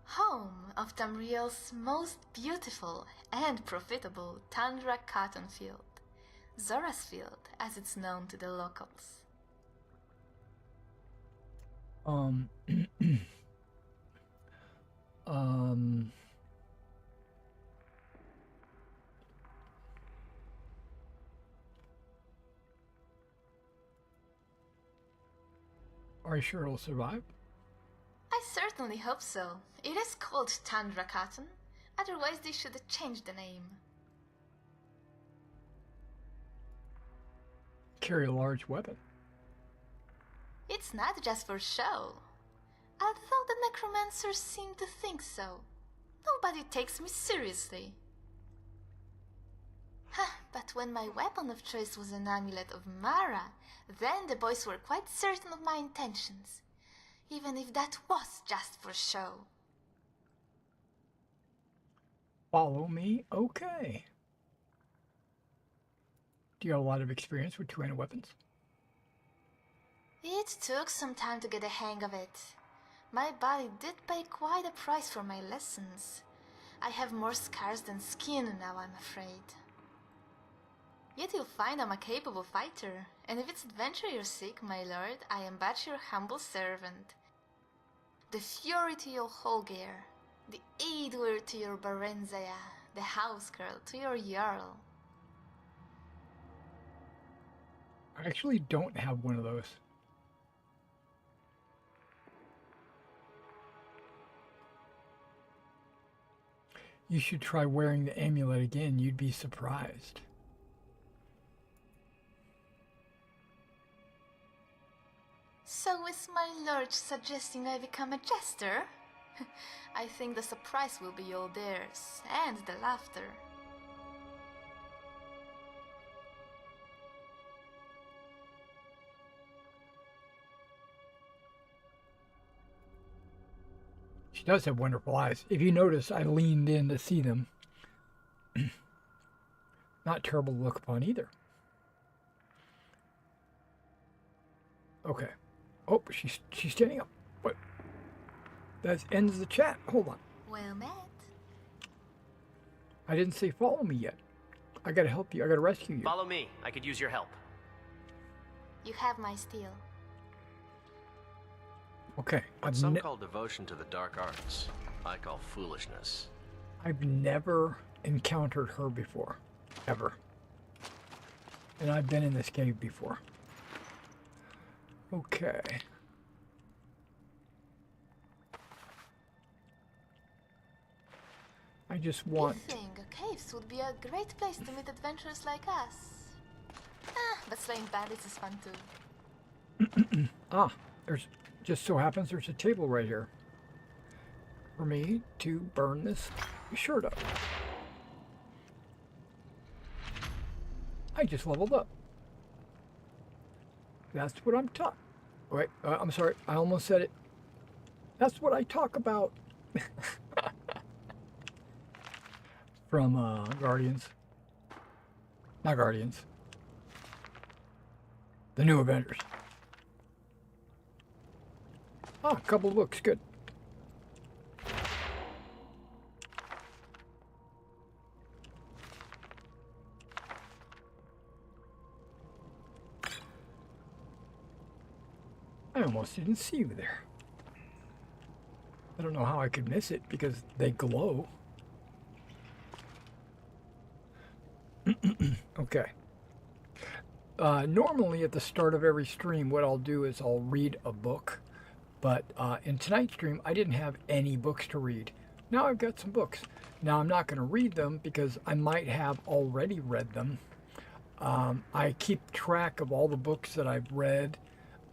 Home of Tamriel's most beautiful and profitable tundra cotton field. Zora's Field, as it's known to the locals. Are you sure it'll survive? I certainly hope so. It is called tundra cotton. Otherwise they should have changed the name. Carry a large weapon. It's not just for show. Although the necromancers seem to think so. Nobody takes me seriously. But when my weapon of choice was an amulet of Mara, then the boys were quite certain of my intentions. Even if that was just for show. Follow me? Okay. Do you have a lot of experience with two-handed weapons? It took some time to get the hang of it. My body did pay quite a price for my lessons. I have more scars than skin now, I'm afraid. Yet you'll find I'm a capable fighter, and if it's adventure you're seek, my lord, I am but your humble servant. The fury to your Holgeir, the Aedwir to your Barenzaya, the house girl to your Jarl. I actually don't have one of those. You should try wearing the amulet again. You'd be surprised. So is my lord suggesting I become a jester? I think the surprise will be all theirs, and the laughter. She does have wonderful eyes. If you notice, I leaned in to see them. Not terrible to look upon either. Okay. Oh, she's standing up. What? That ends the chat. Hold on. Well met. I didn't say follow me yet. I gotta help you. I gotta rescue you. Follow me. I could use your help. You have my steel. Okay. What some call devotion to the dark arts, I call foolishness. I've never encountered her before. Ever. And I've been in this cave before. Okay. I just want... I think caves would be a great place to meet adventurers like us. But slaying bandits is fun too. There's... Just so happens there's a table right here for me to burn this shirt up. I just leveled up. That's what I'm talking. Wait, I'm sorry. I almost said it. That's what I talk about. From Guardians. Not Guardians. The New Avengers. A couple of books, good. I almost didn't see you there. I don't know how I could miss it because they glow. Okay. Normally at the start of every stream, what I'll do is I'll read a book. But in tonight's stream, I didn't have any books to read. Now I've got some books. Now I'm not going to read them because I might have already read them. I keep track of all the books that I've read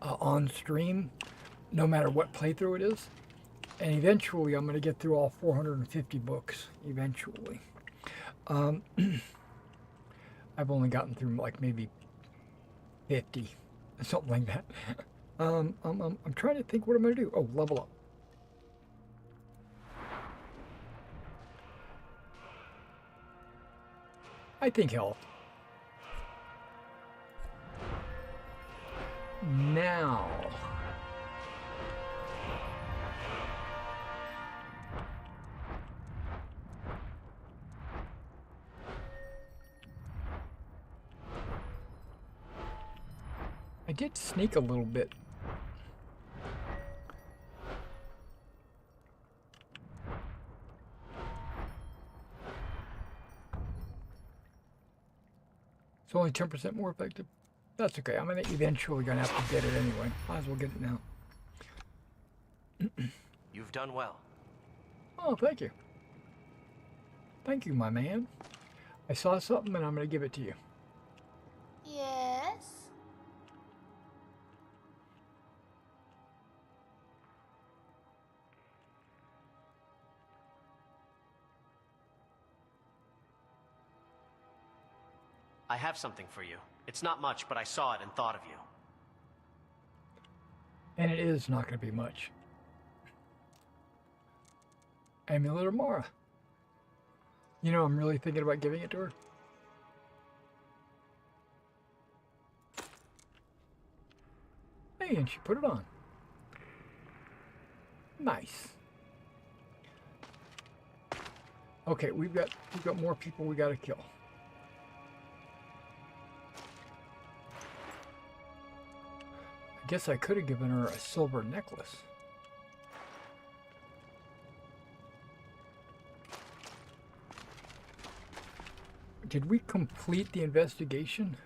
on stream. no matter what playthrough it is. And eventually I'm going to get through all 450 books, eventually. I've only gotten through like maybe 50, something like that. I'm trying to think what I'm going to do. Oh, level up. I think health. Now. I did sneak a little bit. It's only 10% more effective. That's okay. I'm eventually gonna have to get it anyway. Might as well get it now. You've done well. Oh, thank you. Thank you, my man. I saw something and I'm gonna give it to you. Yes? I have something for you. It's not much, but I saw it and thought of you. And it is not going to be much. Amulet of Mara. You know, I'm really thinking about giving it to her. Hey, and she put it on. Nice. Okay, we've got more people we got to kill. I guess I could have given her a silver necklace. Did we complete the investigation?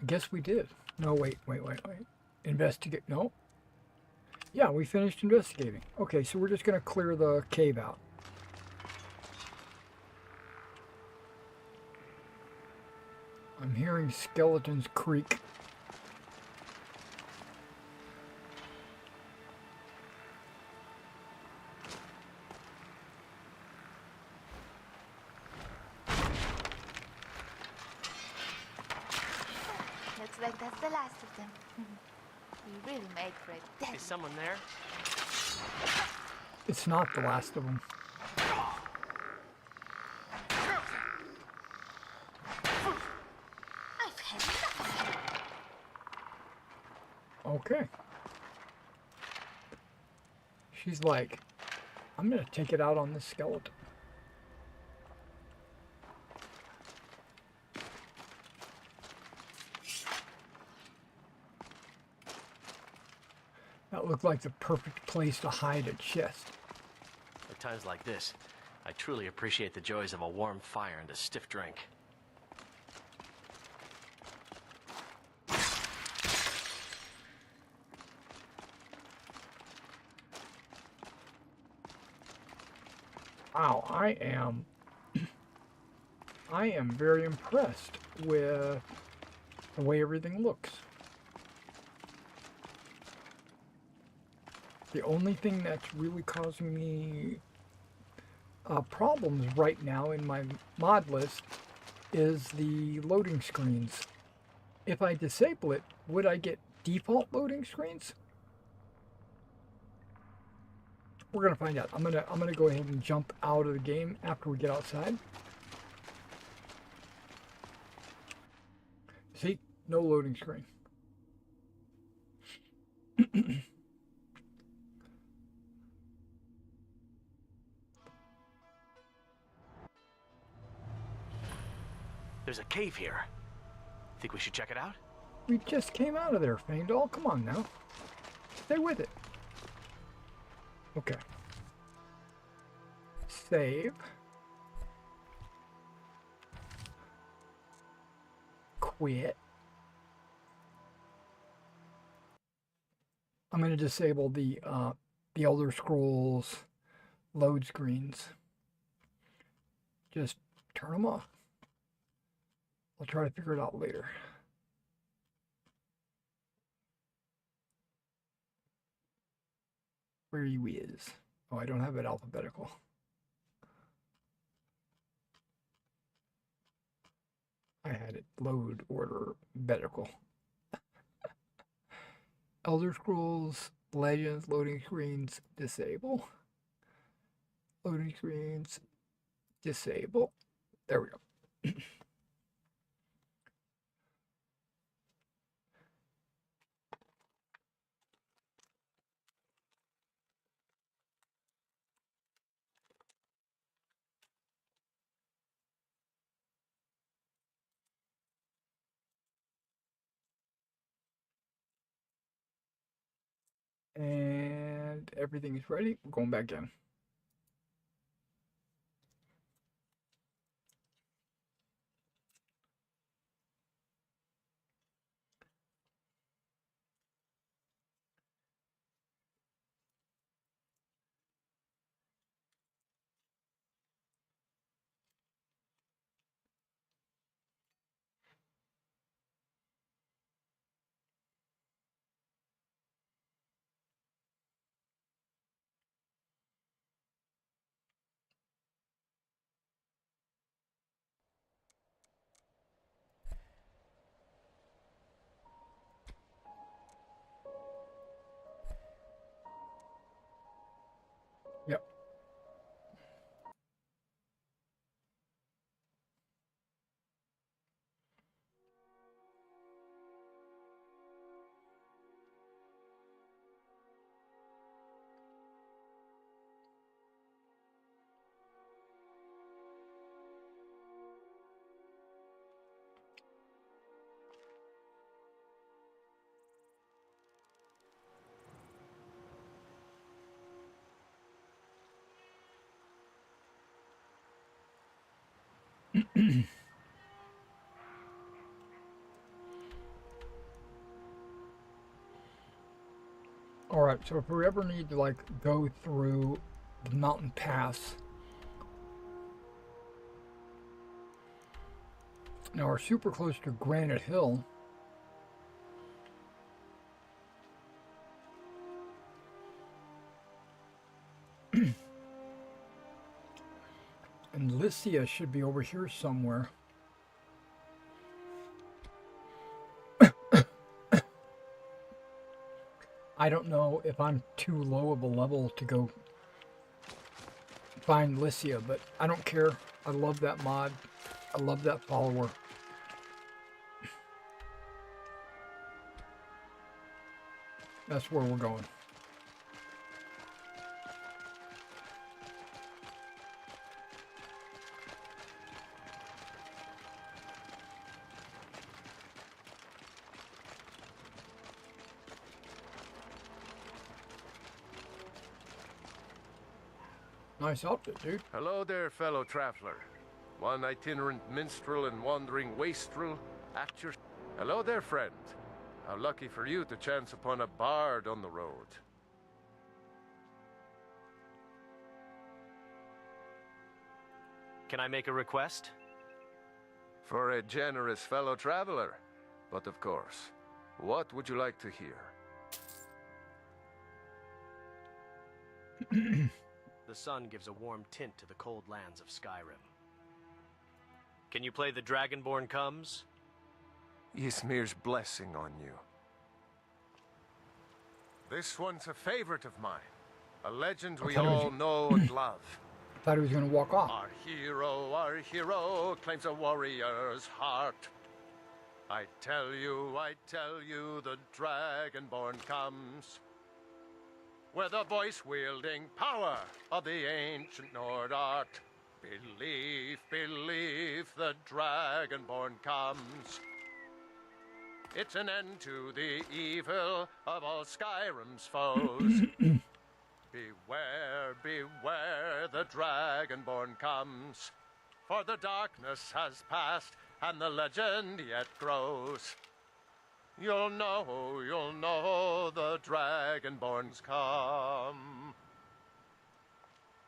I guess we did. No, wait. Investigate, no. Yeah, we finished investigating. Okay, so we're just gonna clear the cave out. I'm hearing skeletons creak. Looks like that's the last of them. We really made for it. Is someone there? It's not the last of them. I've had enough. Okay. She's like, I'm gonna take it out on this skeleton. That looked like the perfect place to hide a chest. At times like this, I truly appreciate the joys of a warm fire and a stiff drink. Wow, I am very impressed with the way everything looks. The only thing that's really causing me problems right now in my mod list is the loading screens. If I disable it, would I get default loading screens? We're gonna find out. I'm gonna go ahead and jump out of the game after we get outside. See? No loading screen. There's a cave here. Think we should check it out? We just came out of there, Faendal. Come on now. Stay with it. Okay. Save. Quit. I'm going to disable the Elder Scrolls load screens. Just turn them off. I'll try to figure it out later. where you is. Oh, I don't have it alphabetical. I had it load order betical. Elder Scrolls, Legends, loading screens, disable. Loading screens, disable. There we go. And everything is ready. We're going back in. Yep. Alright, so if we ever need to like go through the mountain pass, now we're super close to Granite Hill. And Lycia should be over here somewhere. I don't know if I'm too low of a level to go find Lycia, but I don't care. I love that mod. I love that follower. That's where we're going. Nice outfit, dude. Hello there, fellow traveler. One itinerant minstrel and wandering wastrel at your... Hello there, friend. How lucky for you to chance upon a bard on the road. Can I make a request? For a generous fellow traveler. But of course, what would you like to hear? The sun gives a warm tint to the cold lands of Skyrim. Can you play The Dragonborn Comes? Ysmir's blessing on you. This one's a favorite of mine. A legend we all know and love. I thought he was going to walk off. Our hero claims a warrior's heart. I tell you, the Dragonborn comes. With the voice-wielding power of the ancient Nord art. Believe, the Dragonborn comes. It's an end to the evil of all Skyrim's foes. Beware, the Dragonborn comes. For the darkness has passed, and the legend yet grows. You'll know the Dragonborns come.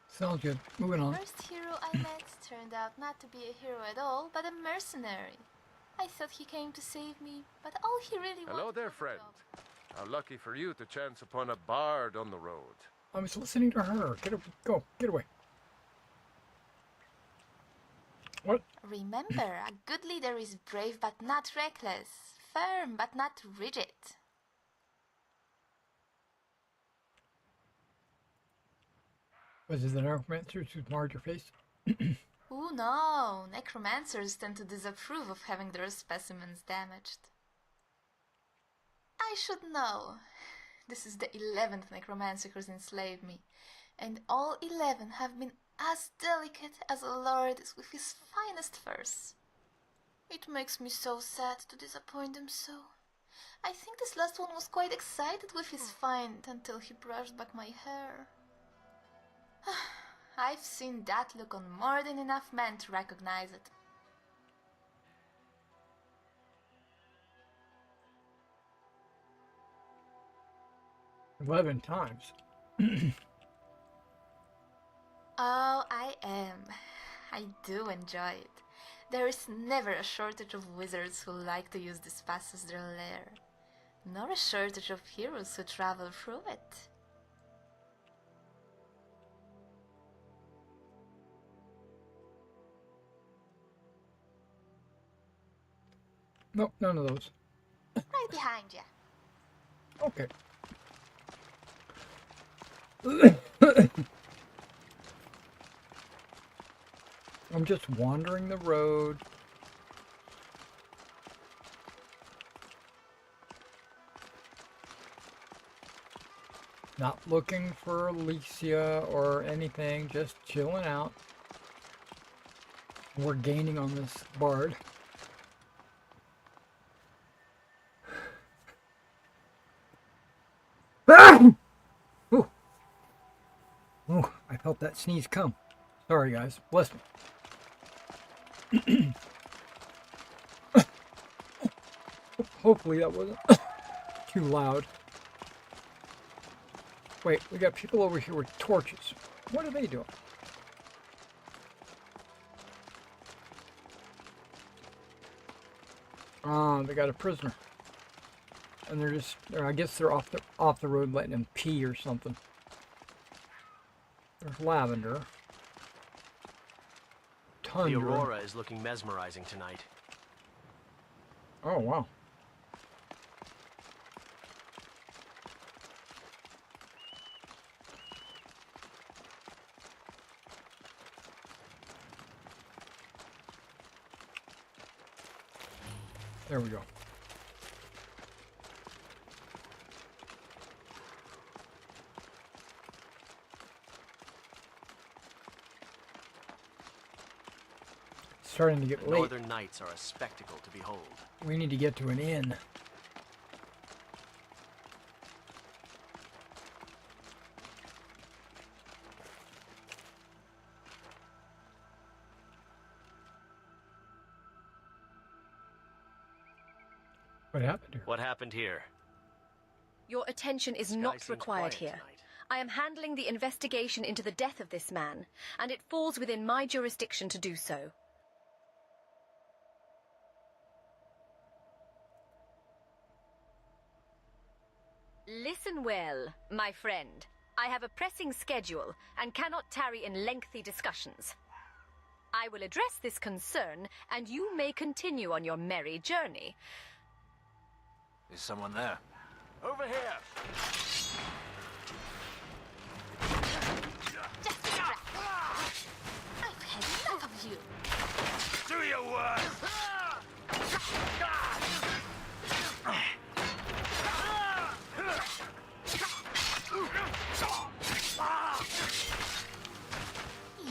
Sounds good. Moving on. The first hero I met turned out not to be a hero at all, but a mercenary. I thought he came to save me, but all he really wanted... Hello there, friend. How lucky for you to chance upon a bard on the road. I was listening to her. Go, get away. What? Remember, a good leader is brave but not reckless, firm but not rigid. Was it the necromancers who marred your face? Oh no, necromancers tend to disapprove of having their specimens damaged. I should know. This is the 11th necromancer who's enslaved me, and all 11 have been as delicate as a lord is with his finest furs. It makes me so sad to disappoint them so. I think this last one was quite excited with his find until he brushed back my hair. I've seen that look on more than enough men to recognize it. "11 times. Oh, I am. I do enjoy it. There is never a shortage of wizards who like to use this pass as their lair, nor a shortage of heroes who travel through it. Nope, none of those. Right behind you. Okay. I'm just wandering the road. Not looking for Alicia or anything, just chilling out. We're gaining on this bard. Ah! Ooh. Ooh, I felt that sneeze come. Sorry guys, bless me. Hopefully that wasn't too loud. Wait, we got people over here with torches. What are they doing? They got a prisoner. And they're just, I guess they're off the road letting him pee or something. There's lavender. Tundra. The aurora is looking mesmerizing tonight. Oh, wow. There we go. Starting to get The late. northern nights are a spectacle to behold. We need to get to an inn. What happened here? What happened here? Your attention is Sky not seems required quiet here. tonight. I am handling the investigation into the death of this man, and it falls within my jurisdiction to do so. Listen well, my friend. I have a pressing schedule and cannot tarry in lengthy discussions. I will address this concern, and you may continue on your merry journey. Is someone there? Over here! Just distract. I've had enough of you. Do your worst!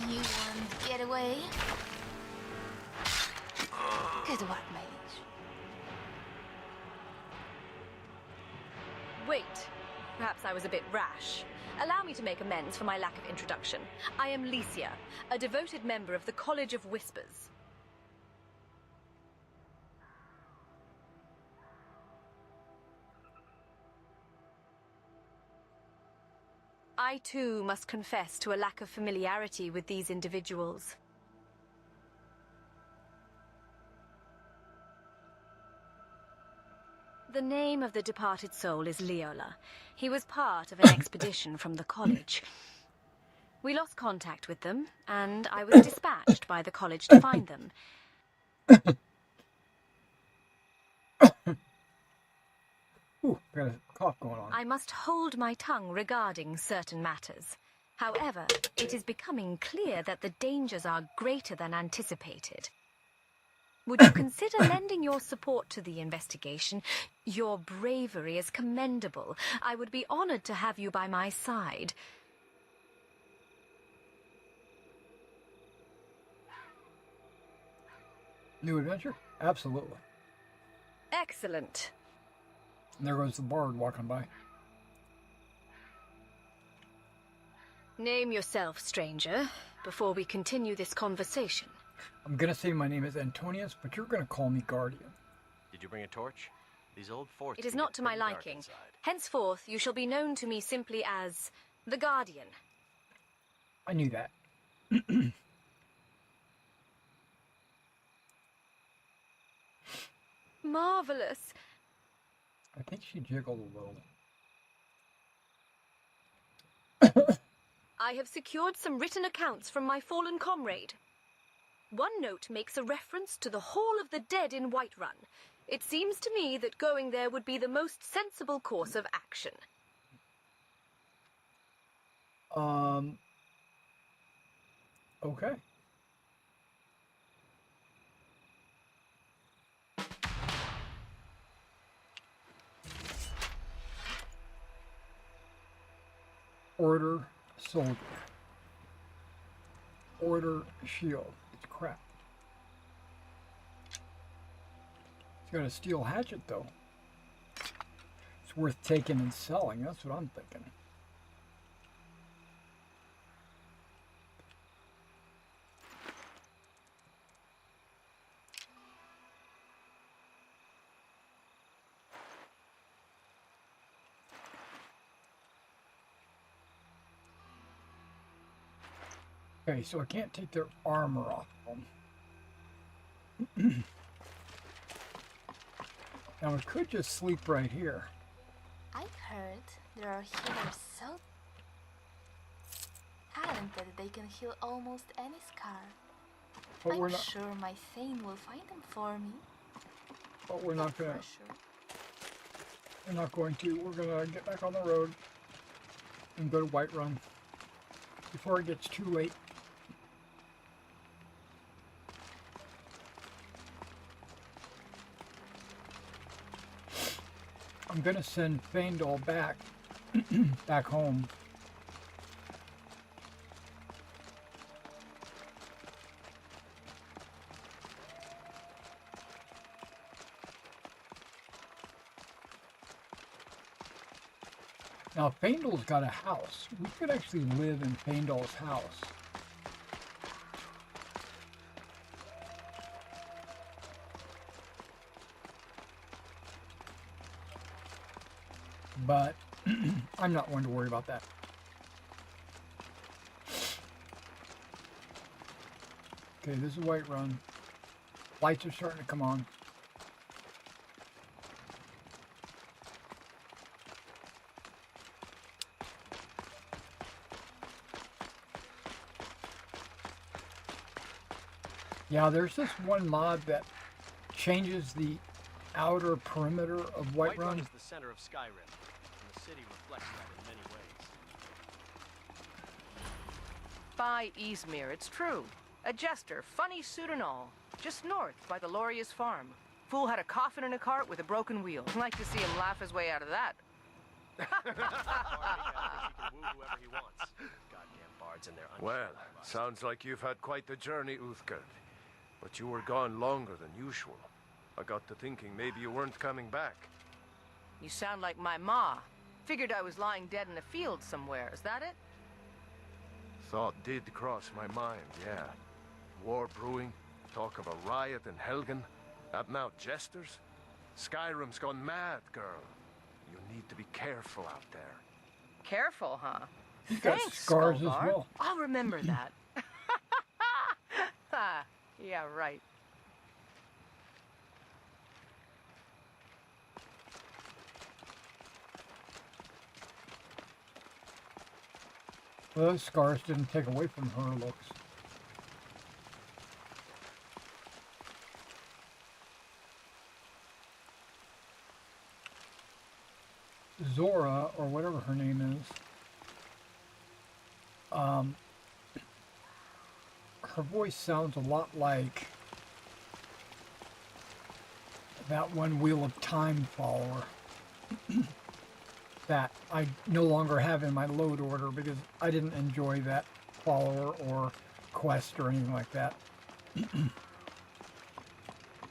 You won't get away. Good work, mage. Wait. Perhaps I was a bit rash. Allow me to make amends for my lack of introduction. I am Licia, a devoted member of the College of Whispers. I too must confess to a lack of familiarity with these individuals. The name of the departed soul is Leola. He was part of an expedition from the college. We lost contact with them, and I was dispatched by the college to find them. Ooh, got a cough going on. I must hold my tongue regarding certain matters. However, it is becoming clear that the dangers are greater than anticipated. Would you consider lending your support to the investigation? Your bravery is commendable. I would be honored to have you by my side. New adventure? Absolutely. Excellent. And there goes the bard walking by. Name yourself, stranger, before we continue this conversation. I'm gonna say my name is Antonius, but you're gonna call me Guardian. Did you bring a torch? These old forts. It is not to my liking. Henceforth, you shall be known to me simply as the Guardian. I knew that. Marvelous. I think she jiggled a little. I have secured some written accounts from my fallen comrade. One note makes a reference to the Hall of the Dead in Whiterun. It seems to me that going there would be the most sensible course of action. Okay. Order soldier. Order shield. It's crap. It's got a steel hatchet though. It's worth taking and selling. That's what I'm thinking. Okay, so I can't take their armor off them. Now I could just sleep right here. I've heard there are healers so talented they can heal almost any scar. But I'm sure my Thane will find them for me. But we're not gonna. Sure. We're not going to. We're gonna get back on the road and go to Whiterun before it gets too late. I'm gonna send Faendal back back home. Now Faendal's got a house. We could actually live in Faendal's house. But I'm not one to worry about that. Okay, this is Whiterun. Lights are starting to come on. Yeah, there's this one mod that changes the outer perimeter of Whiterun. Whiterun is the center of Skyrim, and the city reflects that in many ways. By Izmir, it's true. A jester, funny suit and all. Just north, by the Loria's farm. Fool had a coffin in a cart with a broken wheel. Like to see him laugh his way out of that. Well, sounds like you've had quite the journey, Uthgerd. But you were gone longer than usual. I got to thinking maybe you weren't coming back. You sound like my ma. Figured I was lying dead in a field somewhere. Is that it? Thought did cross my mind, yeah. War brewing, talk of a riot in Helgen. That now jesters? Skyrim's gone mad, girl. You need to be careful out there. Careful, huh? He's got Thanks, scars as Skolvar. well. I'll remember that. Yeah, right. Well, those scars didn't take away from her looks. Zora, or whatever her name is, her voice sounds a lot like that one Wheel of Time follower that I no longer have in my load order because I didn't enjoy that follower or quest or anything like that.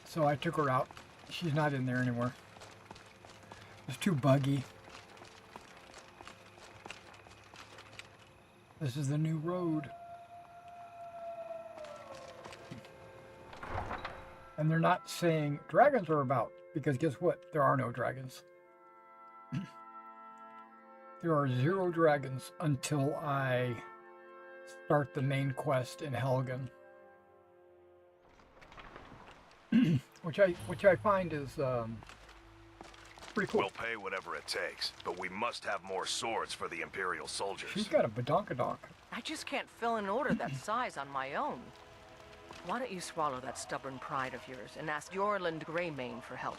So I took her out. She's not in there anymore. It's too buggy. This is the new road. And they're not saying dragons are about, because guess what? There are no dragons. There are 0 dragons until I start the main quest in Helgen. which I find is pretty cool. We'll pay whatever it takes, but we must have more swords for the Imperial soldiers. She's got a badonkadonk. I just can't fill an order that size on my own. Why don't you swallow that stubborn pride of yours and ask Yorland Greymane for help?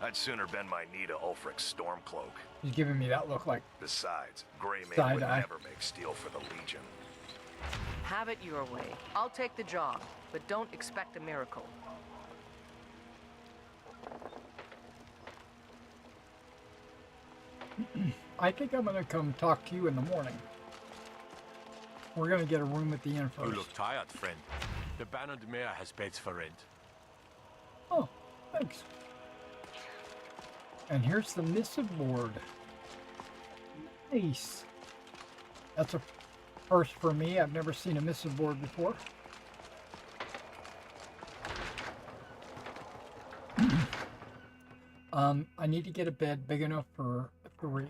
I'd sooner bend my knee to Ulfric's Stormcloak. He's giving me that look like Besides, Greymane side would eye. never make steel for the Legion. Have it your way. I'll take the job, but don't expect a miracle. I think I'm gonna come talk to you in the morning. We're gonna get a room at the inn first. You look tired, friend. The Bannered Mare has beds for rent. Oh, thanks. And here's the missive board. Nice. That's a first for me. I've never seen a missive board before. I need to get a bed big enough for 3.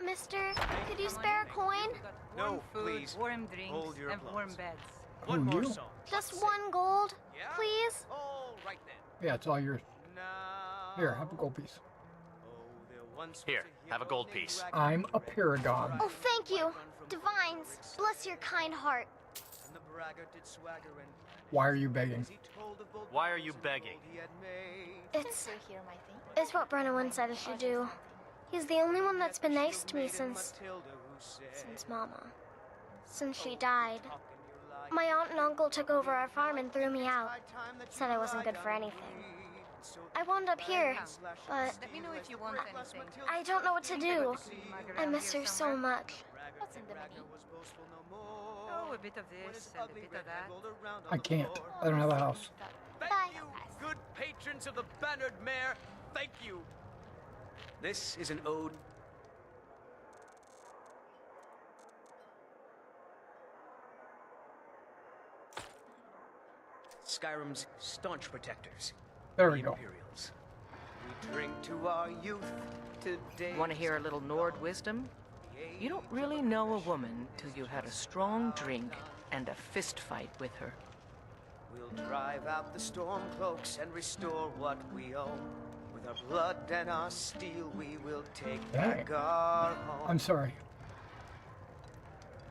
Mister, could you spare a coin? No, food, please. warm drinks, Hold your and warm applause. beds. One Who, more you? song. Just 1 gold, please? All right then. Yeah, it's all yours. Here, have a gold piece. Here, have a gold piece. I'm a Paragon. Oh, thank you. Divines, bless your kind heart. Why are you begging? Why are you begging? It's what Brennan said I should do. He's the only one that's been nice to me since Mama. Since she died. My aunt and uncle took over our farm and threw me out. Said I wasn't good for anything. I wound up here, but Let me know if you want anything. I don't know what to do. I miss her so much. What's in the menu? Oh, a bit of this and a bit of that. I can't. I don't have a house. Thank you, good patrons of the Bannered Mare. Thank you. This is an ode. Skyrim's staunch protectors. There we the go. Imperials. We drink to our youth today. Want to hear a little Nord wisdom? You don't really know a woman till you had a strong drink and a fist fight with her. We'll drive out the storm cloaks and restore what we own. With our blood and our steel, we will take back Dang. our home. I'm sorry.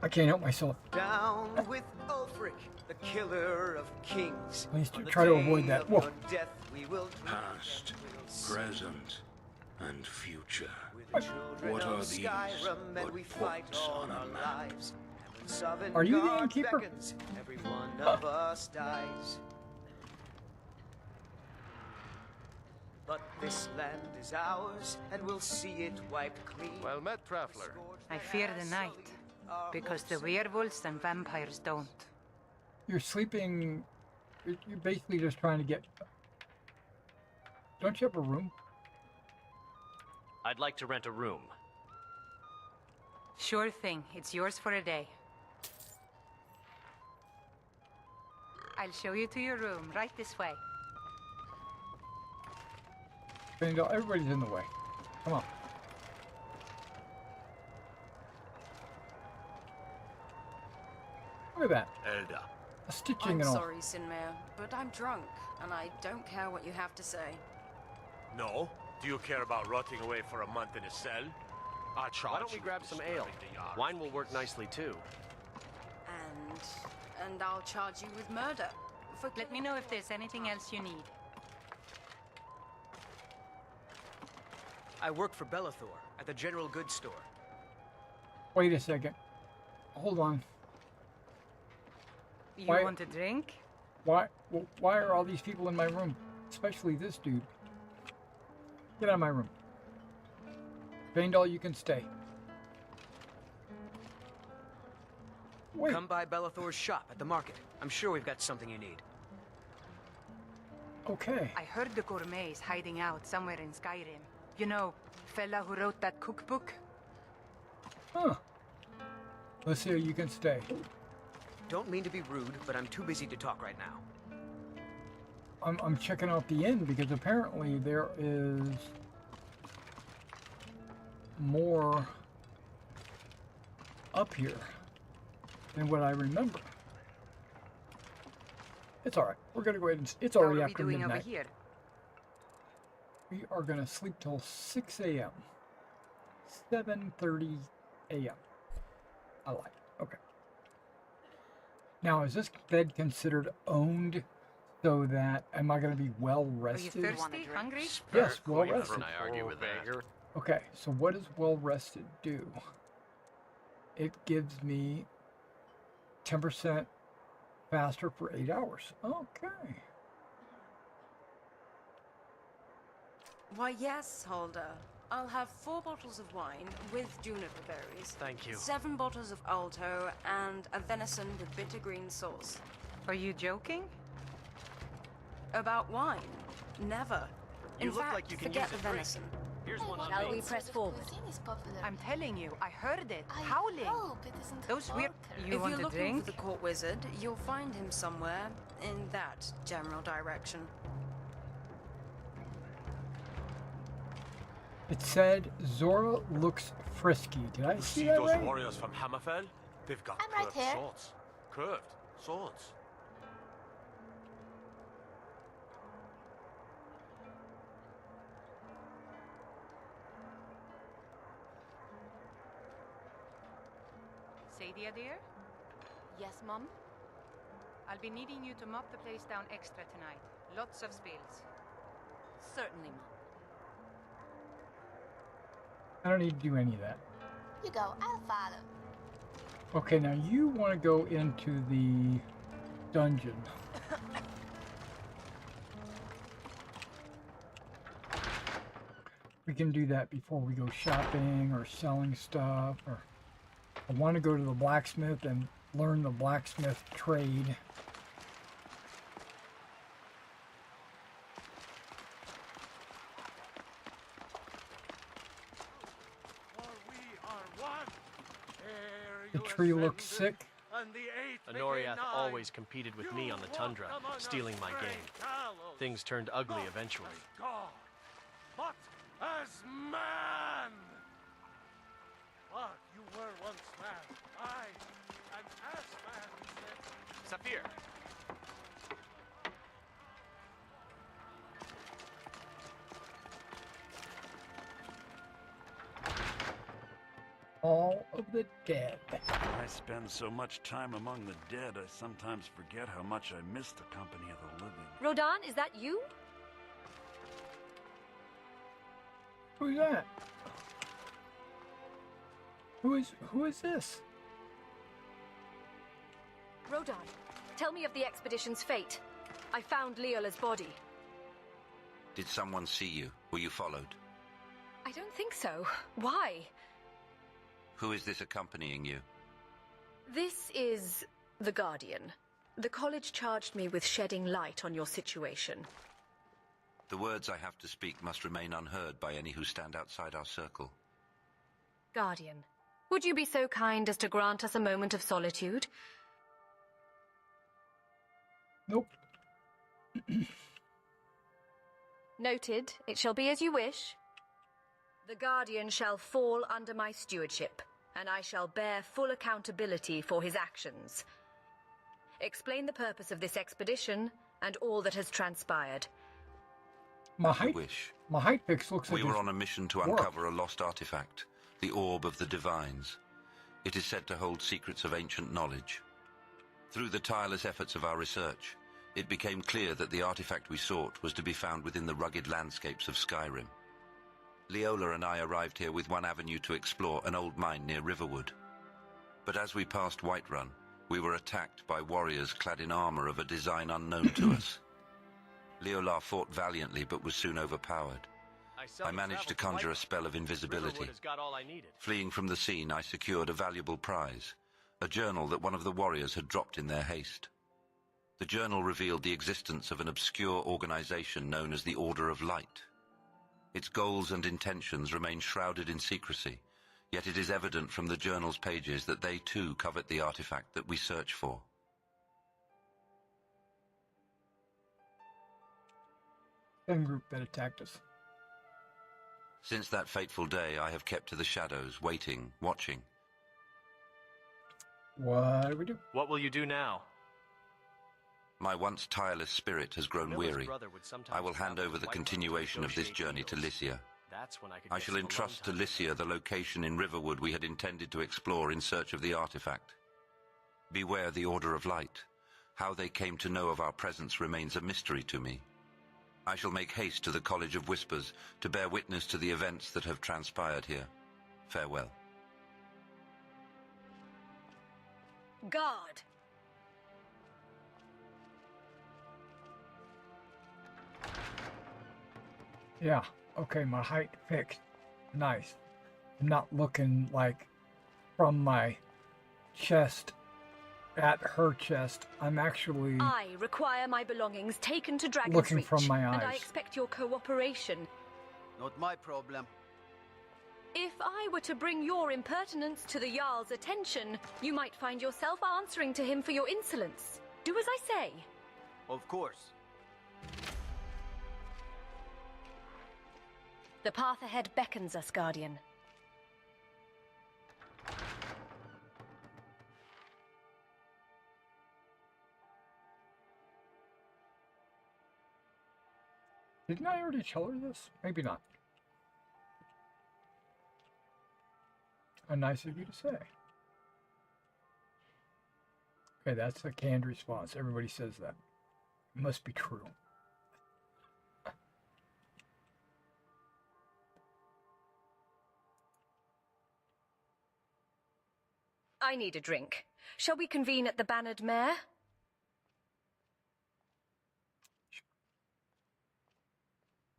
I can't help myself. Down with Ulfric, the killer of kings. Please On the try to day avoid that. of Whoa. your death, we will Past, present, and future. With the children What of are these Skyrim, and but we fight points all on a our map? lives. And when Are you the Sovngarde innkeeper? beckons, every one of us dies. But this land is ours, and we'll see it wiped clean. Well met, traveler. I fear the night, because the werewolves and vampires don't. You're sleeping. You're basically just trying to get. Don't you have a room? I'd like to rent a room. Sure thing, it's yours for a day. I'll show you to your room, right this way. Everybody's in the way. Come on. Look at that. Elda. A stitching I'm and all. sorry, Sinmare, but I'm drunk, and I don't care what you have to say. No? Do you care about rotting away for a month in a cell? Why don't we grab some ale? Wine will work nicely too. And I'll charge you with murder. Let me know if there's anything else you need. I work for Bellathor at the general goods store. Wait a second. Hold on. You want a drink? Why are all these people in my room? Especially this dude. Get out of my room. Faendal, you can stay. Wait. Come by Bellathor's shop at the market. I'm sure we've got something you need. Okay. I heard the gourmet's hiding out somewhere in Skyrim. You know, fella who wrote that cookbook? Huh. Let's see, you can stay. Don't mean to be rude, but I'm too busy to talk right now. I'm checking out the inn because apparently there is more up here than what I remember. It's alright. We're gonna go ahead and... It's already after midnight. What are we doing over here? We are gonna sleep till 6 a.m. 7:30 a.m. I like it. Okay. Now, is this bed considered owned so that... Am I gonna be well rested? Are you thirsty? Hungry? Yes, well rested. Can I argue with that? Okay, so what does well rested do? It gives me 10% faster for 8 hours. Okay. Why, yes, Holder. I'll have 4 bottles of wine with juniper berries. Thank you. 7 bottles of Alto and a venison with bitter green sauce. Are you joking? About wine? Never. You In look fact, like you can forget use the a drink. venison. Here's one on Shall me. we press forward? I'm telling you, I heard it. I Howling. hope it isn't Those weird... You If want you're a looking drink? for the court wizard, you'll find him somewhere in that general direction. It said Zora looks frisky. Did I see See that those right? warriors from Hammerfell? They've got I'm right curved here. swords. Curved swords. Sadia, dear? Yes, Mum? I'll be needing you to mop the place down extra tonight. Lots of spills. Certainly, Mum. I don't need to do any of that. You go, I'll follow. Okay, now you want to go into the dungeon. We can do that before we go shopping or selling stuff, or I want to go to the blacksmith and learn the blacksmith trade. The tree looks sick. Honoriath always competed with me on the tundra, stealing my game. Things turned ugly eventually. But as man! But you were once man. Aye, and as man said... Saphir. All of the dead. I spend so much time among the dead, I sometimes forget how much I miss the company of the living. Rodan, is that you? Who's that? Who is this? Rodan, tell me of the expedition's fate. I found Leola's body. Did someone see you? Were you followed? I don't think so. Why? Who is this accompanying you? This is the Guardian. The college charged me with shedding light on your situation. The words I have to speak must remain unheard by any who stand outside our circle. Guardian, would you be so kind as to grant us a moment of solitude? Nope. Noted. It shall be as you wish. The Guardian shall fall under my stewardship, and I shall bear full accountability for his actions. Explain the purpose of this expedition and all that has transpired. My height picks looks like we were on a mission to uncover a lost artifact. the Orb of the Divines. It is said to hold secrets of ancient knowledge. Through the tireless efforts of our research, it became clear that the artifact we sought was to be found within the rugged landscapes of Skyrim. Leola and I arrived here with one avenue to explore, an old mine near Riverwood. But as we passed Whiterun, we were attacked by warriors clad in armor of a design unknown to us. Leola fought valiantly but was soon overpowered. I managed to conjure a spell of invisibility. Riverwood has got all I needed. Fleeing from the scene, I secured a valuable prize, a journal that one of the warriors had dropped in their haste. The journal revealed the existence of an obscure organization known as the Order of Light. Its goals and intentions remain shrouded in secrecy, yet it is evident from the journal's pages that they too covet the artifact that we search for. Same group that attacked us. Since that fateful day, I have kept to the shadows, waiting, watching. What do we do? What will you do now? My once tireless spirit has grown Camilla's weary. brother would sometimes I will hand travel over to the Whiterun continuation of this negotiate journey to deals. Lycia. That's when I could I get shall some entrust to alone time. Lycia the location in Riverwood we had intended to explore in search of the artifact. Beware the Order of Light. How they came to know of our presence remains a mystery to me. I shall make haste to the College of Whispers to bear witness to the events that have transpired here. Farewell. Guard! Yeah, okay, my height fixed. Nice. I'm not looking like from my chest at her chest. I'm actually I require my belongings taken to Dragon's looking Reach, from my and I eyes. expect your cooperation. Not my problem. If I were to bring your impertinence to the Jarl's attention, you might find yourself answering to him for your insolence. Do as I say. Of course. The path ahead beckons us, Guardian. Didn't I already tell her this? Maybe not. How nice of you to say. Okay, that's a canned response. Everybody says that. It must be true. I need a drink. Shall we convene at the Bannered Mare?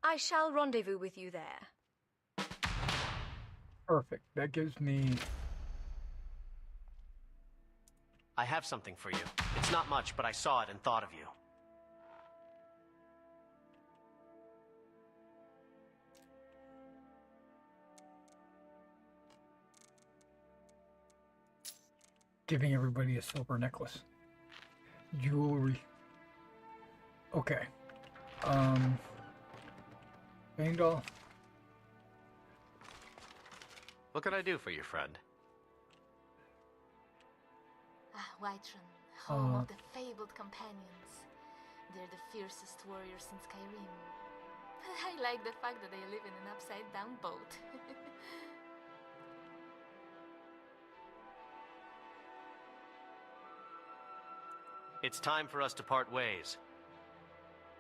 I shall rendezvous with you there. Perfect. That gives me... I have something for you. It's not much, but I saw it and thought of you. Giving everybody a silver necklace. Jewelry. Okay. Faendal. What can I do for you, friend? Ah, Whiterun, home of the fabled companions. They're the fiercest warriors in Skyrim. I like the fact that they live in an upside-down boat. It's time for us to part ways.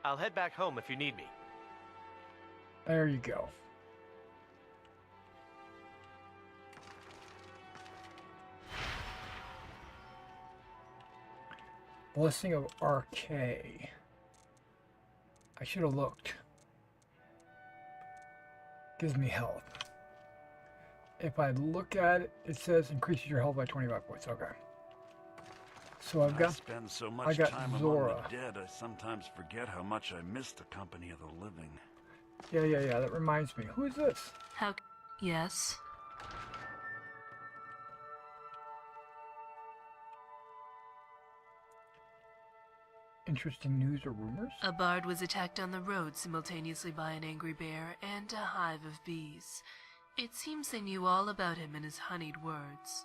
I'll head back home if you need me. There you go. Blessing of RK. I should have looked. Gives me health. If I look at it, it says increases your health by 25 points. Okay. So I've got. I spend so I much got time Zora. among the dead, I sometimes forget how much I miss the company of the living. Yeah. That reminds me. Who is this? How? Yes. Interesting news or rumors? A bard was attacked on the road simultaneously by an angry bear and a hive of bees. It seems they knew all about him and his honeyed words.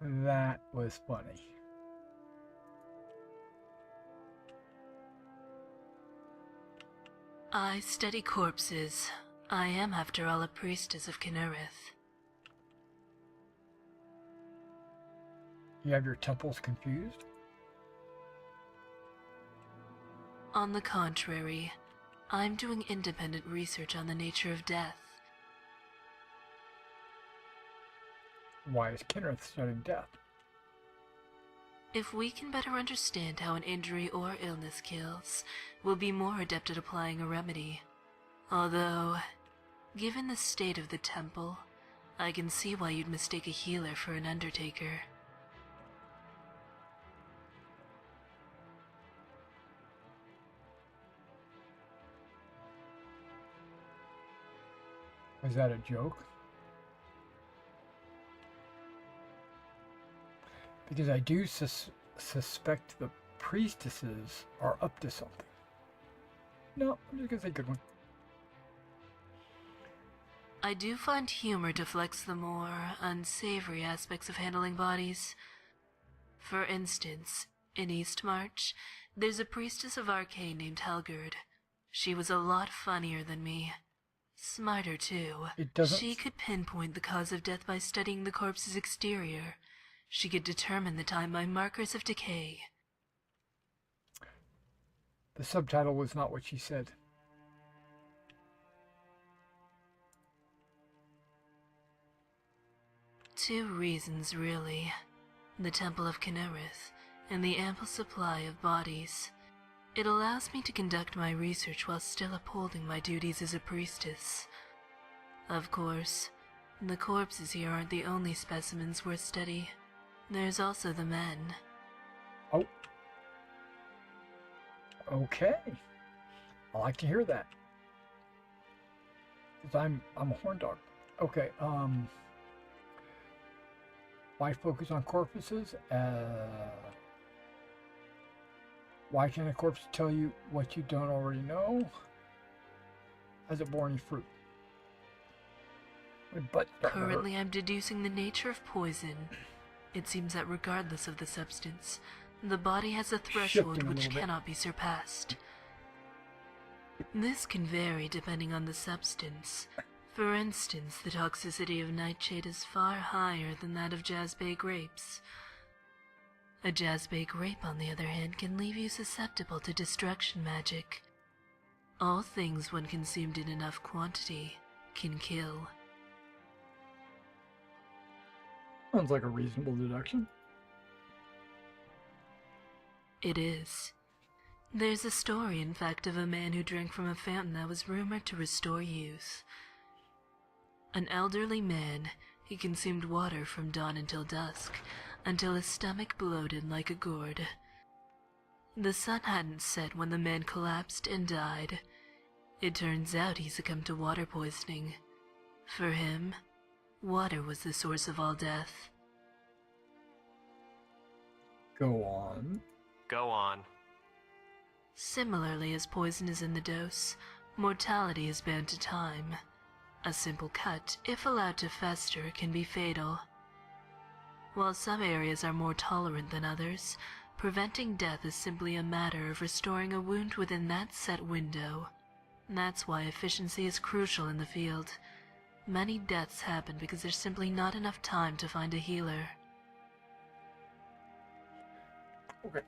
That was funny. I study corpses. I am, after all, a priestess of Kinnereth. You have your temples confused? On the contrary, I'm doing independent research on the nature of death. Why is Kinnereth studying death? If we can better understand how an injury or illness kills, we'll be more adept at applying a remedy. Although, given the state of the temple, I can see why you'd mistake a healer for an undertaker. Was that a joke? Because I do suspect the priestesses are up to something. No, I'm just gonna say good one. I do find humor deflects the more unsavory aspects of handling bodies. For instance, in Eastmarch, there's a priestess of Arcane named Helgen. She was a lot funnier than me. Smarter, too. She could pinpoint the cause of death by studying the corpse's exterior. She could determine the time by markers of decay. The subtitle was not what she said. Two reasons, really. The Temple of Kinnereth, and the ample supply of bodies. It allows me to conduct my research while still upholding my duties as a priestess. Of course, the corpses here aren't the only specimens worth study. There's also the men. Oh. Okay. I like to hear that. Because I'm a horn dog. Okay, why focus on corpses? Why can't a corpse tell you what you don't already know? Has it borne any fruit? My butt's starting to hurt. Currently, I'm deducing the nature of poison. It seems that regardless of the substance, the body has a threshold which cannot be surpassed. This can vary depending on the substance. For instance, the toxicity of nightshade is far higher than that of Jazbay grapes. A Jazbay grape, on the other hand, can leave you susceptible to destruction magic. All things, when consumed in enough quantity, can kill. Sounds like a reasonable deduction. It is. There's a story, in fact, of a man who drank from a fountain that was rumored to restore youth. An elderly man, he consumed water from dawn until dusk, until his stomach bloated like a gourd. The sun hadn't set when the man collapsed and died. It turns out he succumbed to water poisoning. For him, water was the source of all death. Go on. Go on. Similarly, as poison is in the dose, mortality is bound to time. A simple cut, if allowed to fester, can be fatal. While some areas are more tolerant than others, preventing death is simply a matter of restoring a wound within that set window. That's why efficiency is crucial in the field. Many deaths happen because there's simply not enough time to find a healer. Okay.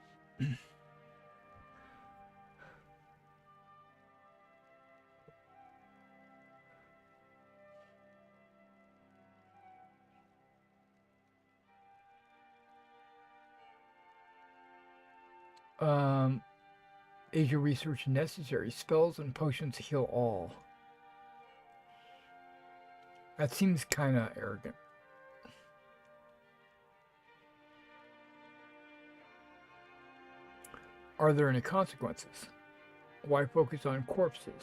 Is your research necessary? Spells and potions heal all. That seems kind of arrogant. Are there any consequences? Why focus on corpses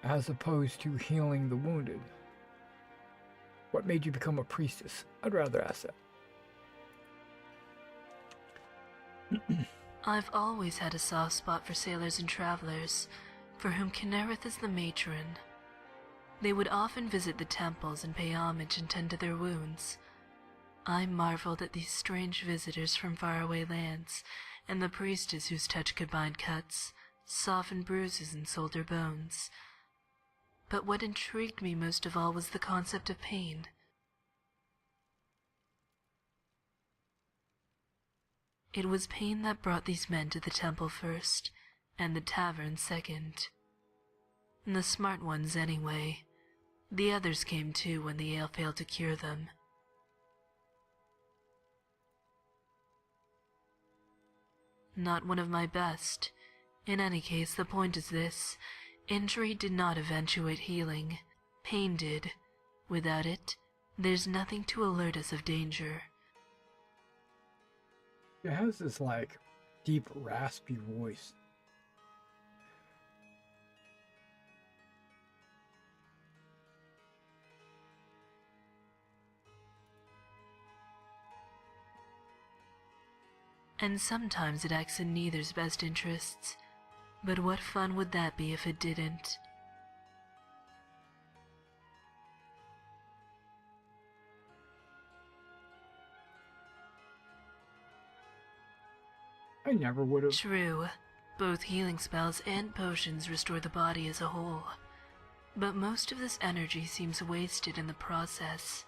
as opposed to healing the wounded? What made you become a priestess? I'd rather ask that. I've always had a soft spot for sailors and travelers, for whom Kinnereth is the matron. They would often visit the temples and pay homage and tend to their wounds. I marveled at these strange visitors from faraway lands, and the priestess whose touch could bind cuts, softened bruises and solder bones. But what intrigued me most of all was the concept of pain. It was pain that brought these men to the temple first, and the tavern second. The smart ones anyway. The others came too when the ale failed to cure them. Not one of my best. In any case, the point is this. Injury did not eventuate healing. Pain did. Without it, there's nothing to alert us of danger. It has this, like, deep, raspy voice. And sometimes it acts in neither's best interests. But what fun would that be if it didn't? I never would have. True, both healing spells and potions restore the body as a whole. But most of this energy seems wasted in the process.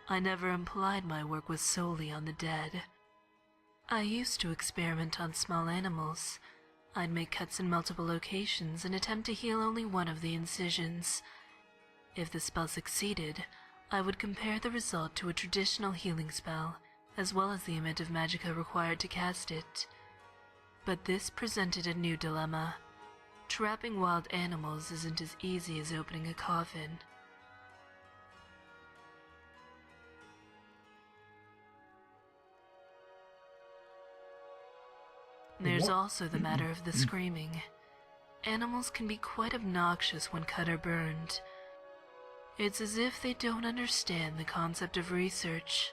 I never implied my work was solely on the dead. I used to experiment on small animals. I'd make cuts in multiple locations and attempt to heal only one of the incisions. If the spell succeeded, I would compare the result to a traditional healing spell, as well as the amount of magicka required to cast it. But this presented a new dilemma. Trapping wild animals isn't as easy as opening a coffin. There's also the matter of the screaming. Animals can be quite obnoxious when cut or burned. It's as if they don't understand the concept of research.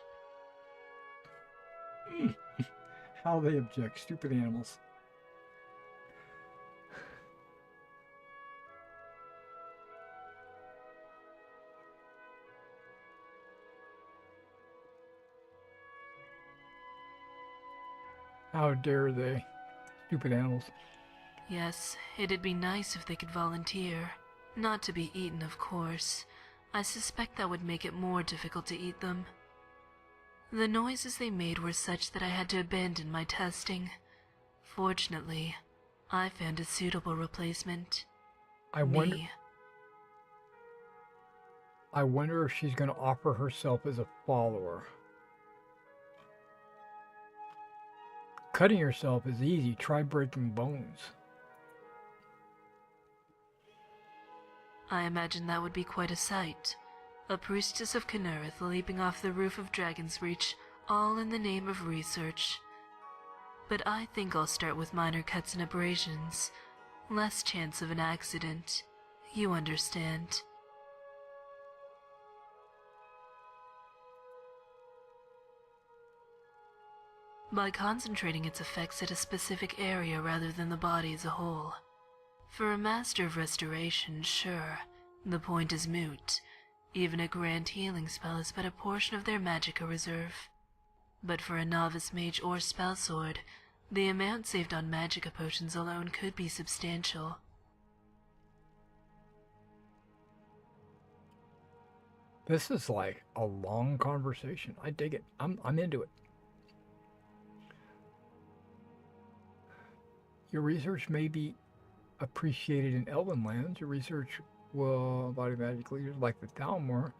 How they object, stupid animals. How dare they? Stupid animals. Yes, it'd be nice if they could volunteer. Not to be eaten, of course. I suspect that would make it more difficult to eat them. The noises they made were such that I had to abandon my testing. Fortunately, I found a suitable replacement. I wonder if she's going to offer herself as a follower. Cutting yourself is easy. Try breaking bones. I imagine that would be quite a sight. A priestess of Kynareth leaping off the roof of Dragon's Reach, all in the name of research. But I think I'll start with minor cuts and abrasions. Less chance of an accident. You understand. By concentrating its effects at a specific area rather than the body as a whole. For a master of restoration, sure, the point is moot. Even a grand healing spell is but a portion of their magicka reserve. But for a novice mage or spell sword, the amount saved on magicka potions alone could be substantial. This is like a long conversation. I dig it. I'm into it. Your research may be appreciated in Elven lands. Your research will embody magic leaders like the Thalmor.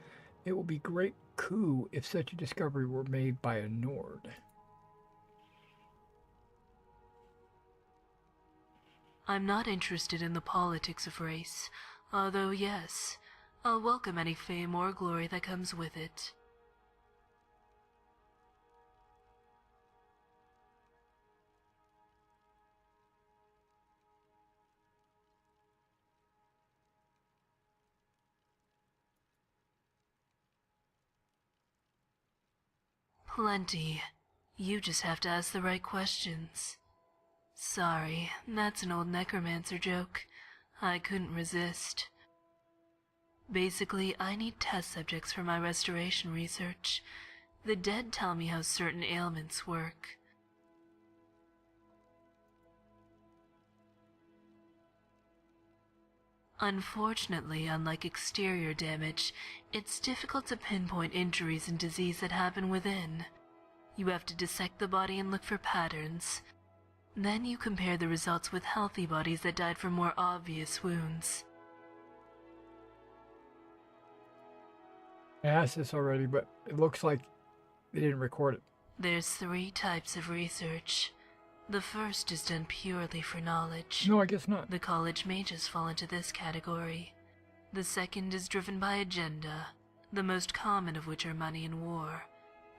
It will be great coup if such a discovery were made by a Nord. I'm not interested in the politics of race, although yes, I'll welcome any fame or glory that comes with it. Plenty. You just have to ask the right questions. Sorry, that's an old necromancer joke. I couldn't resist. Basically, I need test subjects for my restoration research. The dead tell me how certain ailments work. Unfortunately, unlike exterior damage, it's difficult to pinpoint injuries and disease that happen within. You have to dissect the body and look for patterns. Then you compare the results with healthy bodies that died from more obvious wounds. I asked this already, but it looks like they didn't record it. There's 3 types of research. The first is done purely for knowledge. No, I guess not. The college mages fall into this category. The second is driven by agenda, the most common of which are money and war.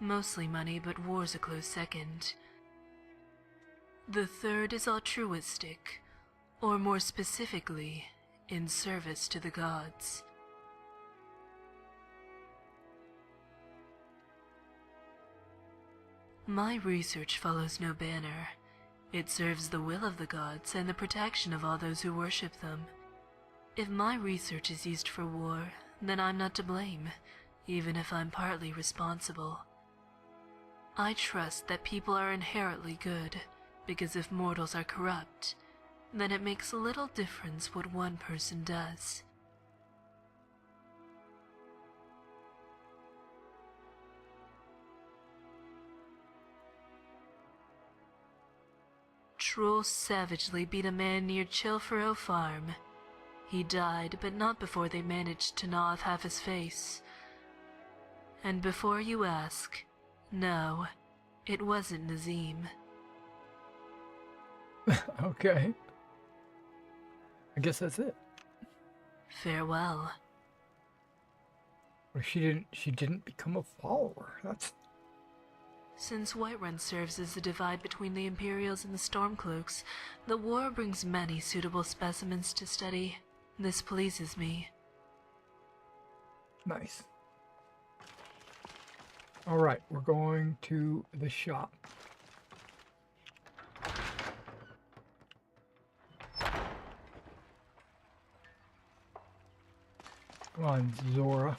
Mostly money, but war's a close second. The third is altruistic, or more specifically, in service to the gods. My research follows no banner. It serves the will of the gods and the protection of all those who worship them. If my research is used for war, then I'm not to blame, even if I'm partly responsible. I trust that people are inherently good, because if mortals are corrupt, then it makes little difference what one person does. Trolls savagely beat a man near Chilfaro Farm. He died, but not before they managed to gnaw off half his face. And before you ask, no, it wasn't Nazim. Okay. I guess that's it. Farewell. Well, she didn't become a follower. That's... Since Whiterun serves as the divide between the Imperials and the Stormcloaks, the war brings many suitable specimens to study. This pleases me. Nice. Alright, we're going to the shop. Come on, Zora.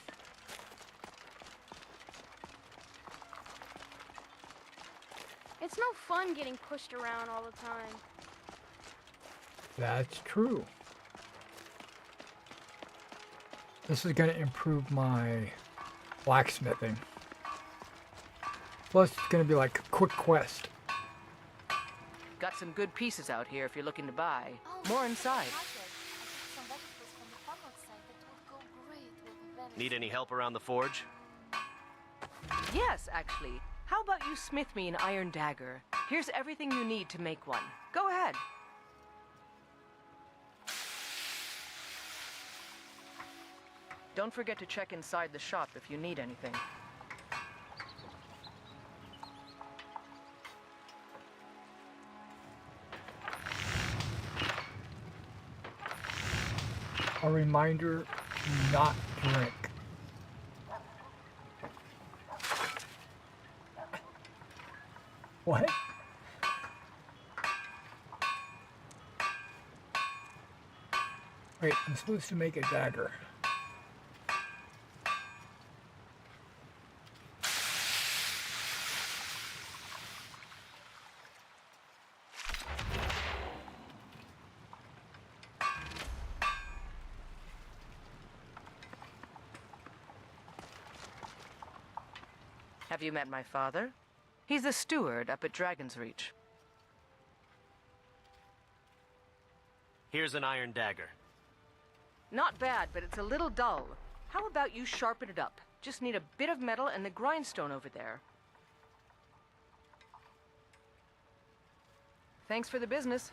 It's no fun getting pushed around all the time. That's true. This is going to improve my blacksmithing. Plus, it's going to be like a quick quest. Got some good pieces out here if you're looking to buy. More inside. Need any help around the forge? Yes, actually. How about you smith me an iron dagger? Here's everything you need to make one. Go ahead. Don't forget to check inside the shop if you need anything. A reminder to not drink. What? Wait, I'm supposed to make a dagger. Have you met my father? He's the steward up at Dragon's Reach. Here's an iron dagger. Not bad, but it's a little dull. How about you sharpen it up? Just need a bit of metal and the grindstone over there. Thanks for the business.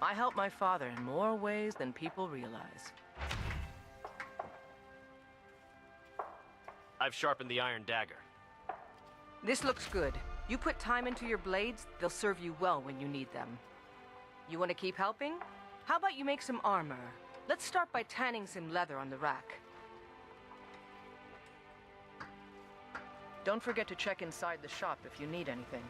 I help my father in more ways than people realize. I've sharpened the iron dagger. This looks good. You put time into your blades, they'll serve you well when you need them. You want to keep helping? How about you make some armor? Let's start by tanning some leather on the rack. Don't forget to check inside the shop if you need anything.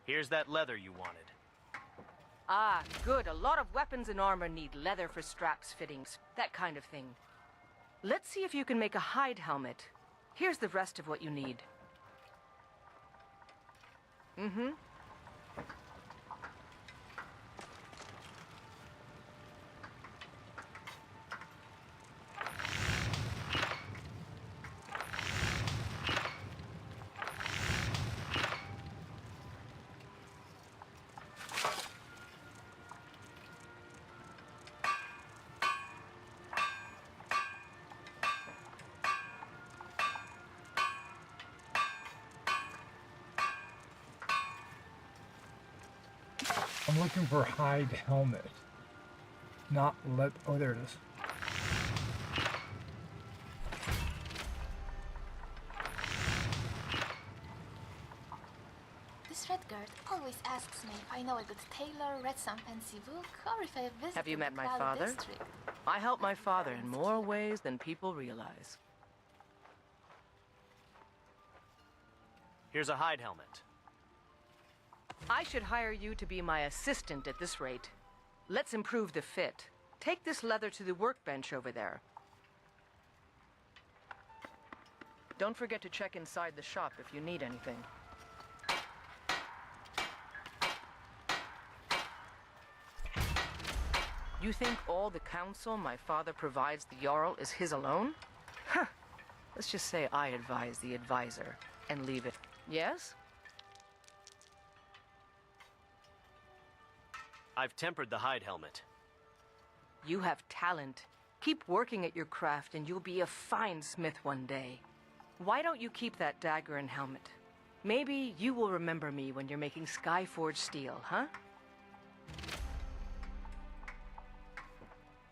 Here's that leather you wanted. Ah, good. A lot of weapons and armor need leather for straps, fittings, that kind of thing. Let's see if you can make a hide helmet. Here's the rest of what you need. Mm-hmm. I'm looking for hide helmet. Not let. Oh, there it is. This red guard always asks me if I know a good tailor, read some fancy book, or if I have visited Have you met the my Cloud father? District. I help my father in more ways than people realize. Here's a hide helmet. I should hire you to be my assistant at this rate. Let's improve the fit. Take this leather to the workbench over there. Don't forget to check inside the shop if you need anything. You think all the counsel my father provides the Jarl is his alone? Huh. Let's just say I advise the advisor and leave it. Yes? I've tempered the hide helmet. You have talent. Keep working at your craft and you'll be a fine smith one day. Why don't you keep that dagger and helmet? Maybe you will remember me when you're making Skyforged steel, huh?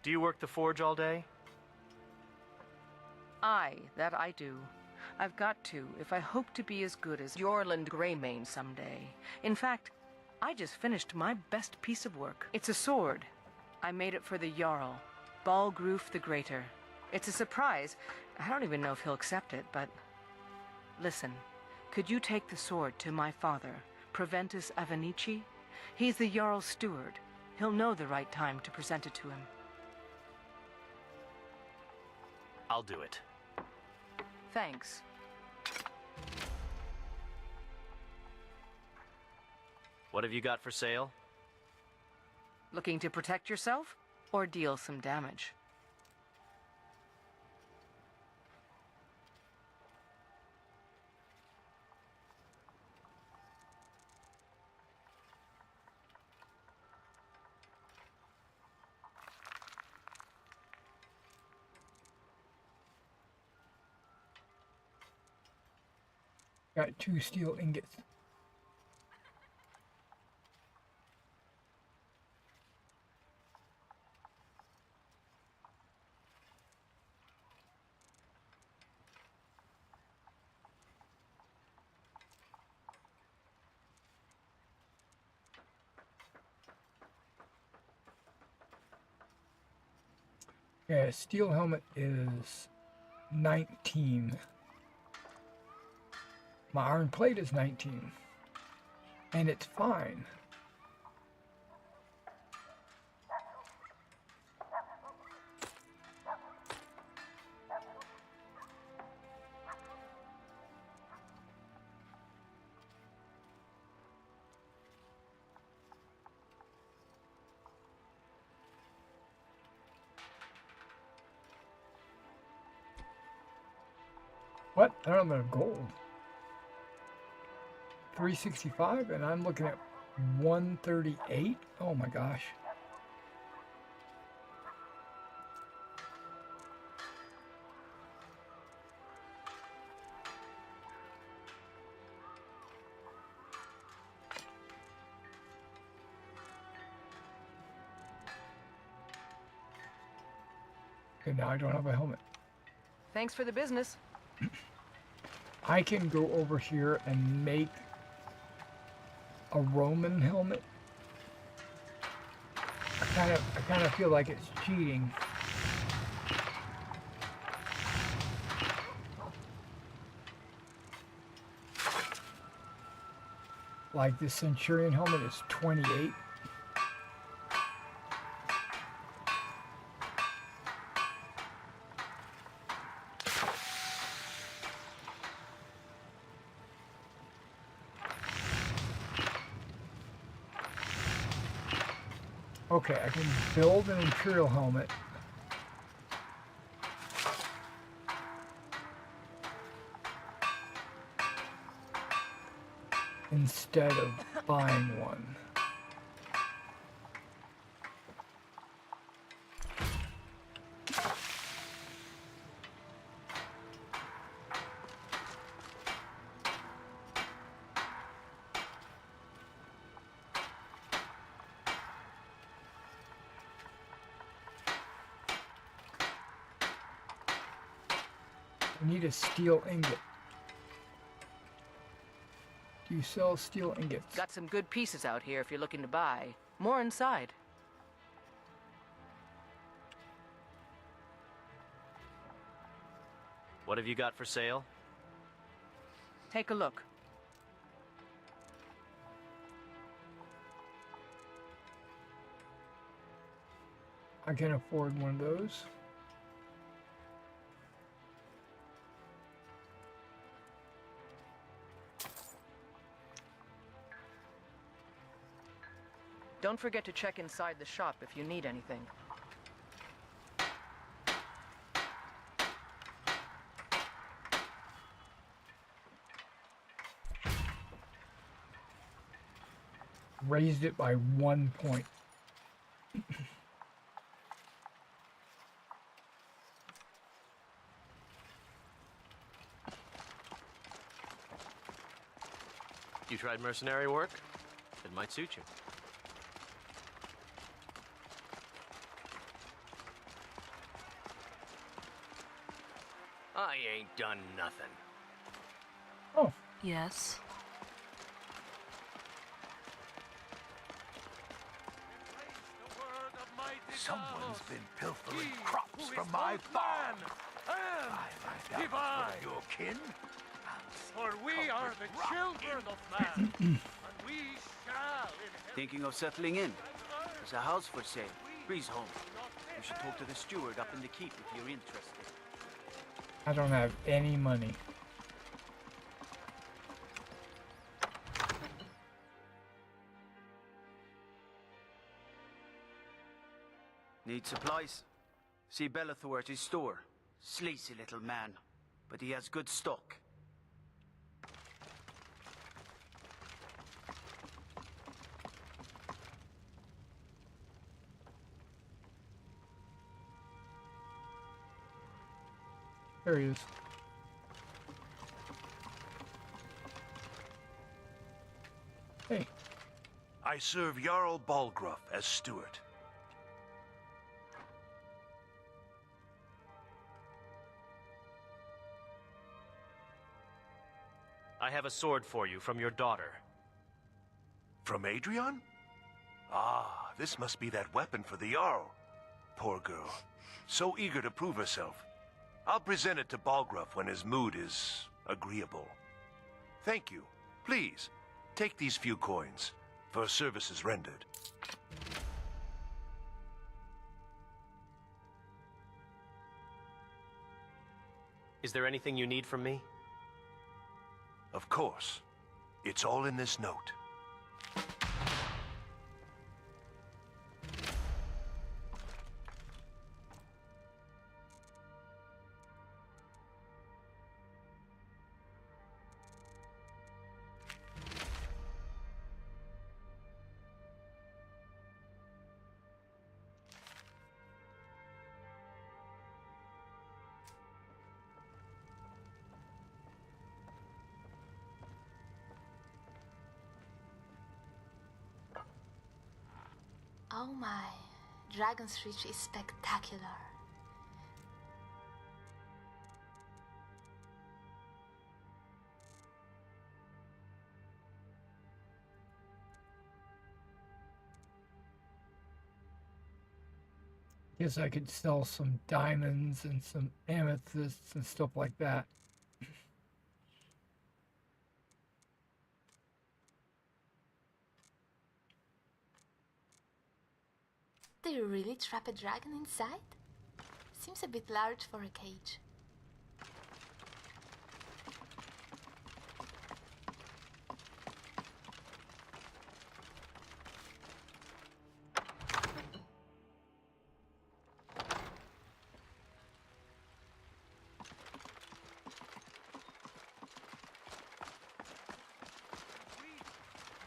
Do you work the forge all day? Aye, that I do. I've got to, if I hope to be as good as Jorland Greymane someday. In fact, I just finished my best piece of work. It's a sword. I made it for the Jarl, Balgroof the Greater. It's a surprise. I don't even know if he'll accept it, but... Listen, could you take the sword to my father, Proventus Avenici? He's the Jarl's steward. He'll know the right time to present it to him. I'll do it. Thanks. What have you got for sale? Looking to protect yourself or deal some damage? Got 2 steel ingots. Yeah, steel helmet is 19. My iron plate is 19. And it's fine. What? I don't know, gold. 365 and I'm looking at 138. Oh my gosh. Okay, now I don't have a helmet. Thanks for the business. I can go over here and make a Roman helmet. I kind of feel like it's cheating. Like the Centurion helmet is 28. Okay, I can build an Imperial helmet. Instead of buying one. I need a steel ingot. Do you sell steel ingots? Got some good pieces out here if you're looking to buy. More inside. What have you got for sale? Take a look. I can afford one of those. Don't forget to check inside the shop if you need anything. Raised it by 1 point. You tried mercenary work? It might suit you. I ain't done nothing. Oh. Yes. Someone's been pilfering crops from my farm. I find out from your kin. For we are the children of man, and we shall inherit. Thinking of settling in? There's a house for sale. Breeze home. You should talk to the steward up in the keep if you're interested. I don't have any money. Need supplies? See Bellathor at his store. Sleazy little man, but he has good stock. There he is. Hey. I serve Jarl Balgruff as steward. I have a sword for you from your daughter. From Adrian? Ah, this must be that weapon for the Jarl. Poor girl. So eager to prove herself. I'll present it to Balgruff when his mood is agreeable. Thank you. Please, take these few coins for services rendered. Is there anything you need from me? Of course. It's all in this note. Oh my, Dragon's Reach is spectacular. Guess I could sell some diamonds and some amethysts and stuff like that. Do you really trap a dragon inside? Seems a bit large for a cage.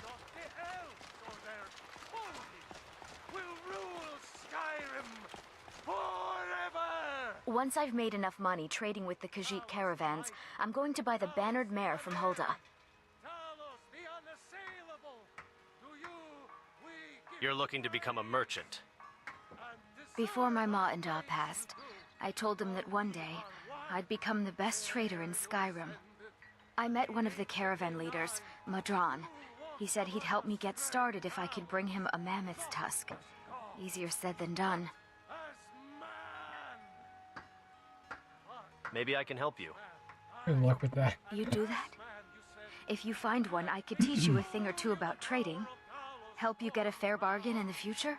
Not the elves or their holy will rule Skyrim forever! Once I've made enough money trading with the Khajiit caravans, I'm going to buy the bannered mare from Hulda. You're looking to become a merchant. Before my ma and Da passed, I told them that one day I'd become the best trader in Skyrim. I met one of the caravan leaders, Madran. He said he'd help me get started if I could bring him a mammoth's tusk. Easier said than done. Maybe I can help you. Good luck with that. You do that? If you find one, I could teach you a thing or two about trading. Help you get a fair bargain in the future?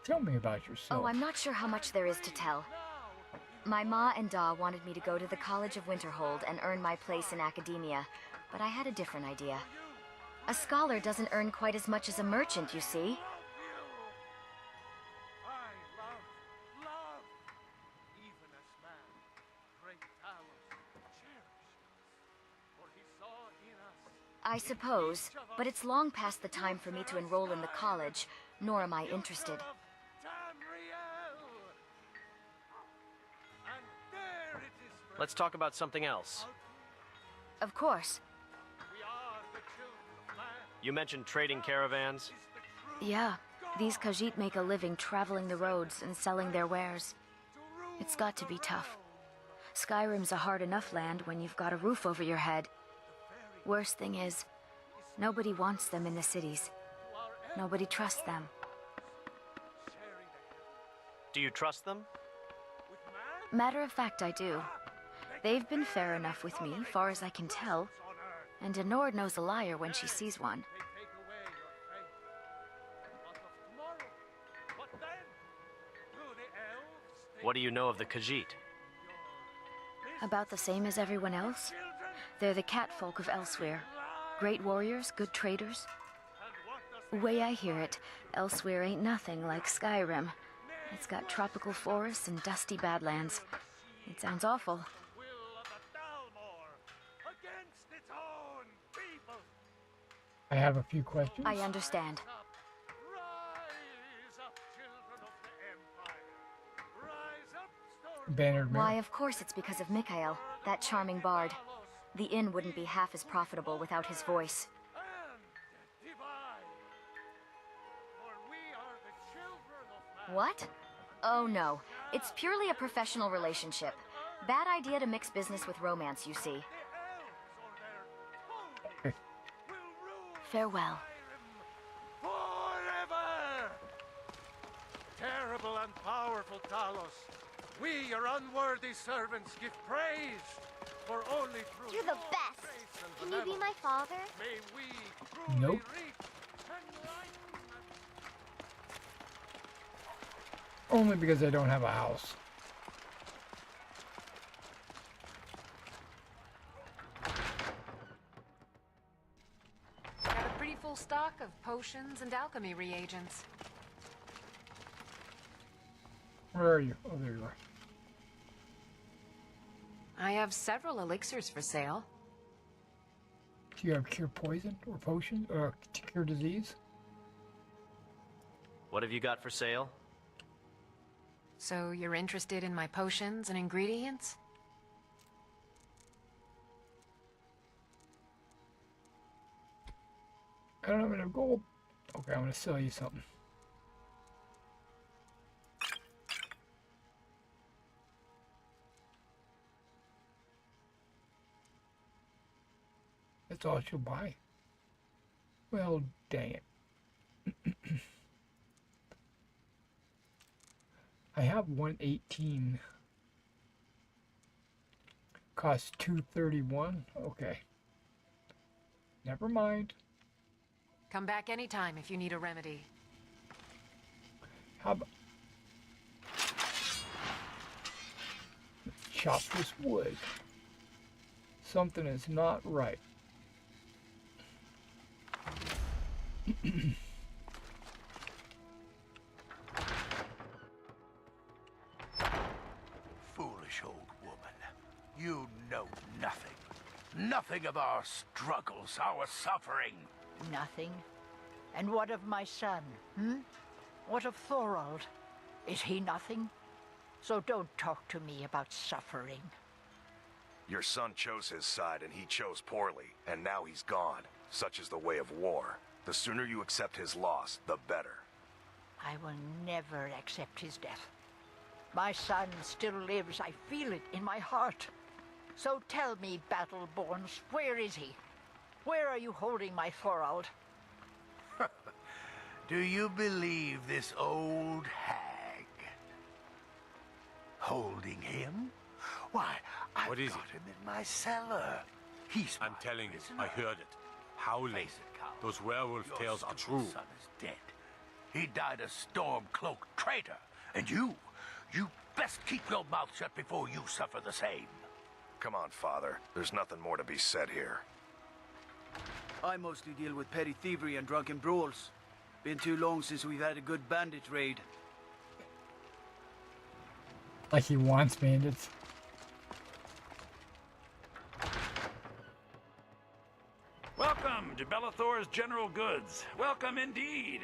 Tell me about yourself. Oh, I'm not sure how much there is to tell. My ma and Da wanted me to go to the College of Winterhold and earn my place in academia, but I had a different idea. A scholar doesn't earn quite as much as a merchant, you see. I suppose, but it's long past the time for me to enroll in the college, nor am I interested. Let's talk about something else. Of course. You mentioned trading caravans. Yeah, these Khajiit make a living traveling the roads and selling their wares. It's got to be tough. Skyrim's a hard enough land when you've got a roof over your head. Worst thing is, nobody wants them in the cities. Nobody trusts them. Do you trust them? Matter of fact, I do. They've been fair enough with me, far as I can tell. And Denord knows a liar when she sees one. What do you know of the Khajiit? About the same as everyone else. They're the catfolk of Elsewhere. Great warriors, good traders. Way I hear it, Elsewhere ain't nothing like Skyrim. It's got tropical forests and dusty badlands. It sounds awful. I have a few questions. I understand. Bannered mare. Why, of course it's because of Mikhail, that charming bard. The inn wouldn't be half as profitable without his voice. What? Oh no, it's purely a professional relationship. Bad idea to mix business with romance, you see. Farewell. Forever! Terrible and powerful Talos, we, your unworthy servants, give praise, for only through You're the best. Can you be my father? may we truly Nope. reap Only because I don't have a house. Got a pretty full stock of potions and alchemy reagents. Where are you? Oh, there you are. I have several elixirs for sale. Do you have cure poison or potion or to cure disease? What have you got for sale? So you're interested in my potions and ingredients? I don't have enough gold. Okay, I'm gonna sell you something. That's all she'll buy. Well, dang it. I have 118. Costs 231. Okay. Never mind. Come back anytime if you need a remedy. How about... Chop this wood. Something is not right. Foolish old woman. You know nothing. Nothing of our struggles, our suffering. Nothing? And what of my son, What of Thorald? Is he nothing? So don't talk to me about suffering. Your son chose his side and he chose poorly, and now he's gone. Such is the way of war. The sooner you accept his loss, the better. I will never accept his death. My son still lives. I feel it in my heart. So tell me, Battleborns, where is he? Where are you holding my Thorald? Do you believe this old hag? Holding him? Why, I've got him in my cellar. I'm telling you, I heard it. Howling. Those werewolf tales are true. Son is dead. He died a storm-cloaked traitor. And you best keep your mouth shut before you suffer the same. Come on, Father. There's nothing more to be said here. I mostly deal with petty thievery and drunken brawls. Been too long since we've had a good bandit raid. Like he wants bandits. Welcome to Bellathor's General Goods. Welcome indeed.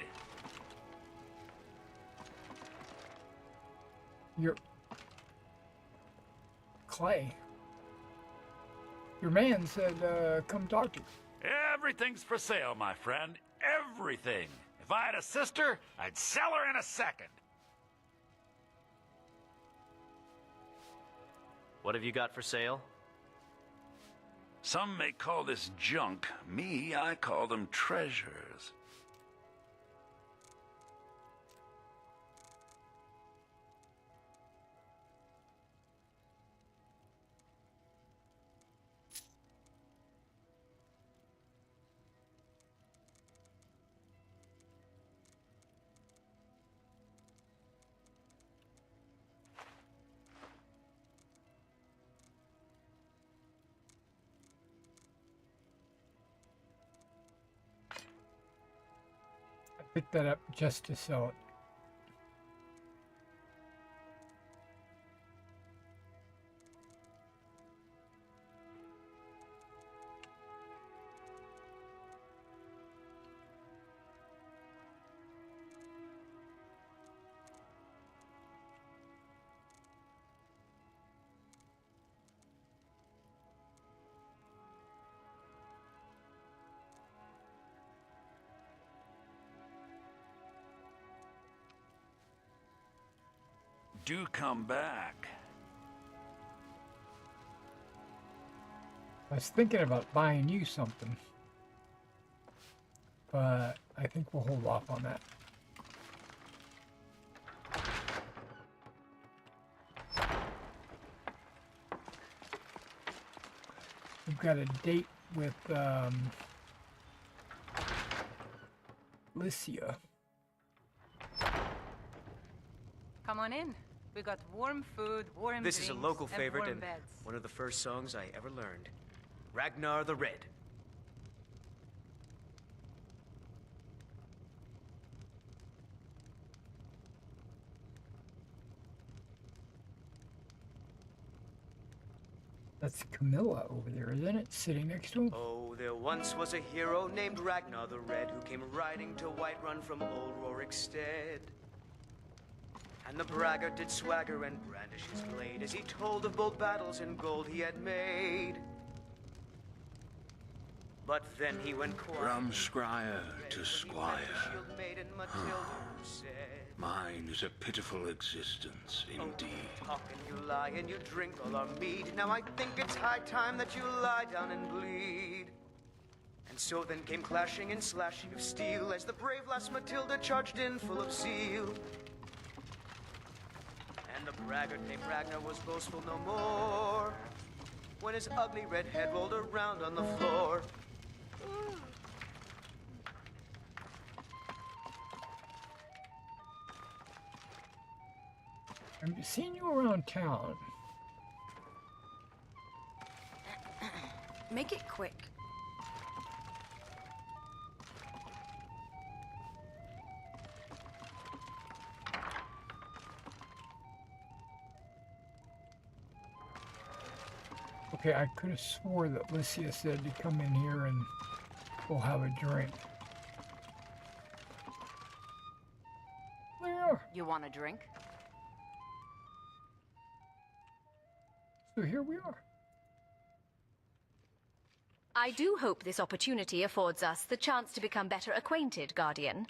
Your Clay. Your man said, come talk to you. Everything's for sale, my friend. Everything. If I had a sister, I'd sell her in a second. What have you got for sale? Some may call this junk. Me, I call them treasures. Pick that up just to sell it. Do come back. I was thinking about buying you something, but I think we'll hold off on that. We've got a date with Lycia. Come on in. We got warm food, warm This drinks, is a local and favorite warm and beds. one of the first songs I ever learned. Ragnar the Red. That's Camilla over there, isn't it? Sitting next to him? Oh, there once was a hero named Ragnar the Red who came riding to Whiterun from old Rorikstead. And the braggart did swagger and brandish his blade as he told of bold battles and gold he had made. But then he went quiet. From scryer to squire. Shield maiden Matilda who said, Mine is a pitiful existence, indeed. talk and you lie and you drink all our mead. Now I think it's high time that you lie down and bleed. And so then came clashing and slashing of steel as the brave lass Matilda charged in full of zeal. And the braggart named Ragnar was boastful no more when his ugly red head rolled around on the floor. I've seen you around town. Make it quick. Okay, I could have swore that Lycia said to come in here and we'll have a drink. There. You want a drink? So here we are. I do hope this opportunity affords us the chance to become better acquainted, Guardian.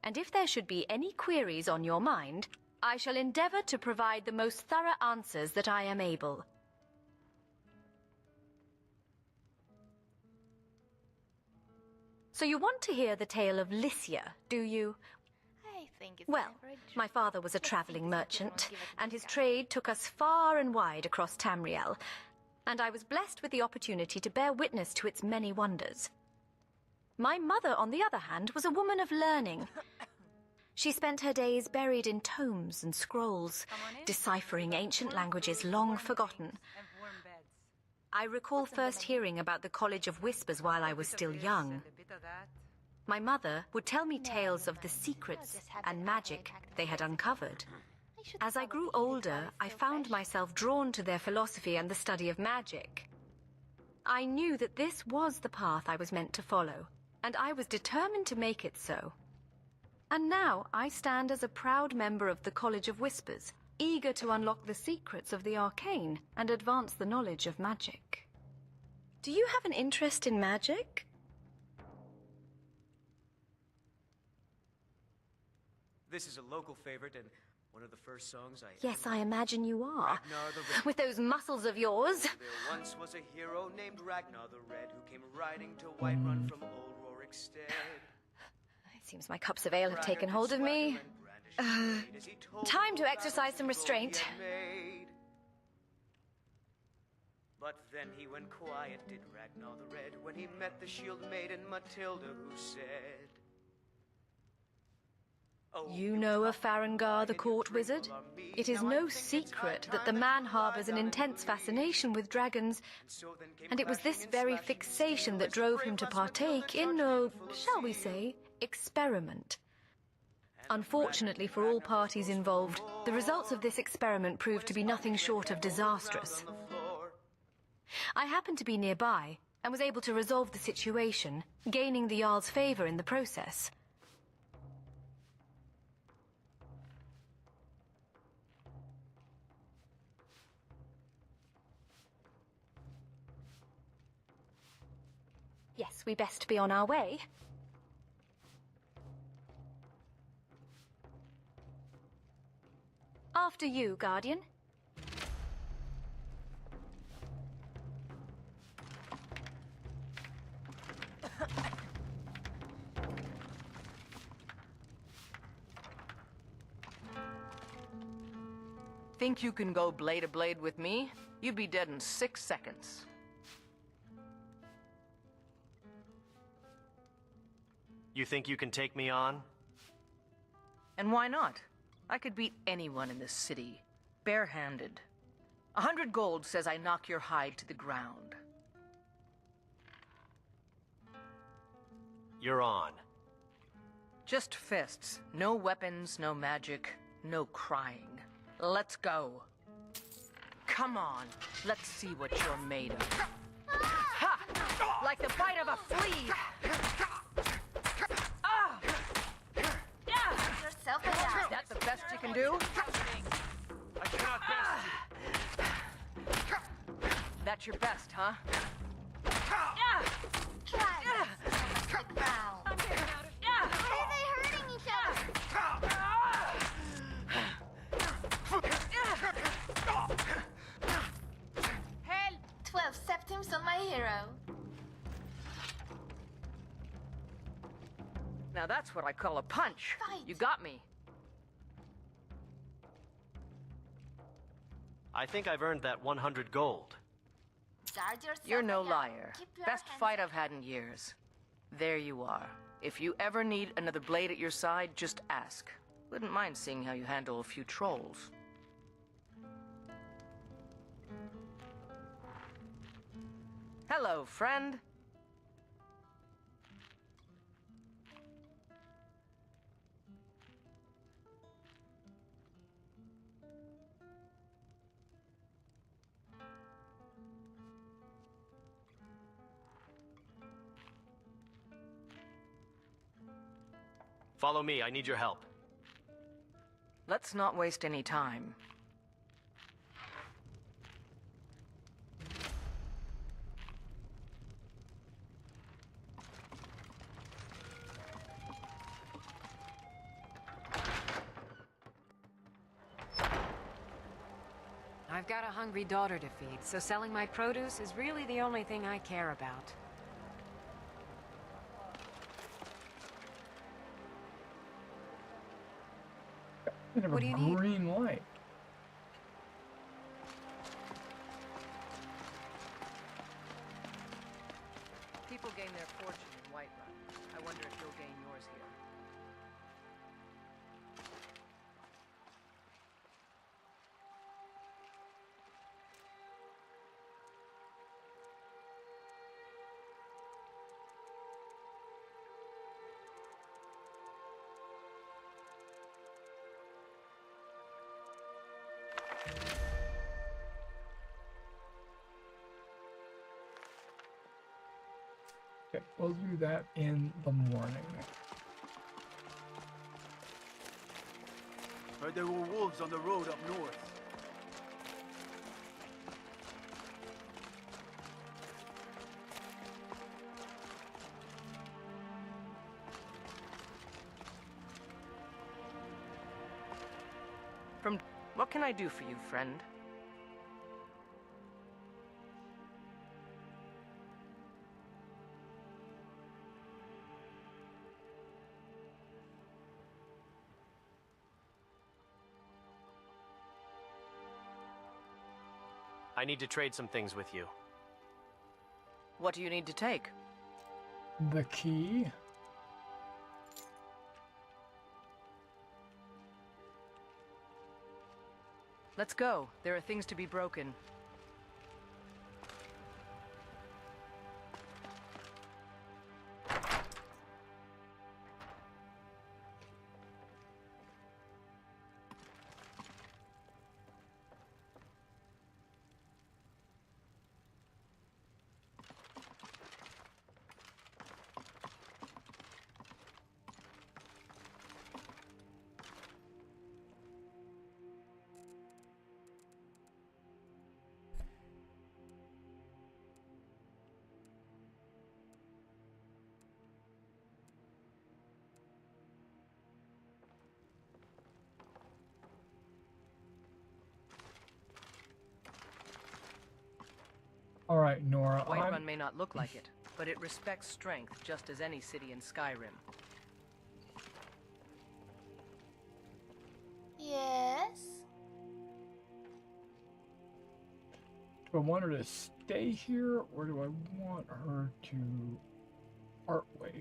And if there should be any queries on your mind, I shall endeavor to provide the most thorough answers that I am able. So you want to hear the tale of Lycia, do you? I think it's Well, my father was a traveling merchant, and his trade took us far and wide across Tamriel, and I was blessed with the opportunity to bear witness to its many wonders. My mother, on the other hand, was a woman of learning. She spent her days buried in tomes and scrolls, deciphering ancient languages long forgotten. I recall first hearing about the College of Whispers while I was still young. My mother would tell me tales of the secrets and magic they had uncovered. As I grew older, I found myself drawn to their philosophy and the study of magic. I knew that this was the path I was meant to follow, and I was determined to make it so. And now I stand as a proud member of the College of Whispers, eager to unlock the secrets of the arcane and advance the knowledge of magic. Do you have an interest in magic? This is a local favorite and one of the first songs I Yes, I imagine you are. Ragnar the Red. With those muscles of yours. There once was a hero named Ragnar the Red who came riding to Whiterun from old Rorikstead. It seems my cups of ale have taken hold of me. Time to exercise some restraint. But then he went quiet, did Ragnar the Red, when he met the shield maiden Matilda, who said, You know of Farengar, the court wizard? It is no secret that the man harbors an intense fascination with dragons, and it was this very fixation that drove him to partake in a, shall we say, experiment. Unfortunately for all parties involved, the results of this experiment proved to be nothing short of disastrous. I happened to be nearby and was able to resolve the situation, gaining the Jarl's favor in the process. Yes, we best be on our way. After you, Guardian. Think you can go blade to blade with me? You'd be dead in 6 seconds. You think you can take me on? And why not? I could beat anyone in this city, barehanded. 100 gold says I knock your hide to the ground. You're on. Just fists. No weapons, no magic, no crying. Let's go. Come on, let's see what you're made of. Ha! Like the bite of a flea! Ah! Yourself a Is that the best you can do? I cannot best That's your best, huh? Try this. The ground. I'm getting out of here. Why are they hurting each other? 12 septims on my hero. Now that's what I call a punch. Fight. You got me. I think I've earned that 100 gold. Guard yourself You're no again. liar. Keep your Best hands fight up. I've had in years. There you are. If you ever need another blade at your side, just ask. Wouldn't mind seeing how you handle a few trolls. Hello, friend. Follow me, I need your help. Let's not waste any time. I've got a hungry daughter to feed, so selling my produce is really the only thing I care about. Kind of What a do you need? green light. People gain their fortune in Whiterun. I wonder if you'll gain yours here. Okay, we'll do that in the morning. Heard there were wolves on the road up north. What can I do for you, friend? I need to trade some things with you. What do you need to take? The key. Let's go. There are things to be broken. All right, Nora. Whiterun may not look like it, but it respects strength just as any city in Skyrim. Yes? Do I want her to stay here, or do I want her to part ways?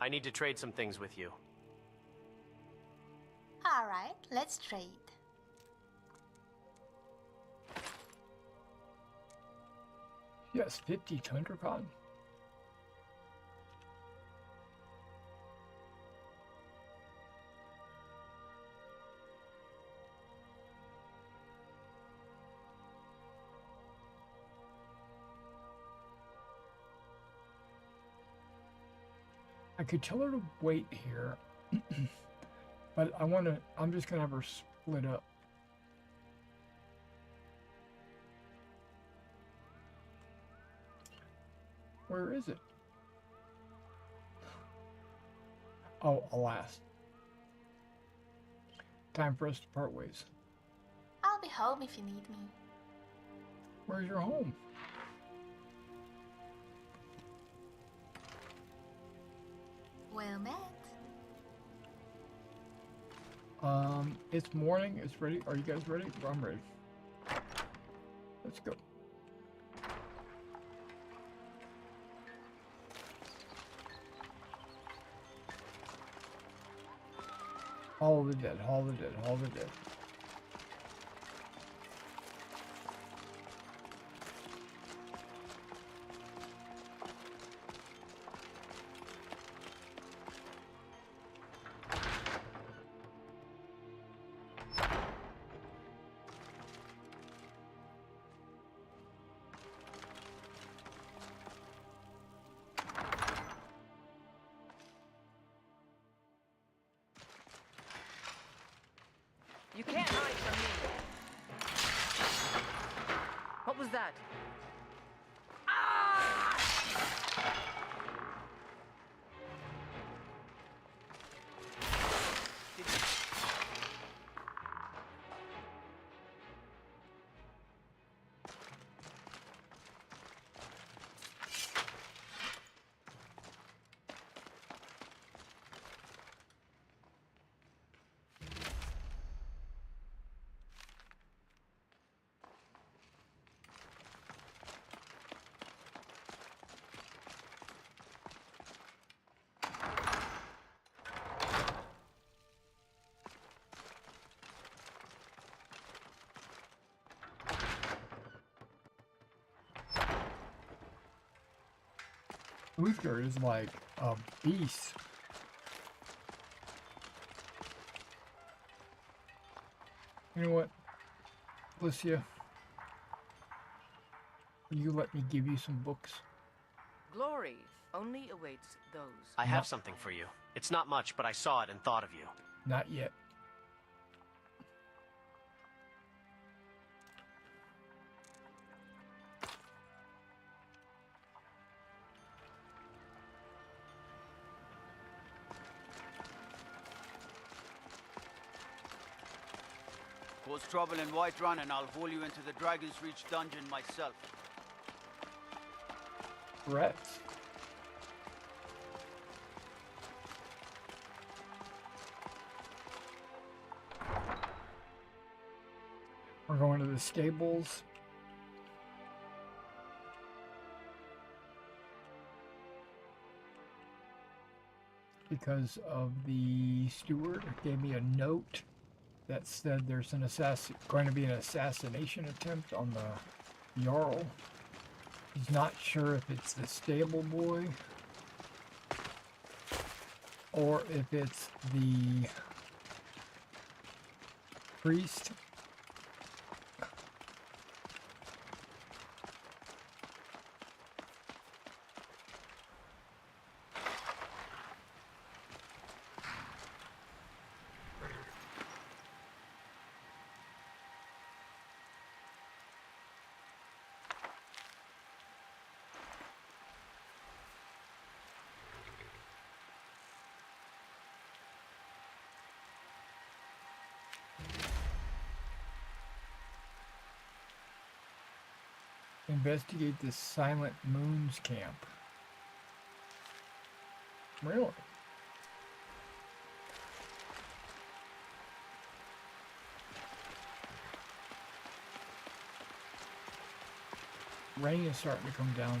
I need to trade some things with you. All right, let's trade. Yes, 50 Tundrakon. I could tell her to wait here, but I'm just gonna have her split up. Where is it? Oh, alas. Time for us to part ways. I'll I'll be home if you need me. Where's your home? Well met. It's morning. It's ready. Are you guys ready? I'm ready. Let's go. Hall of the Dead, Hall of the Dead, Hall of the Dead. You can't hide from me. What was that? Luther is like a beast. You know what, Alicia? Will you let me give you some books? Glory only awaits those. I have something for you. It's not much, but I saw it and thought of you. Not yet. Cause trouble in Whiterun and I'll haul you into the Dragon's Reach dungeon myself. Threats. We're going to the stables. Because of the steward gave me a note that said there's an going to be an assassination attempt on the Jarl. He's not sure if it's the stable boy or if it's the priest. Investigate the Silent Moons camp. Really? Rain is starting to come down.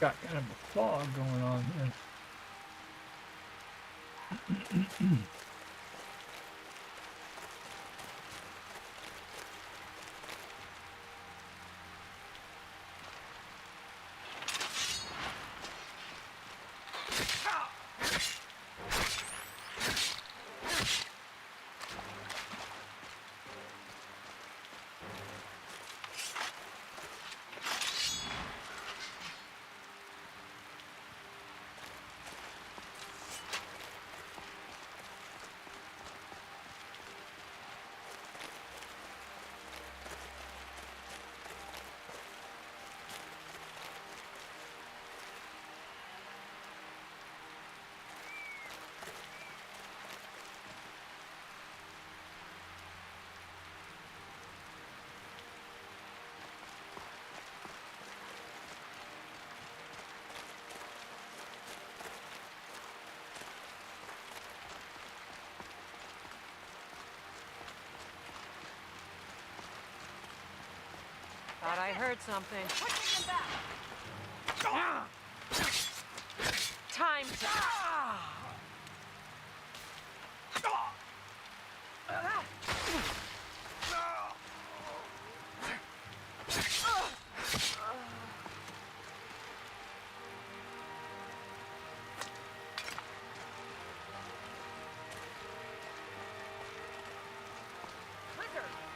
Got kind of a fog going on here. Thought I heard something. Time to...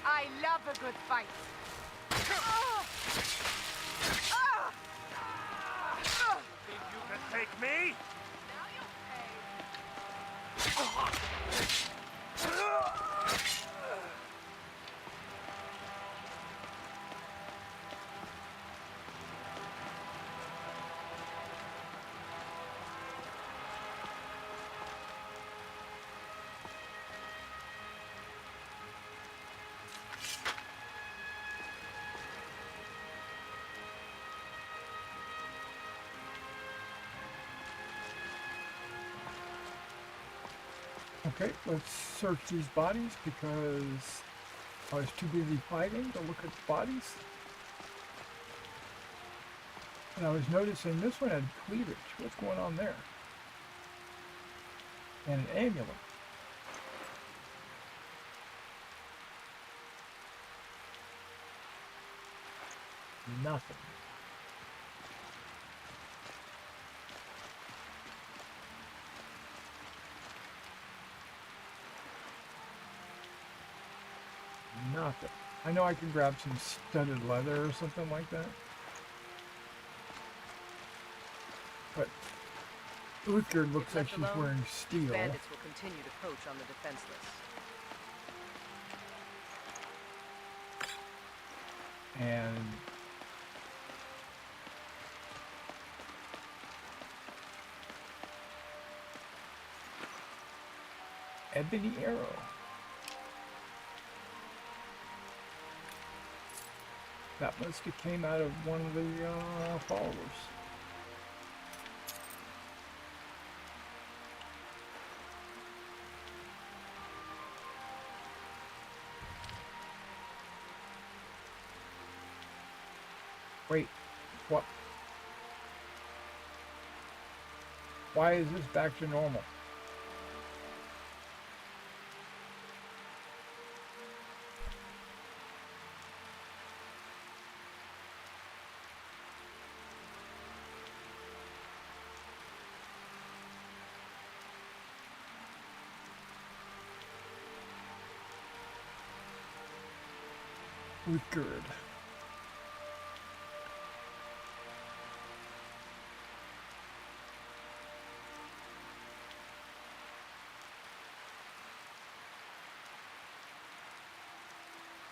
I love a good fight. Think you can take me? Okay, let's search these bodies because I was too busy fighting to look at the bodies. And I was noticing this one had cleavage. What's going on there? And an amulet. Nothing. Nothing. I know I can grab some studded leather or something like that. But Uthgerd looks like she's wearing steel. Bandits will continue to poach on the defenseless. And ebony arrow. That must have came out of one of the followers. Wait, what? Why is this back to normal? Uthgerd.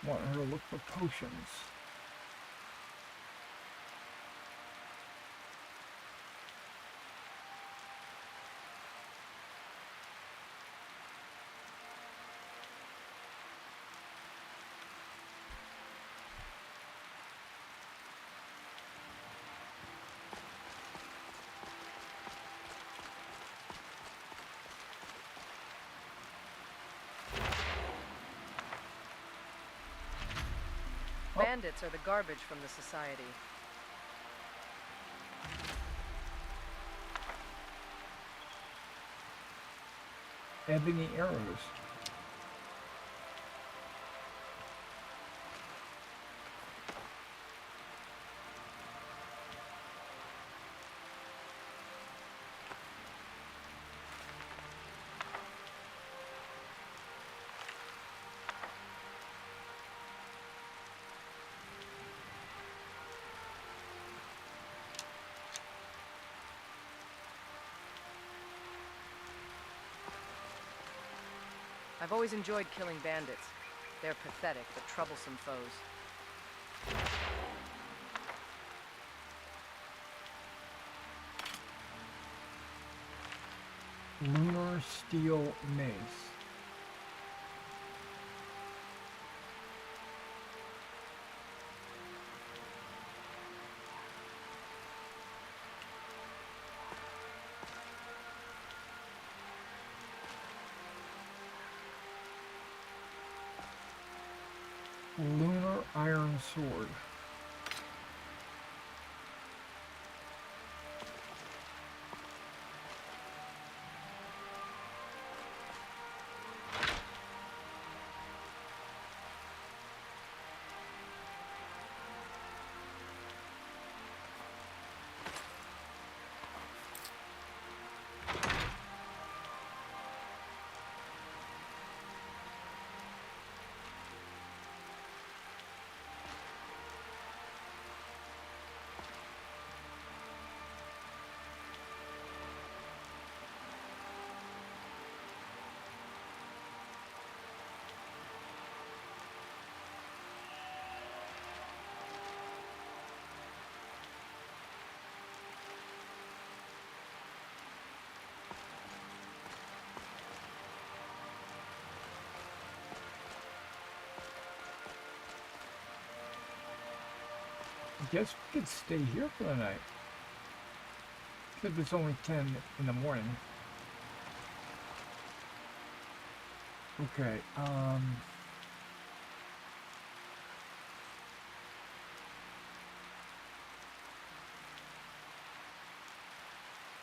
Want her to look for potions. Bandits are the garbage from the society. Ebony arrows. I've always enjoyed killing bandits. They're pathetic but troublesome foes. Lunar steel mace. Lunar iron sword. I guess we could stay here for the night. Except it's only 10 in the morning. Okay,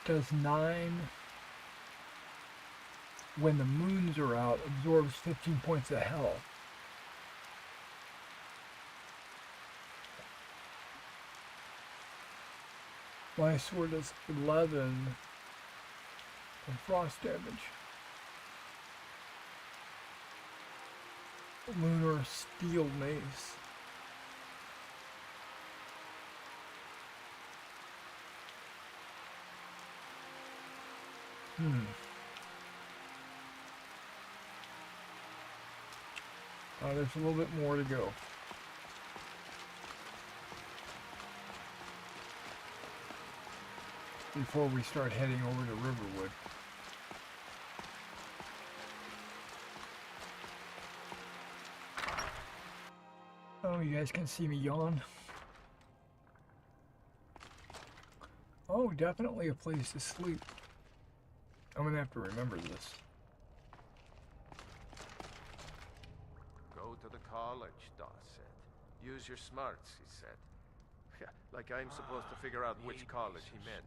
does 9, when the moons are out, absorbs 15 points of health. My sword does 11 of frost damage. Lunar steel mace. There's a little bit more to go. Before we start heading over to Riverwood. Oh, you guys can see me yawn. Oh, definitely a place to sleep. I'm gonna have to remember this. Go to the college, Dawes said. Use your smarts, he said. Yeah, like I'm supposed to figure out which college he meant.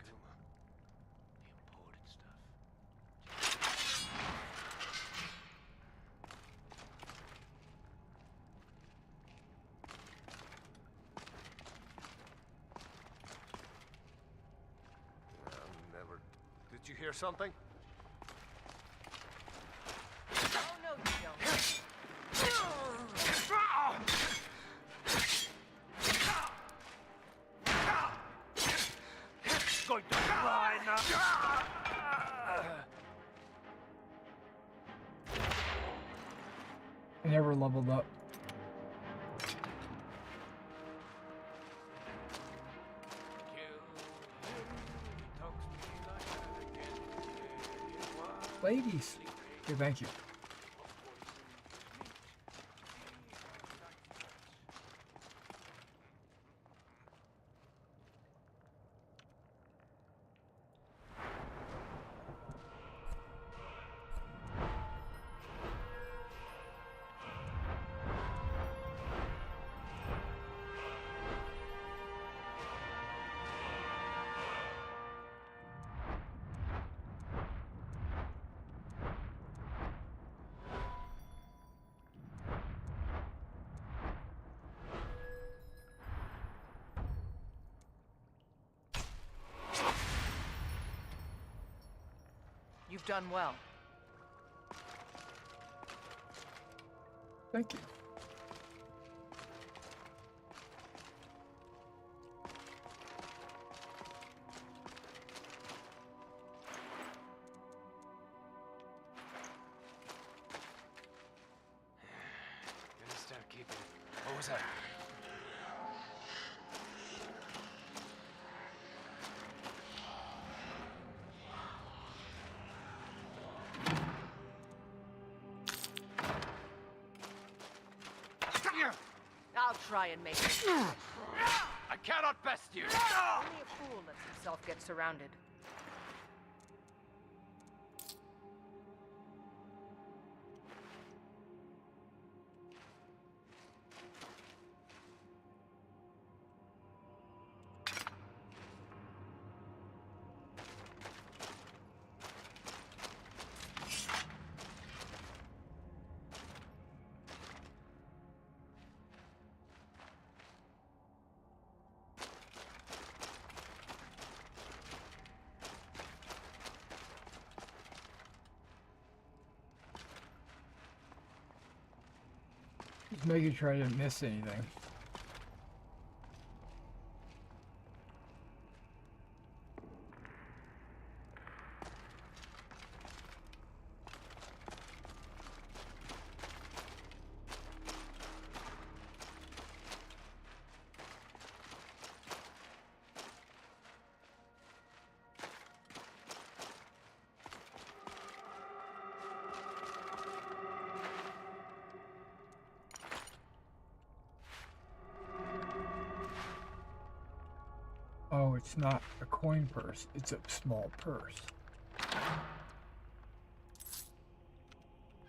Never. Did you hear something? Oh, no, you don't. Going to fly now. I never leveled up. Ladies. Okay, thank you. You've done well. Thank you. Gonna start keeping. What was that? I'll try and make it. I cannot best you. Only a fool lets himself get surrounded. Just making sure I didn't miss anything. Oh, it's not a coin purse, it's a small purse.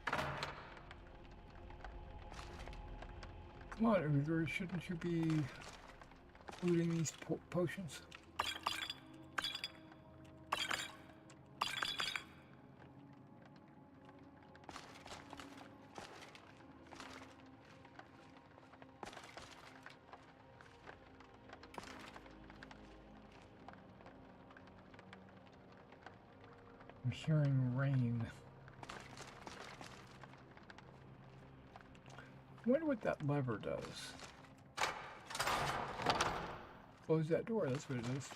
Come on, Uther, shouldn't you be looting these potions? I'm hearing rain. I wonder what that lever does. Close that door, that's what it is.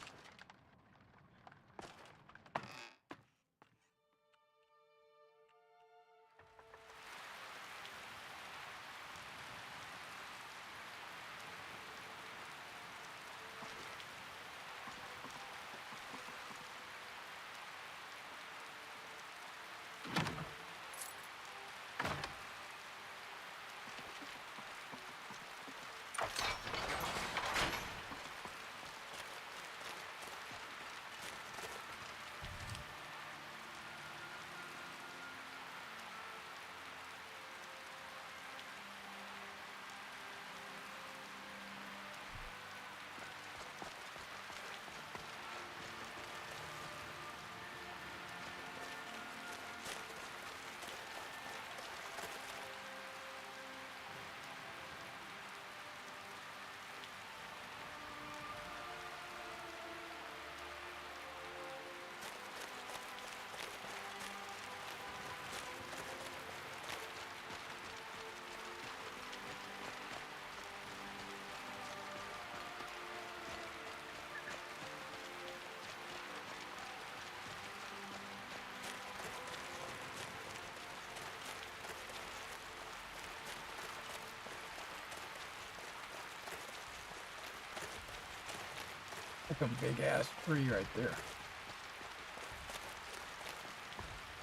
Like a big ass tree right there.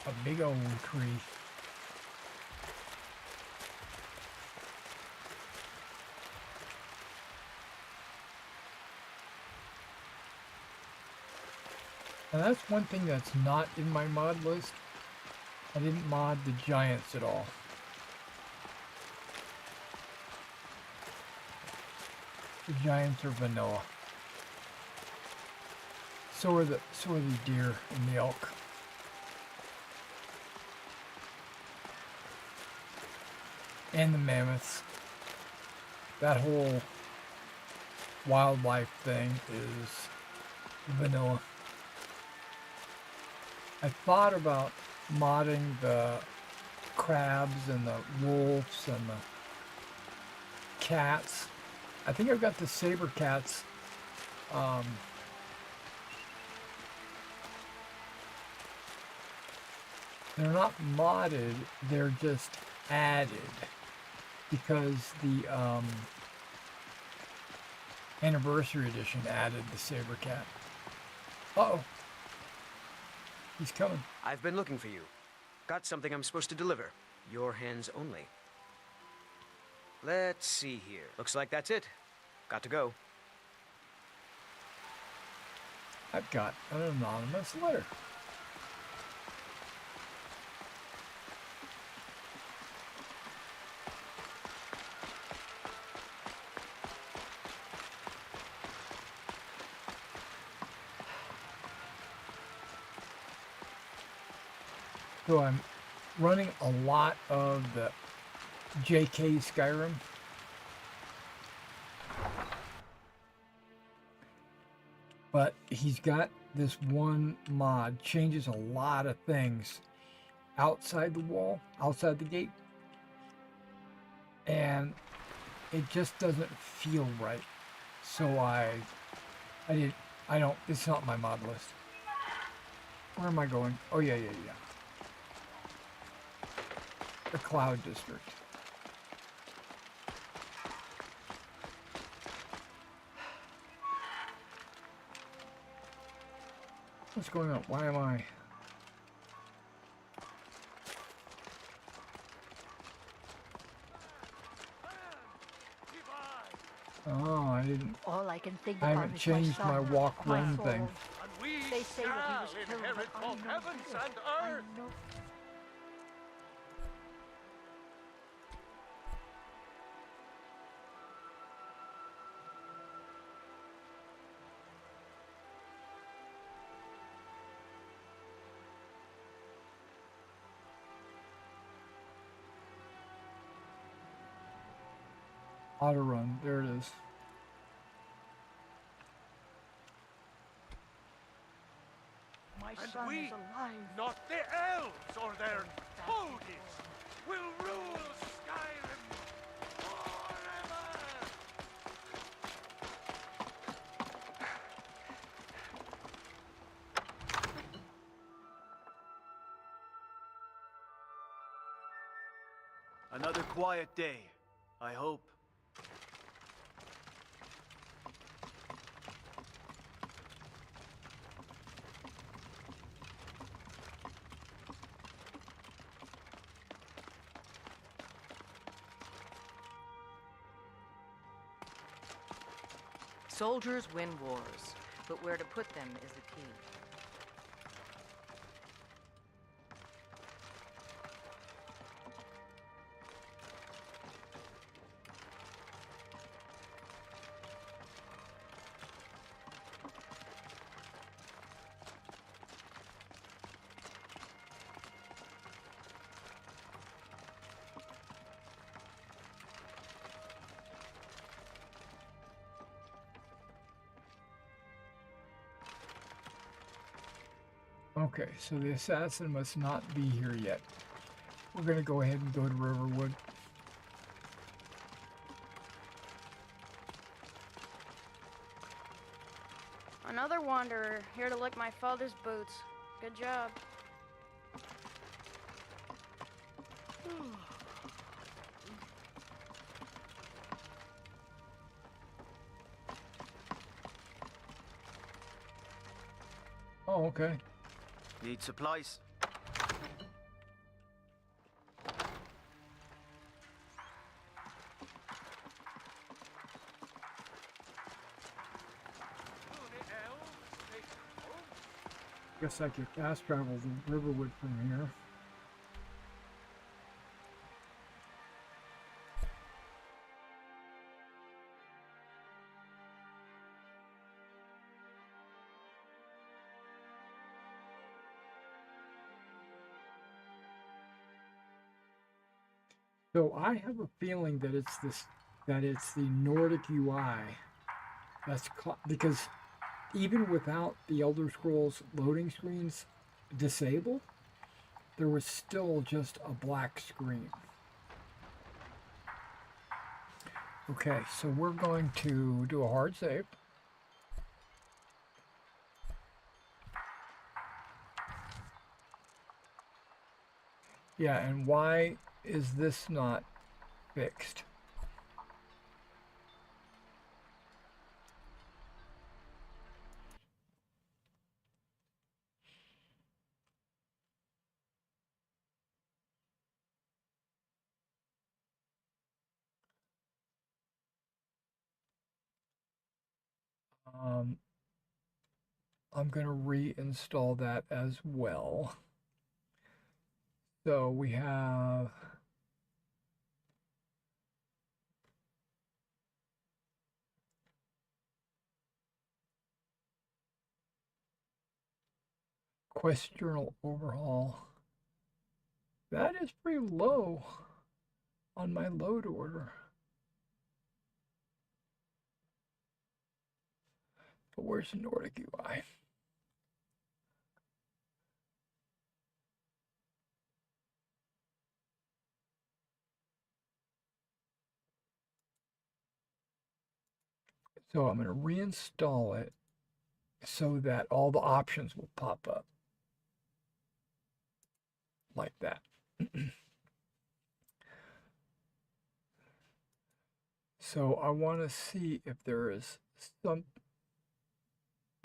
A big old tree. Now that's one thing that's not in my mod list. I didn't mod the giants at all. The giants are vanilla. So are the deer and the elk. And the mammoths. That whole wildlife thing is vanilla. I thought about modding the crabs and the wolves and the cats. I think I've got the saber cats. They're not modded, they're just added because the anniversary edition added the saber cat. Uh-oh. He's coming. I've been looking for you. Got something I'm supposed to deliver. Your hands only. Let's see here. Looks like that's it. Got to go. I've got an anonymous letter. So I'm running a lot of the JK Skyrim. But he's got this one mod, changes a lot of things outside the wall, outside the gate. And it just doesn't feel right. So it's not my mod list. Where am I going? Oh yeah. The Cloud District. What's going on? Why am I? Oh, I didn't. All I can think I about haven't is changed my my son, walk my run soul. thing. They say that he was killed, but I know this. I know. Auto run. There it is. My And son we, is alive. not the elves or their toadies, will rule Skyrim forever! Another quiet day, I hope. Soldiers win wars, but where to put them is the key. Okay, so the assassin must not be here yet. We're going to go ahead and go to Riverwood. Another wanderer, here to lick my father's boots. Good job. Oh, okay. Need supplies? Guess I could fast travel to Riverwood from here. So I have a feeling that it's the Nordic UI. Because even without the Elder Scrolls loading screens, disable, there was still just a black screen. Okay, so we're going to do a hard save. Yeah, and why is this not fixed? I'm going to reinstall that as well. So we have Quest Journal overhaul. That is pretty low on my load order. But where's the Nordic UI? So I'm going to reinstall it so that all the options will pop up like that. So I want to see if there is some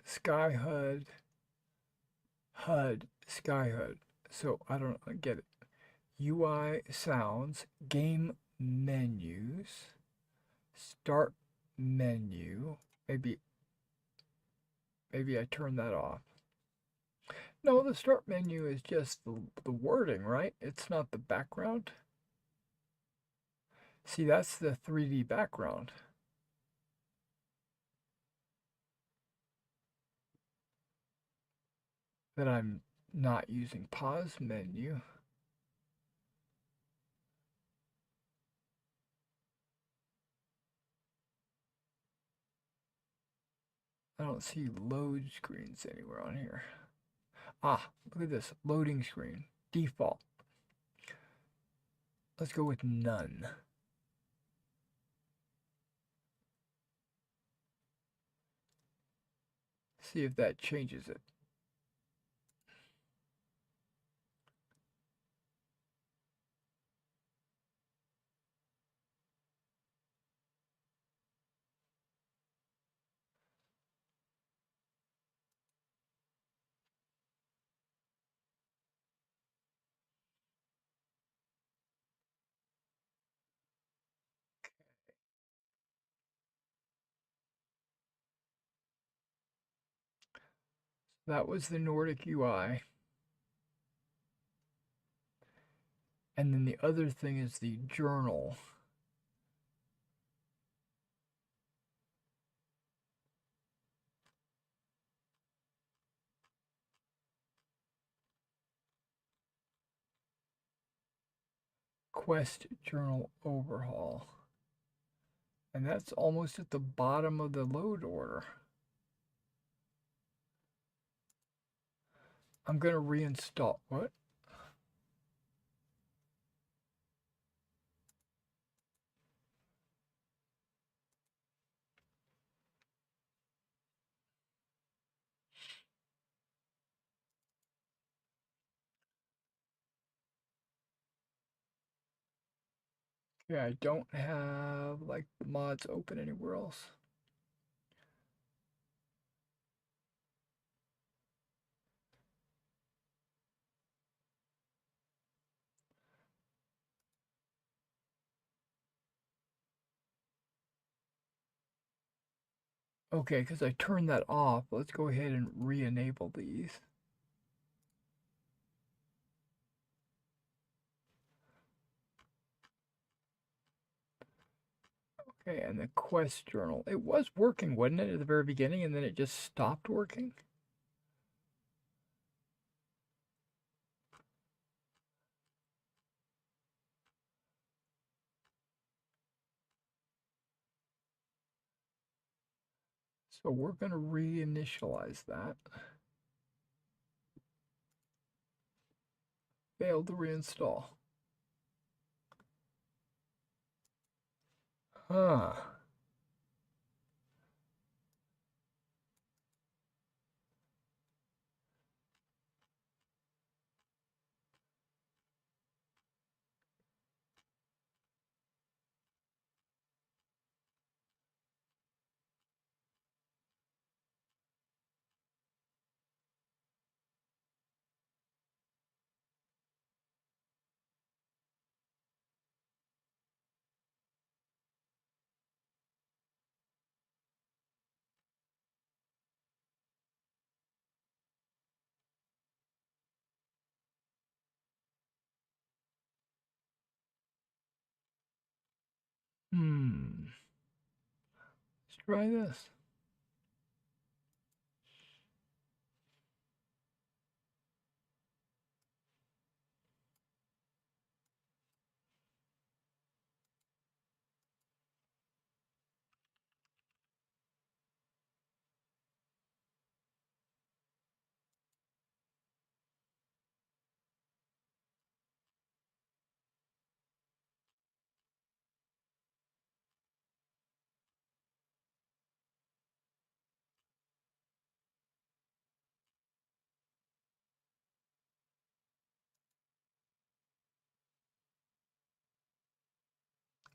HUD, SkyHUD. So I don't get it. UI sounds, game menus, start menu. Maybe I turn that off. No, the start menu is just the wording, right? It's not the background. See, that's the 3D background. That I'm not using. Pause menu. I don't see load screens anywhere on here. Ah, look at this. Loading screen. Default. Let's go with none. See if that changes it. That was the Nordic UI. And then the other thing is the journal. Quest journal overhaul. And that's almost at the bottom of the load order. I'm going to reinstall. What? Yeah, I don't have like the mods open anywhere else. Okay, because I turned that off. Let's go ahead and re-enable these. Okay, and the Quest journal. It was working, wasn't it, at the very beginning, and then it just stopped working? So we're going to reinitialize that. failed to reinstall. Huh. Let's try this.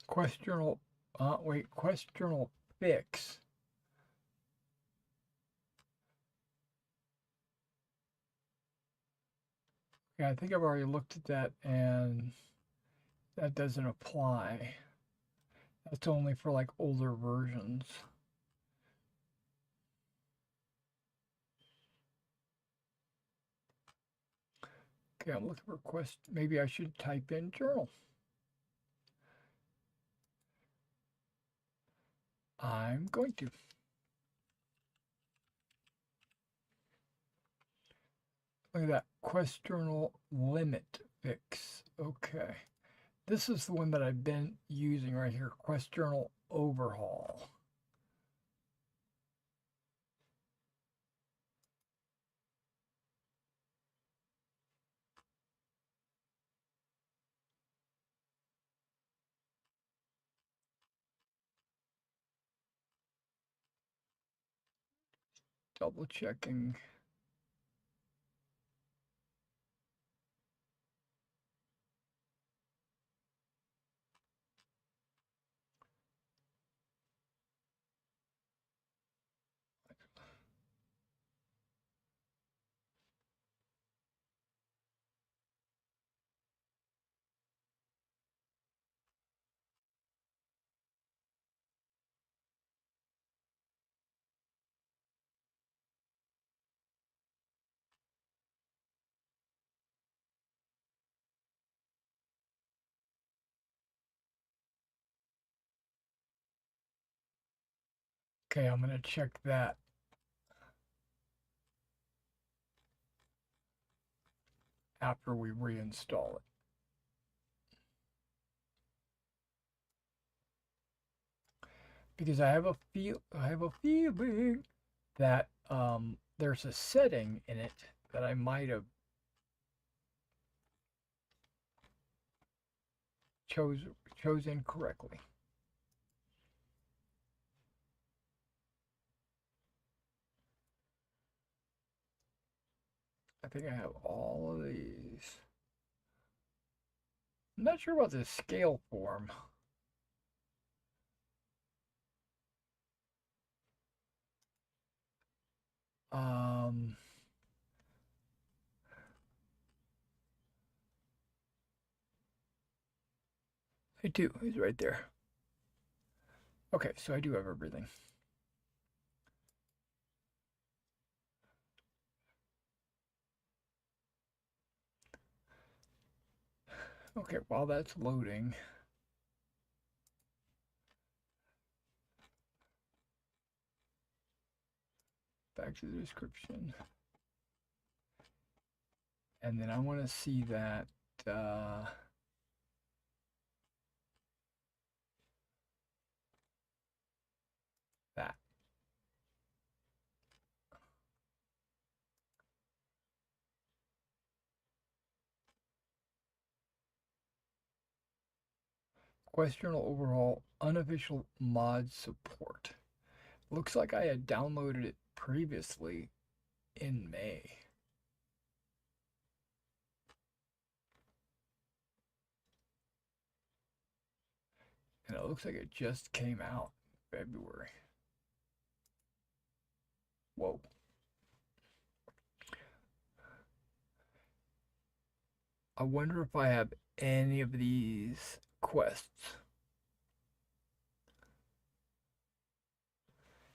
Quest journal, wait, quest journal fix. Yeah, I think I've already looked at that and that doesn't apply. That's only for like older versions. Okay, I'm looking for quest. Maybe I should type in journal. I'm going to. Look at that. Quest journal limit fix. Okay. This is the one that I've been using right here. Quest journal overhaul. Double checking. Okay, I'm going to check that after we reinstall it. Because I have a feeling that there's a setting in it that I might have chosen correctly. I think I have all of these. I'm not sure about the scale form. I do. It's right there. Okay, so I do have everything. Okay, while that's loading, back to the description. And then I want to see that that. Quest Journal overhaul, unofficial mod support. Looks like I had downloaded it previously in May. And it looks like it just came out in February. Whoa. I wonder if I have any of these quests.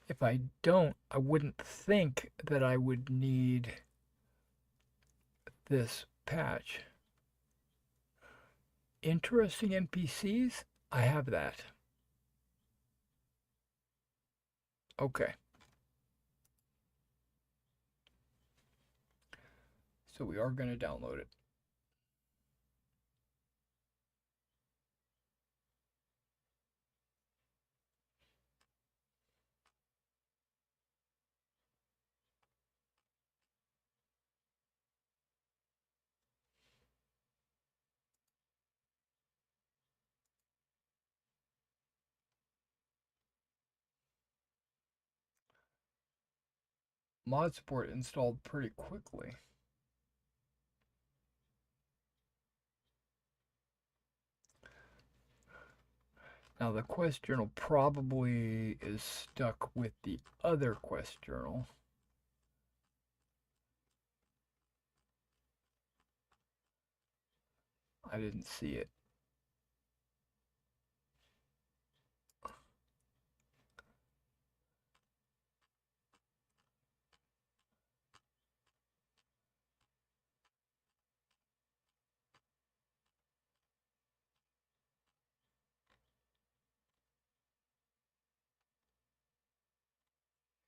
If I don't, I wouldn't think that I would need this patch. Interesting NPCs? I have that. Okay. So we are going to download it. Mod support installed pretty quickly. Now the quest journal probably is stuck with the other quest journal. I didn't see it.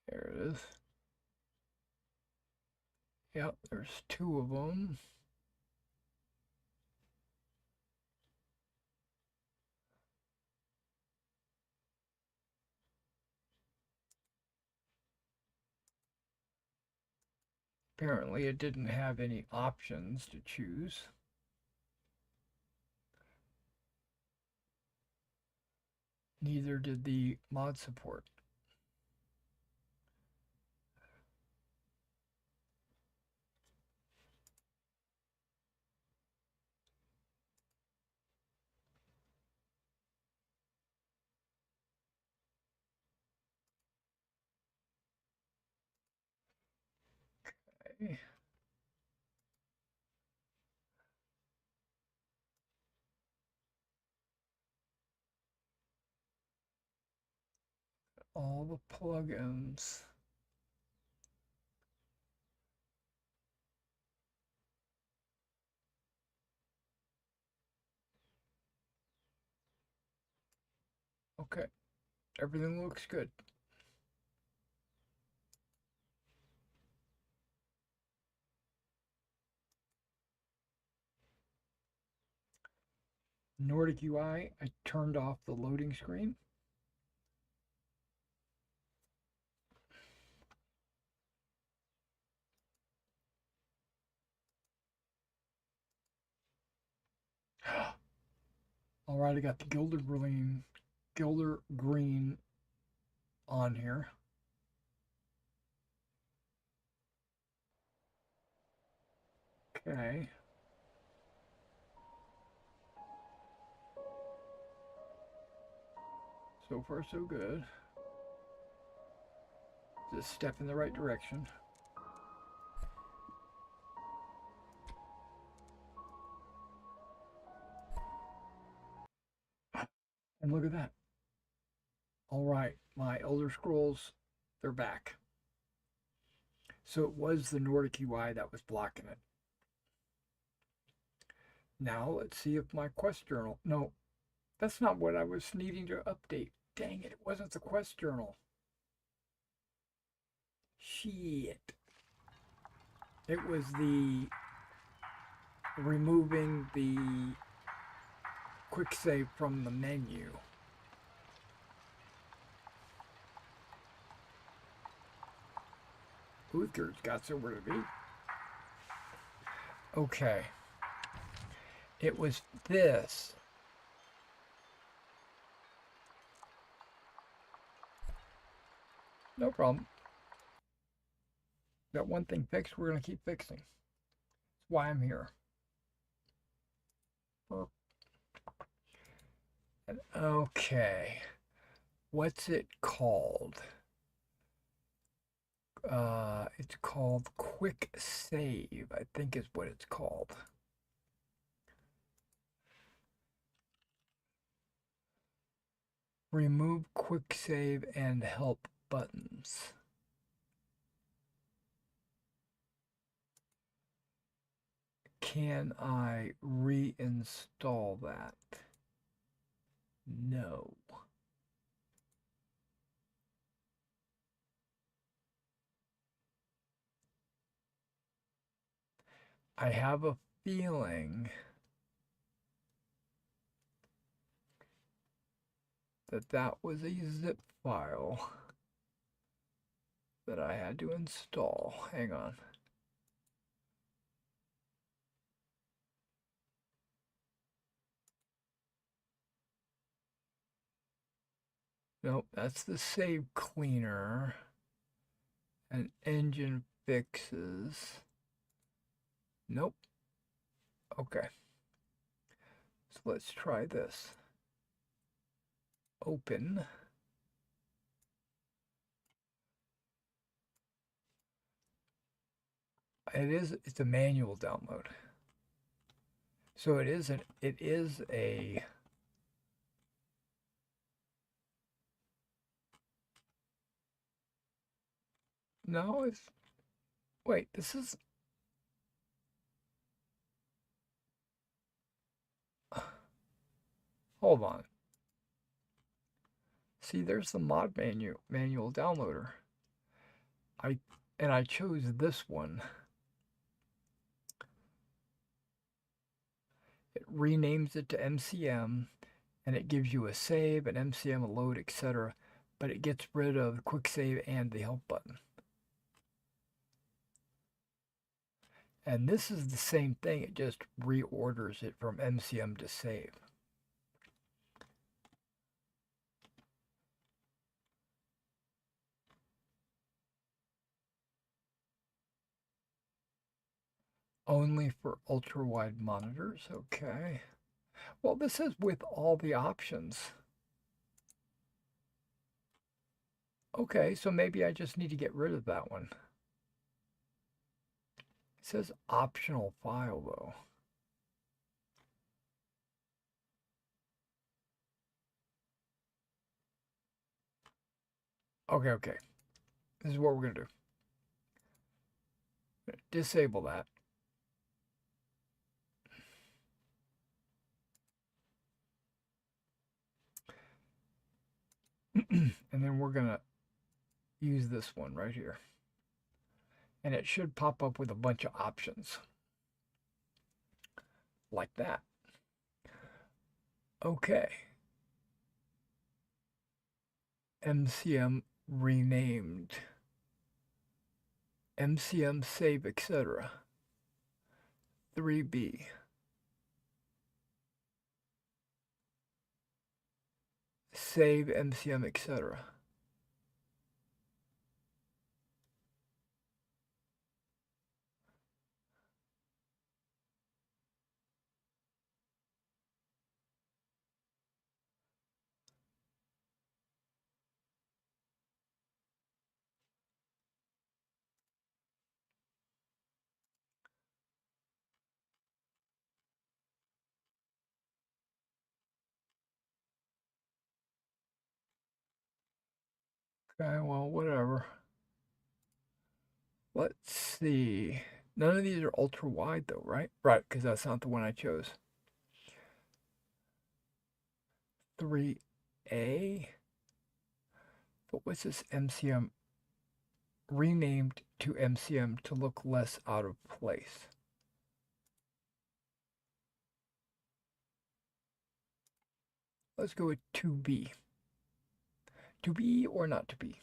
There it is. Yep, there's two of them. Apparently it didn't have any options to choose. Neither did the mod support. Okay. All the plugins. Okay, everything looks good. Nordic UI, I turned off the loading screen. All right, I got the Gilder Green on here. Okay. So far, so good. Just step in the right direction. And look at that. All right, my Elder Scrolls, they're back. So it was the Nordic UI that was blocking it. Now let's see if my quest journal, no, that's not what I was needing to update. Dang it, it wasn't the quest journal. Shit. It was the removing the quick save from the menu. Uther's got somewhere to be. Okay. It was this. No problem. Got one thing fixed, we're going to keep fixing. That's why I'm here. Okay. What's it called? It's called Quick Save, I think is what it's called. Remove Quick Save and Help buttons. Can I reinstall that? No. I have a feeling that that was a zip file that I had to install. Hang on. Nope, that's the save cleaner and engine fixes. Nope. Okay. So let's try this. Open. It's a manual download. So it is a no, it's wait, this is hold on. See, there's the mod manual downloader. I chose this one. It renames it to MCM and it gives you a save, an MCM, a load, etc. But it gets rid of the quick save and the help button. And this is the same thing, it just reorders it from MCM to save. Only for ultra-wide monitors, okay. Well, this is with all the options. Okay, so maybe I just need to get rid of that one. It says optional file, though. Okay. This is what we're going to do. Disable that. And then we're going to use this one right here. And it should pop up with a bunch of options. Like that. Okay. MCM renamed. MCM save, etc. 3B. Save MCM, etc. Okay, well, whatever. Let's see. None of these are ultra wide though, right? Right, because that's not the one I chose. 3A. But what's this MCM? Renamed to MCM to look less out of place. Let's go with 2B. To be or not to be?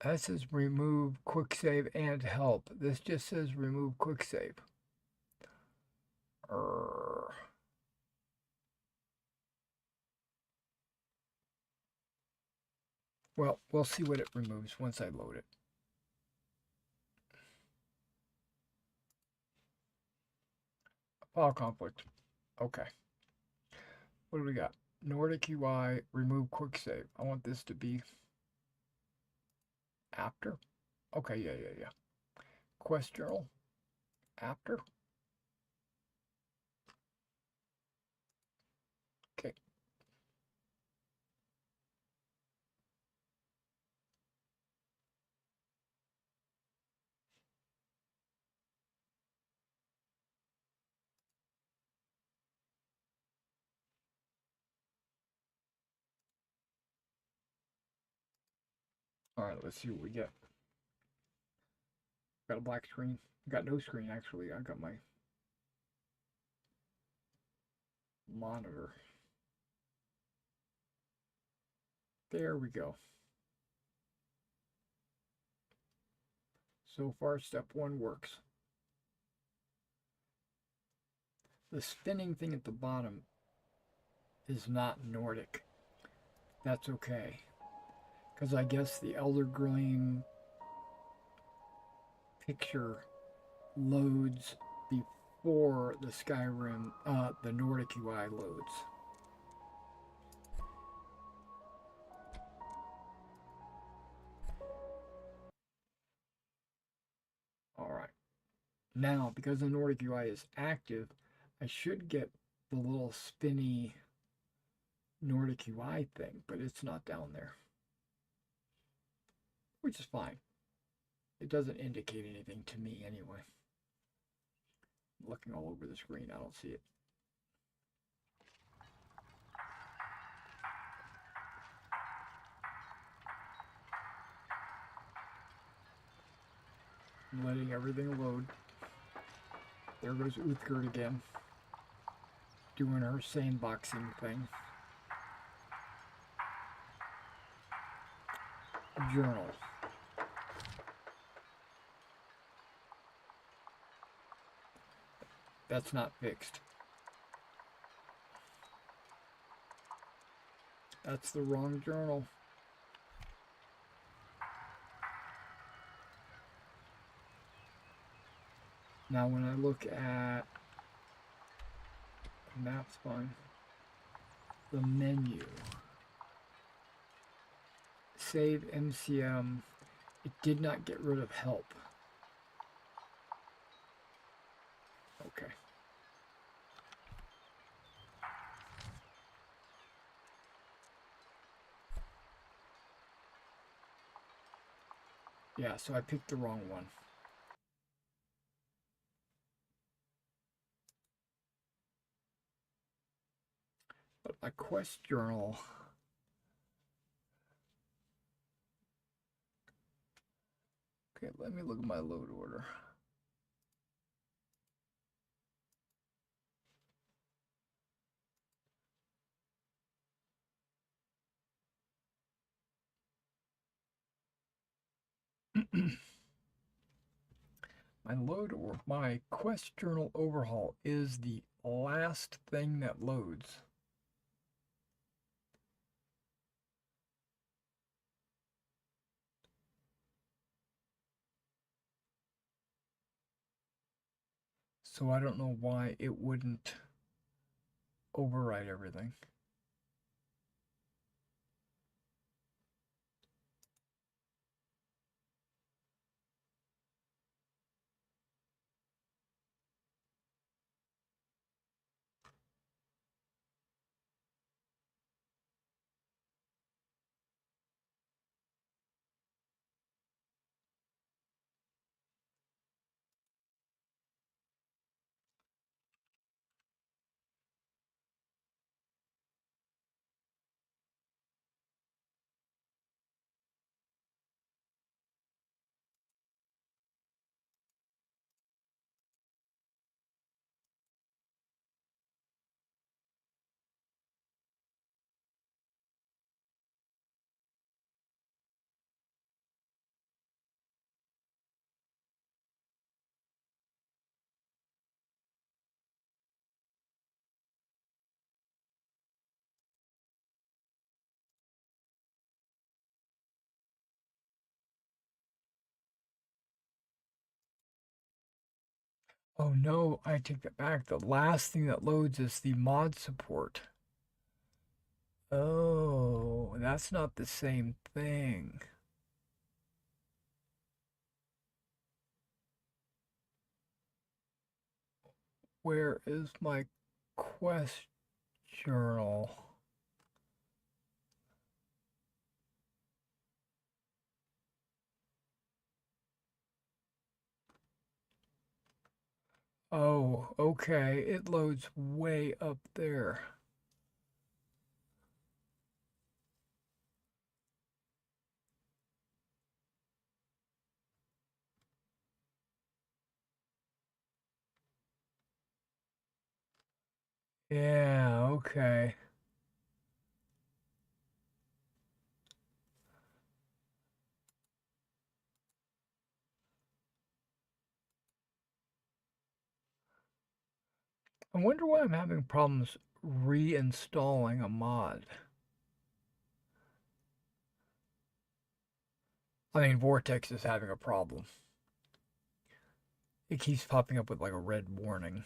That says remove quick save and help. This just says remove quick save. Well, we'll see what it removes once I load it. File conflict. Okay. What do we got? Nordic UI, remove quick save. I want this to be after. Okay, yeah. Quest journal, after. Okay. All right, let's see what we get. Got a black screen. Got no screen, actually. I got my monitor. There we go. So far, step 1 works. The spinning thing at the bottom is not Nordic. That's okay. Because I guess the Elder Green picture loads before the Skyrim, the Nordic UI loads. Alright. Now, because the Nordic UI is active, I should get the little spinny Nordic UI thing, but it's not down there. Which is fine. It doesn't indicate anything to me anyway. I'm looking all over the screen, I don't see it. I'm letting everything load. There goes Uthgerd again, doing her sandboxing thing. Journal. That's not fixed. That's the wrong journal. Now when I look at maps fine, the menu, save MCM, it did not get rid of help. Okay. Yeah, so I picked the wrong one. But my quest journal, okay, let me look at my load order. My quest journal overhaul is the last thing that loads. So I don't know why it wouldn't override everything. Oh no, I take that back. The last thing that loads is the mod support. Oh, that's not the same thing. Where is my quest journal? Oh, okay. It loads way up there. Yeah, okay. I wonder why I'm having problems reinstalling a mod. I mean, Vortex is having a problem. It keeps popping up with like a red warning.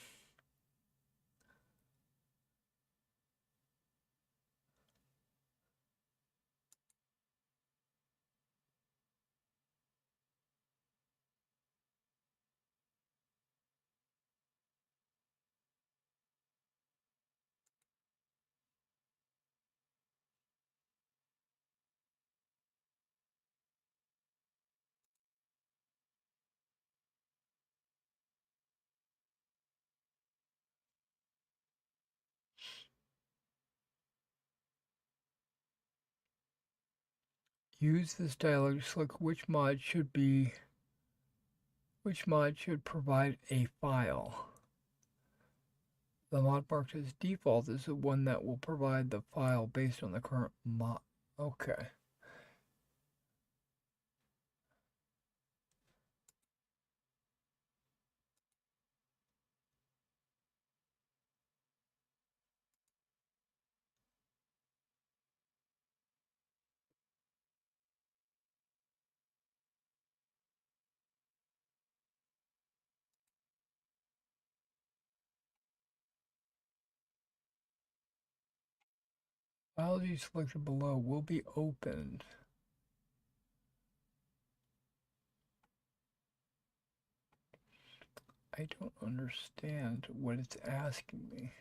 Use this dialog to select which mod should provide a file. The mod marked as default is the one that will provide the file based on the current mod. Okay. Files you selected below will be opened. I don't understand what it's asking me.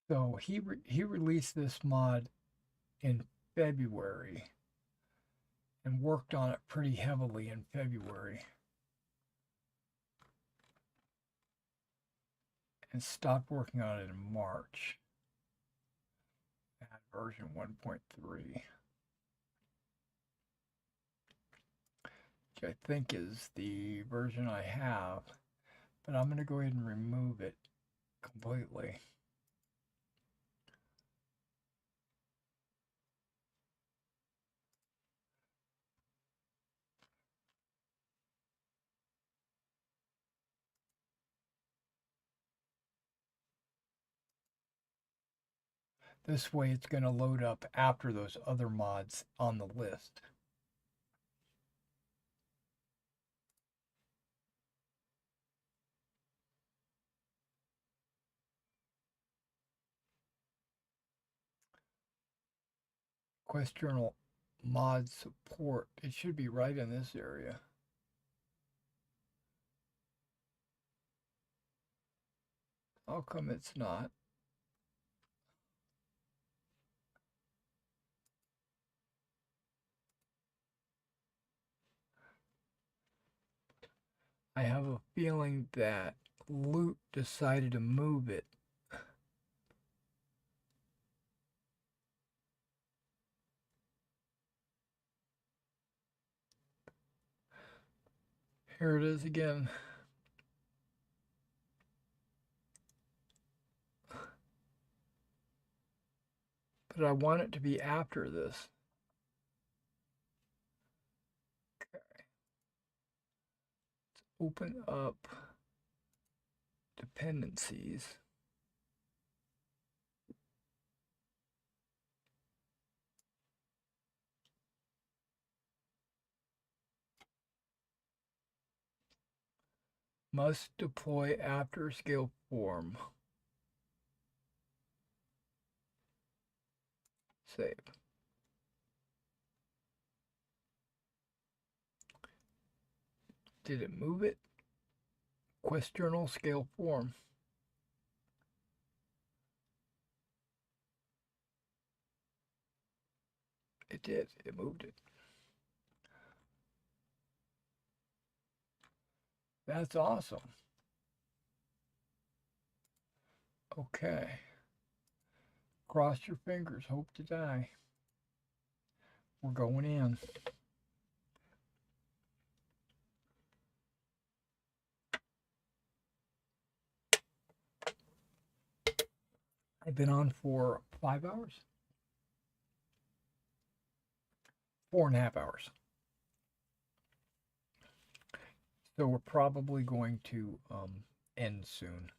So he released this mod in February and worked on it pretty heavily in February and stopped working on it in March at version 1.3, which I think is the version I have, but I'm going to go ahead and remove it completely. This way it's going to load up after those other mods on the list. Quest Journal mod support. It should be right in this area. How come it's not? I have a feeling that Loot decided to move it. Here it is again. But I want it to be after this. Okay. Let's open up dependencies. Must deploy after scale form. Save. Did it move it? Quest journal scale form. It did. It moved it. That's awesome. Okay. Cross your fingers. Hope to die. We're going in. I've been on for 5 hours. 4.5 hours. So we're probably going to end soon.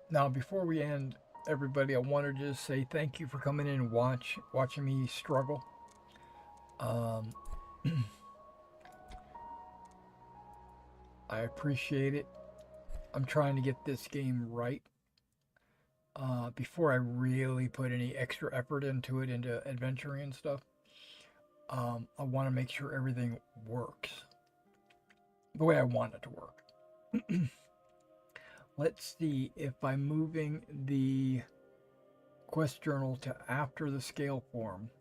Now, before we end, everybody, I wanted to just say thank you for coming in and watching me struggle. I appreciate it. I'm trying to get this game right before I really put any extra effort into it, into adventuring and stuff. I want to make sure everything works the way I want it to work. Let's see if by moving the quest journal to after the scale form,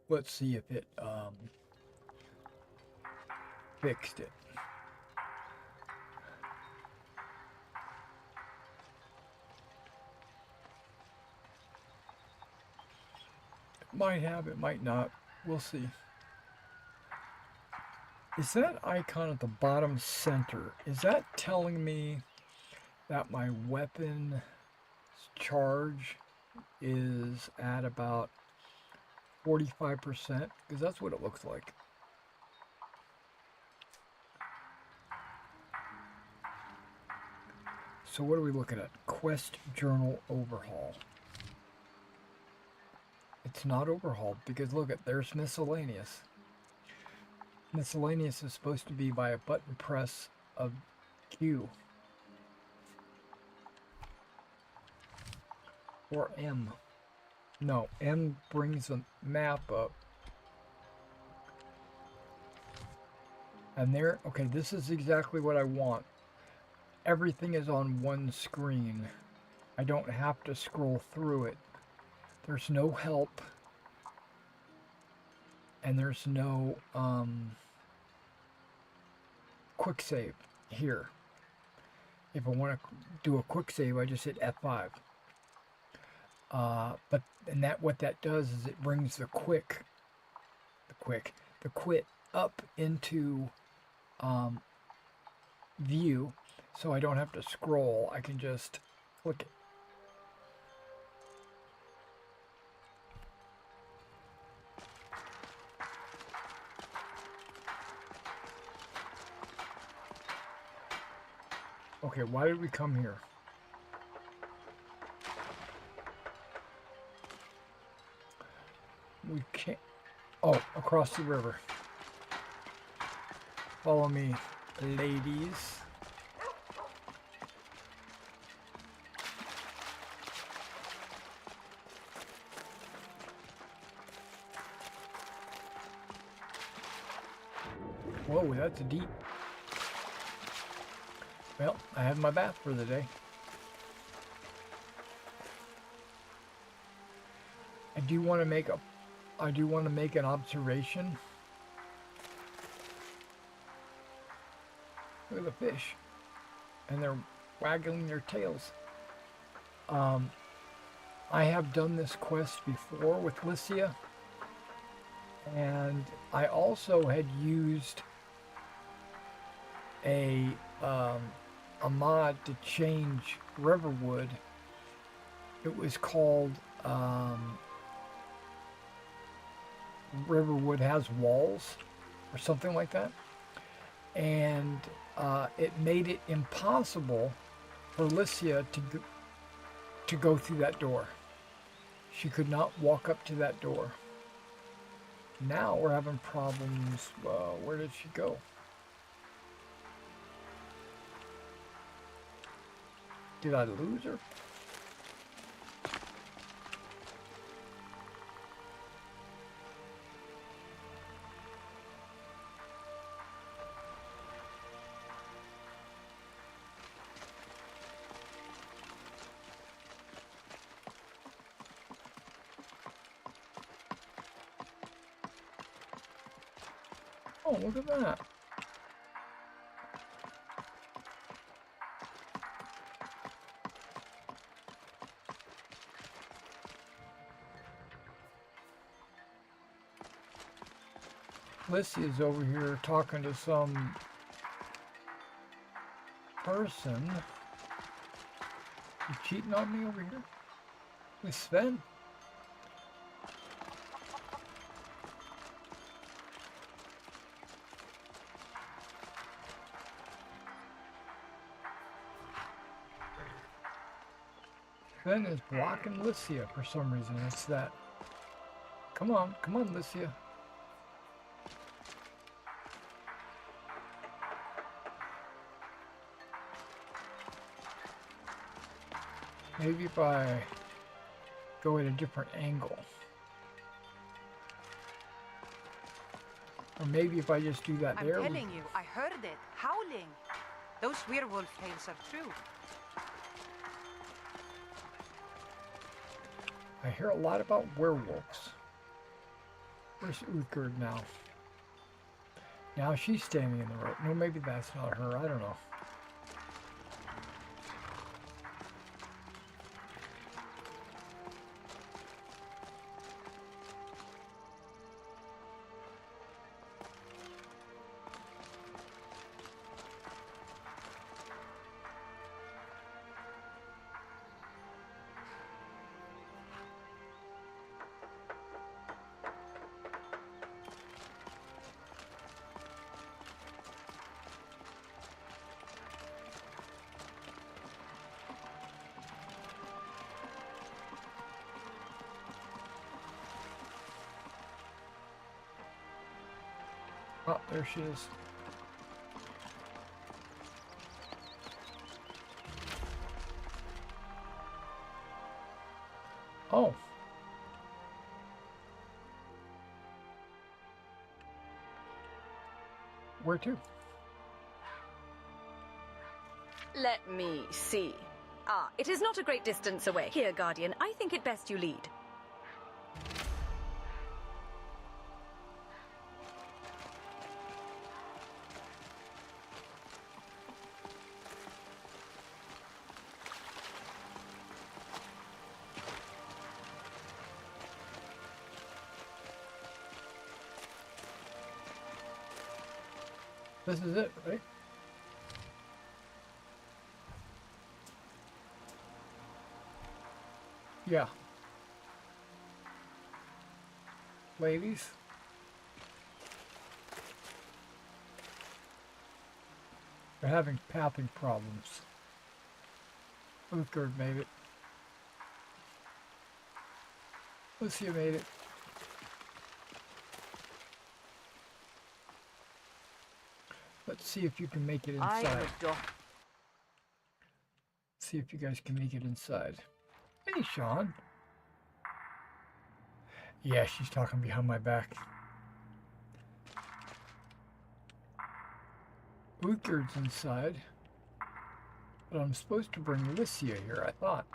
let's see if it fixed it. It might have, it might not. We'll see. Is that icon at the bottom center, is that telling me that my weapon charge is at about 45%? Because that's what it looks like. So what are we looking at? Quest journal overhaul. It's not overhauled because look at, there's miscellaneous. Miscellaneous is supposed to be by a button press of Q. Or M. No, M brings the map up. And there, okay, this is exactly what I want. Everything is on one screen. I don't have to scroll through it. There's no help. And there's no quick save here. If I want to do a quick save, I just hit F5. But what that does is it brings the quit up into view, so I don't have to scroll. I can just click it. Okay, why did we come here? We can't... Oh, across the river. Follow me, ladies. Whoa, that's deep. Well, I had my bath for the day. I do want to make an observation. Look at the fish. And they're waggling their tails. I have done this quest before with Lycia. And I also had used a mod to change Riverwood. It was called Riverwood Has Walls or something like that. And it made it impossible for Lycia to go through that door. She could not walk up to that door. Now we're having problems. Where did she go? Did I lose her? Oh, look at that. Lycia's over here talking to some person. You cheating on me over here? With Sven? Sven is blocking Lycia for some reason. It's that. Come on, Lycia. Maybe if I go at a different angle. Or maybe if I just do that I'm there. telling you, I heard it. Howling. Those werewolf tales are true. I hear a lot about werewolves. Where's Uthgerd now? Now she's standing in the road. No, maybe that's not her. I don't know. Oh, there she is. Oh. Where to? Let me see. Ah, it is not a great distance away. Here, Guardian, I think it best you lead. This is it, right? Yeah. Ladies. They're having pathing problems. Uthgerd made it. Lycia made it. Let's see if you can make it inside. See if you guys can make it inside. Hey, Sean. Yeah, she's talking behind my back. Utgerd's inside. But I'm supposed to bring Lycia here, I thought.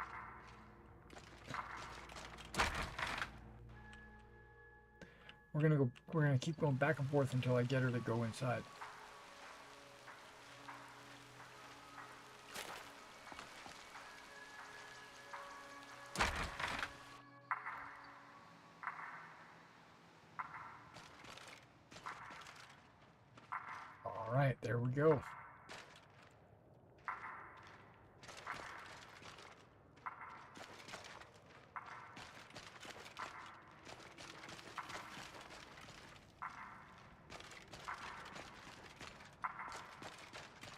We're gonna keep going back and forth until I get her to go inside. All right, there we go.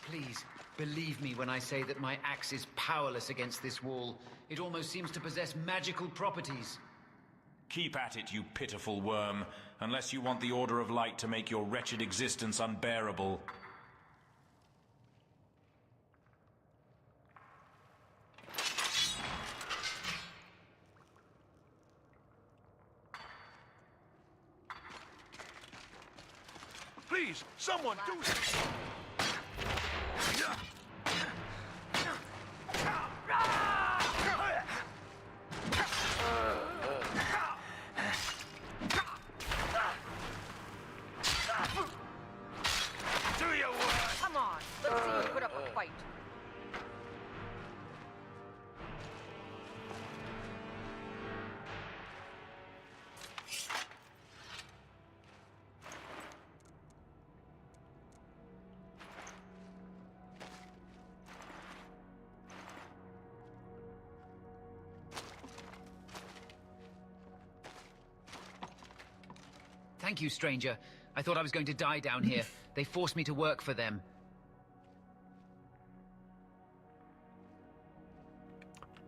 Please, believe me when I say that my axe is powerless against this wall. It almost seems to possess magical properties. Keep at it, you pitiful worm, unless you want the Order of Light to make your wretched existence unbearable. Please, someone do something! Come on, let's see you put up a fight. Thank you, stranger. I thought I was going to die down here. They forced me to work for them.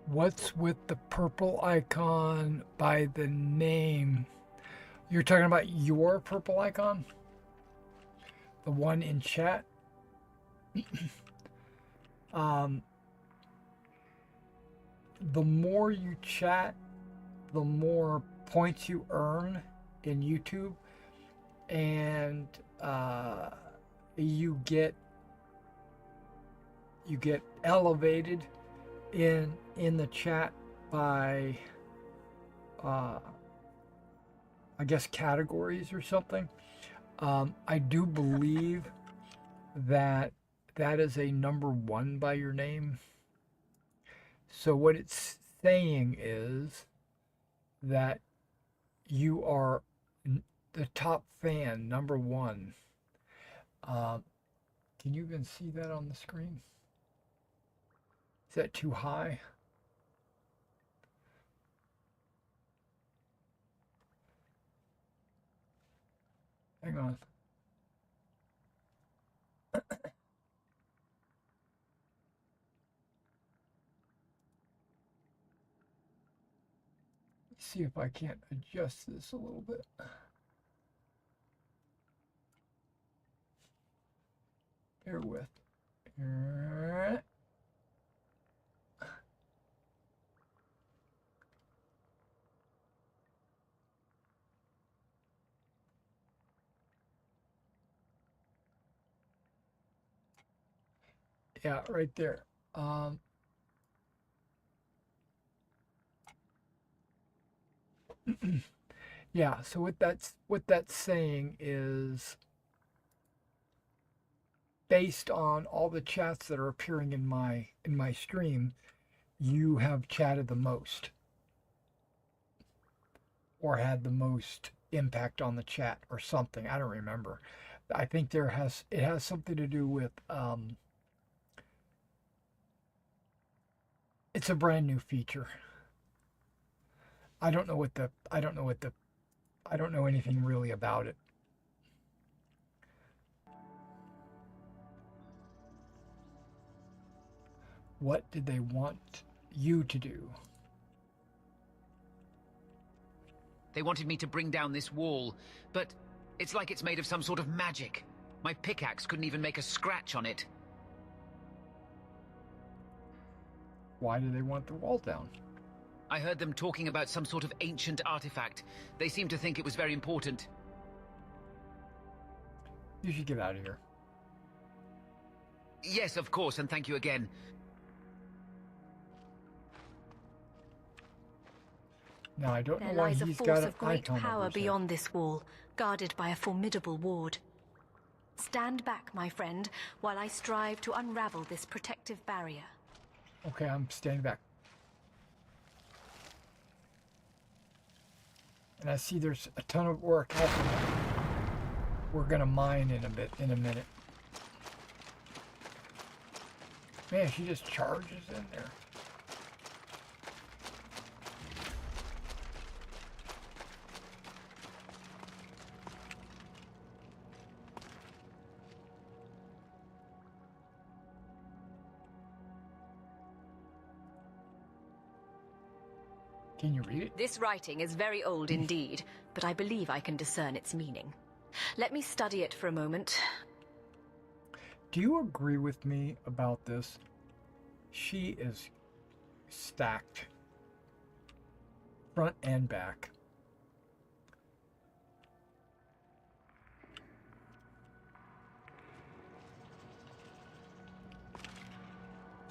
What's with the purple icon by the name? You're talking about your purple icon? The one in chat? The more you chat, the more points you earn in YouTube, and you get elevated in the chat by I guess categories or something. I do believe that is a number 1 by your name. So what it's saying is that you are the top fan, number 1. Can you even see that on the screen? Is that too high? Hang on. See if I can't adjust this a little bit. Bear with. Yeah, right there. Yeah, so what that's saying is, based on all the chats that are appearing in my stream, you have chatted the most or had the most impact on the chat or something. I don't remember. I think it has something to do with it's a brand new feature. I don't know anything really about it. What did they want you to do? They wanted me to bring down this wall, but it's like it's made of some sort of magic. My pickaxe couldn't even make a scratch on it. Why do they want the wall down? I heard them talking about some sort of ancient artifact. They seemed to think it was very important. You should get out of here. Yes, of course, and thank you again. Now, I don't There know why lies a he's force got an of great icon power over his head. beyond this wall, guarded by a formidable ward. Stand back, my friend, while I strive to unravel this protective barrier. Okay, I'm standing back. And I see there's a ton of work happening. We're gonna mine in a minute. Man, she just charges in there. Can you read it? This writing is very old indeed, but I believe I can discern its meaning. Let me study it for a moment. Do you agree with me about this? She is stacked. Front and back.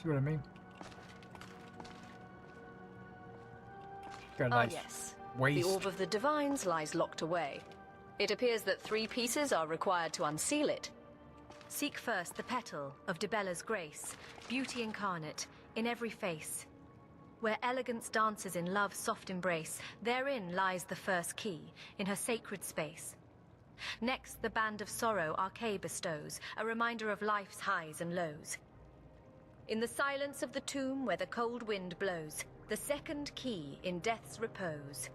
See what I mean? Got a nice yes. waist. The Orb of the Divines lies locked away. It appears that 3 pieces are required to unseal it. Seek first the petal of Debella's grace, beauty incarnate, in every face. Where elegance dances in love's soft embrace, therein lies the first key, in her sacred space. Next, the band of sorrow Archay bestows, a reminder of life's highs and lows. In the silence of the tomb where the cold wind blows, the second key in death's repose.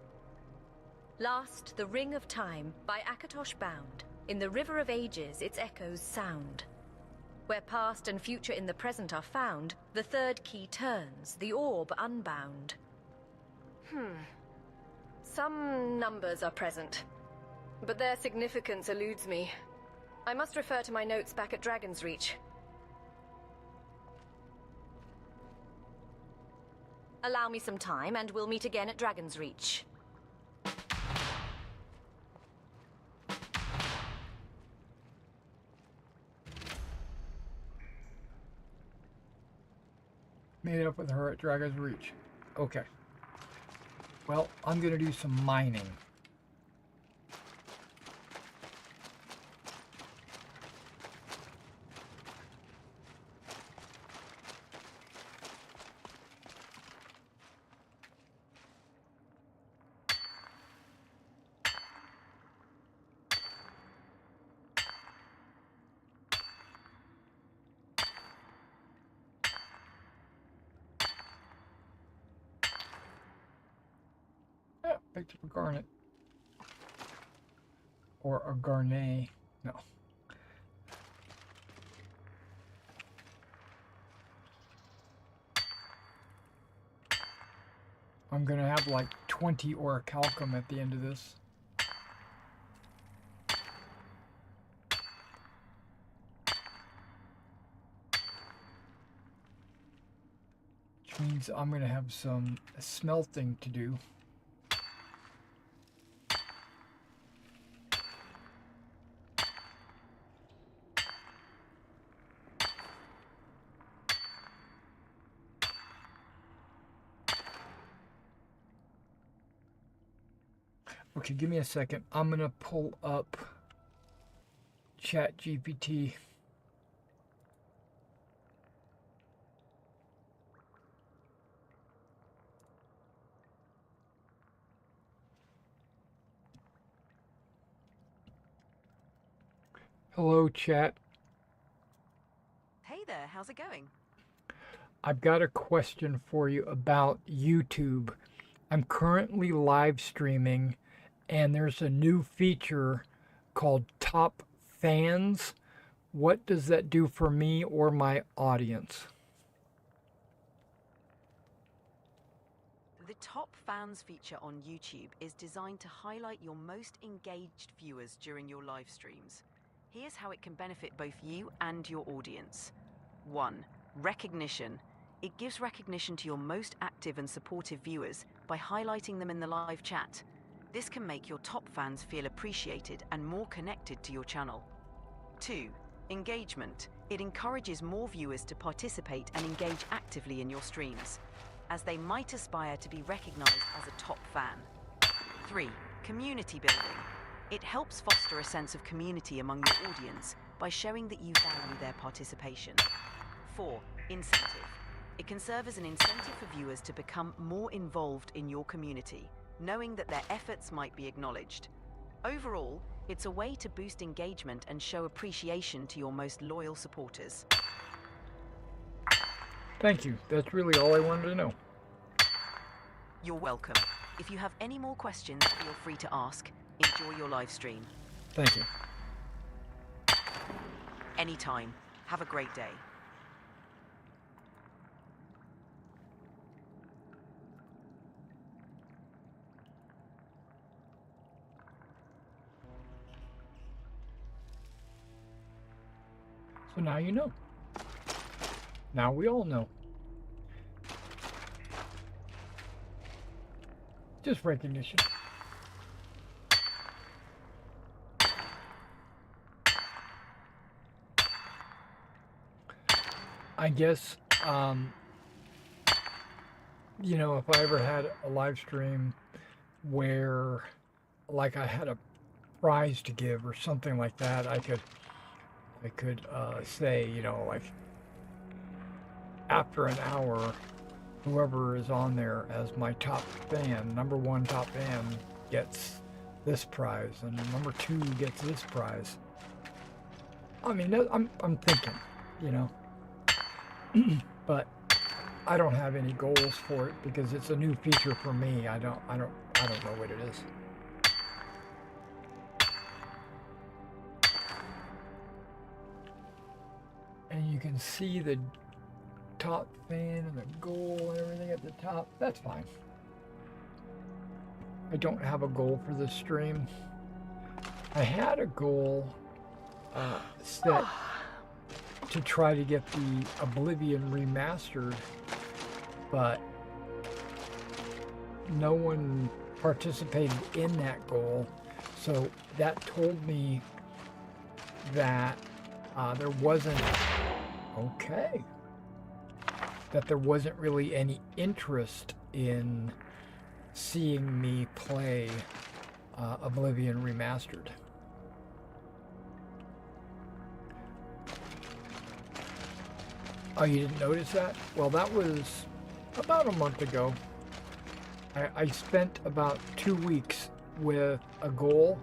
Last, the ring of time, by Akatosh bound. In the river of ages, its echoes sound. Where past and future in the present are found, the third key turns, the orb unbound. Some numbers are present, but their significance eludes me. I must refer to my notes back at Dragon's Reach. Allow me some time, and we'll meet again at Dragon's Reach. Made up with her at Dragon's Reach. Okay. Well, I'm gonna do some mining. Yeah, picked up a garnet. Or a garnet. No. I'm gonna have like 20 orichalcum at the end of this. Which means I'm gonna have some smelting to do. Okay, give me a second. I'm gonna pull up ChatGPT. Hello, chat. Hey there, how's it going? I've got a question for you about YouTube. I'm currently live streaming, and there's a new feature called Top Fans. What does that do for me or my audience? The Top Fans feature on YouTube is designed to highlight your most engaged viewers during your live streams. Here's how it can benefit both you and your audience. 1. Recognition. It gives recognition to your most active and supportive viewers by highlighting them in the live chat. This can make your top fans feel appreciated and more connected to your channel. 2. Engagement. It encourages more viewers to participate and engage actively in your streams, as they might aspire to be recognized as a top fan. 3. Community building. It helps foster a sense of community among your audience by showing that you value their participation. 4. Incentive. It can serve as an incentive for viewers to become more involved in your community, knowing that their efforts might be acknowledged. Overall, it's a way to boost engagement and show appreciation to your most loyal supporters. Thank you. That's really all I wanted to know. You're welcome. If you have any more questions, feel free to ask. Enjoy your live stream. Thank you. Anytime. Have a great day. So now you know. Now we all know. Just recognition. I guess, you know, if I ever had a live stream where, like, I had a prize to give or something like that, I could say, you know, like, after an hour, whoever is on there as my top fan, number one top fan, gets this prize, and number two gets this prize. I mean, I'm thinking, you know, but I don't have any goals for it because it's a new feature for me. I don't know what it is. And you can see the top fan and the goal and everything at the top. That's fine. I don't have a goal for this stream. I had a goal set to try to get the Oblivion remastered, but no one participated in that goal. So that told me that there wasn't that there wasn't really any interest in seeing me play Oblivion Remastered. Oh, you didn't notice that? Well, that was about a month ago. I spent about 2 weeks with a goal,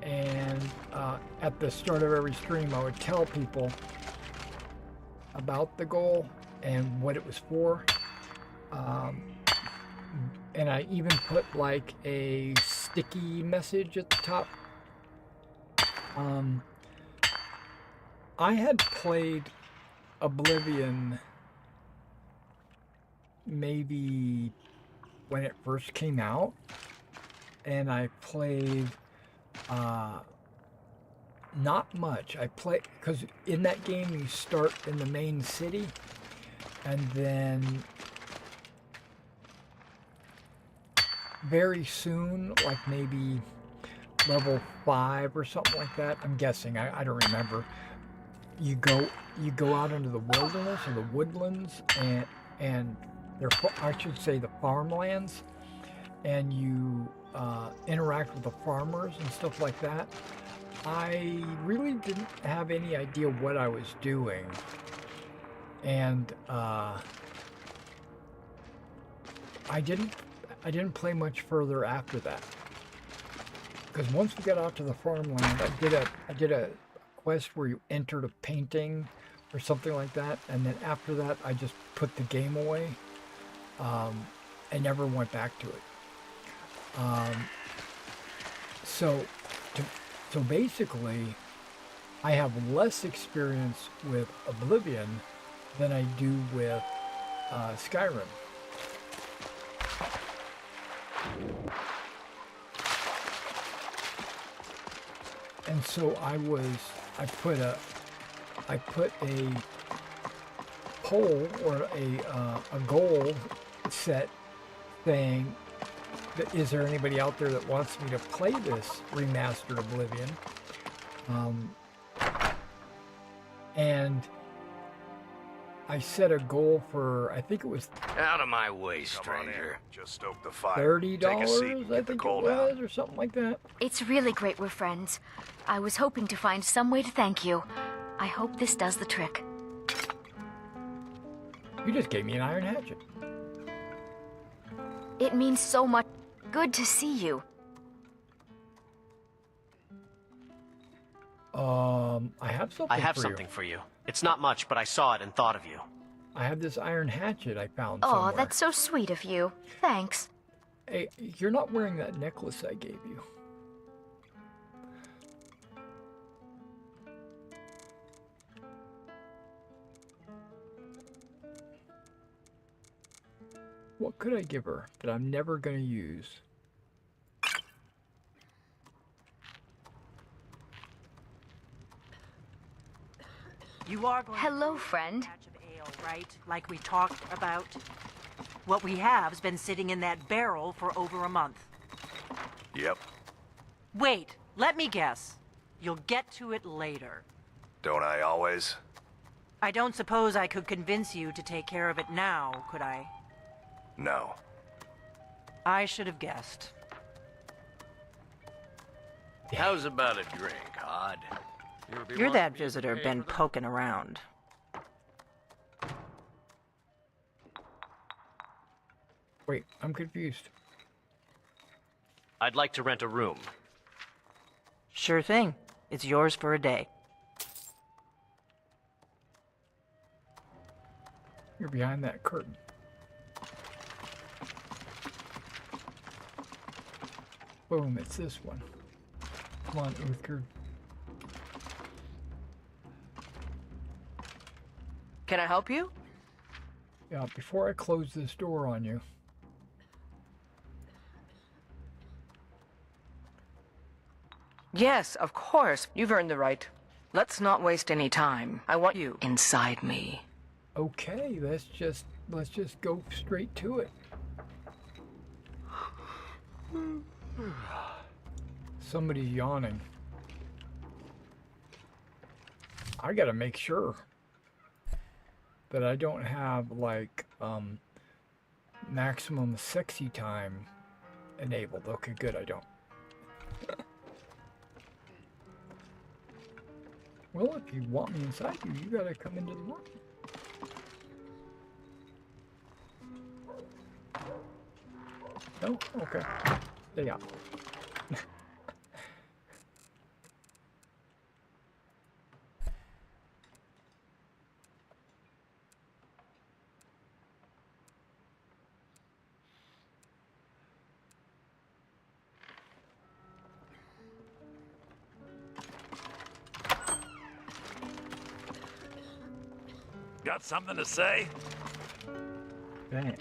and at the start of every stream I would tell people about the goal and what it was for, and I even put like a sticky message at the top. I had played Oblivion maybe when it first came out, and I played not much. I played because in that game you start in the main city, and then very soon, like maybe level 5 or something like that, I'm guessing, I don't remember, you go out into the wilderness or the woodlands, and I should say the farmlands, and you interact with the farmers and stuff like that. I really didn't have any idea what I was doing, and I didn't play much further after that, because once we got out to the farmland, I did a quest where you entered a painting or something like that, and then after that I just put the game away and never went back to it. So basically, I have less experience with Oblivion than I do with Skyrim. And so I put a poll or a goal set saying, is there anybody out there that wants me to play this remastered Oblivion? And I set a goal for, I think it was Out of my way, stranger. Just stoke the fire. $30, Take a seat. I Get the think it cold was, out. or something like that. It's really great we're friends. I was hoping to find some way to thank you. I hope this does the trick. You just gave me an iron hatchet. It means so much. Good to see you. I have something I have for something you. for you. It's not much, but I saw it and thought of you. I have this iron hatchet I found Oh, somewhere. that's so sweet of you. Thanks. Hey, you're not wearing that necklace I gave you. What could I give her that I'm never going to use? You are going Hello, friend. right? Like we talked about. What we have's been sitting in that barrel for over a month. Yep. Wait, let me guess. You'll get to it later. Don't I always? I don't suppose I could convince you to take care of it now, could I? No. I should have guessed. How's about a drink, Odd? You're that visitor been poking around. Wait, I'm confused. I'd like to rent a room. Sure thing. It's yours for a day. You're behind that curtain. Boom, it's this one. Come on, Uthgerd. Can I help you? Yeah, before I close this door on you. Yes, of course. You've earned the right. Let's not waste any time. I want you inside me. Okay, let's just go straight to it. Somebody's yawning. I gotta make sure that I don't have like maximum sexy time enabled. Okay, good, I don't. Well, if you want me inside you, you gotta come into the room. No? Okay. Stay out. Got something to say? Dang.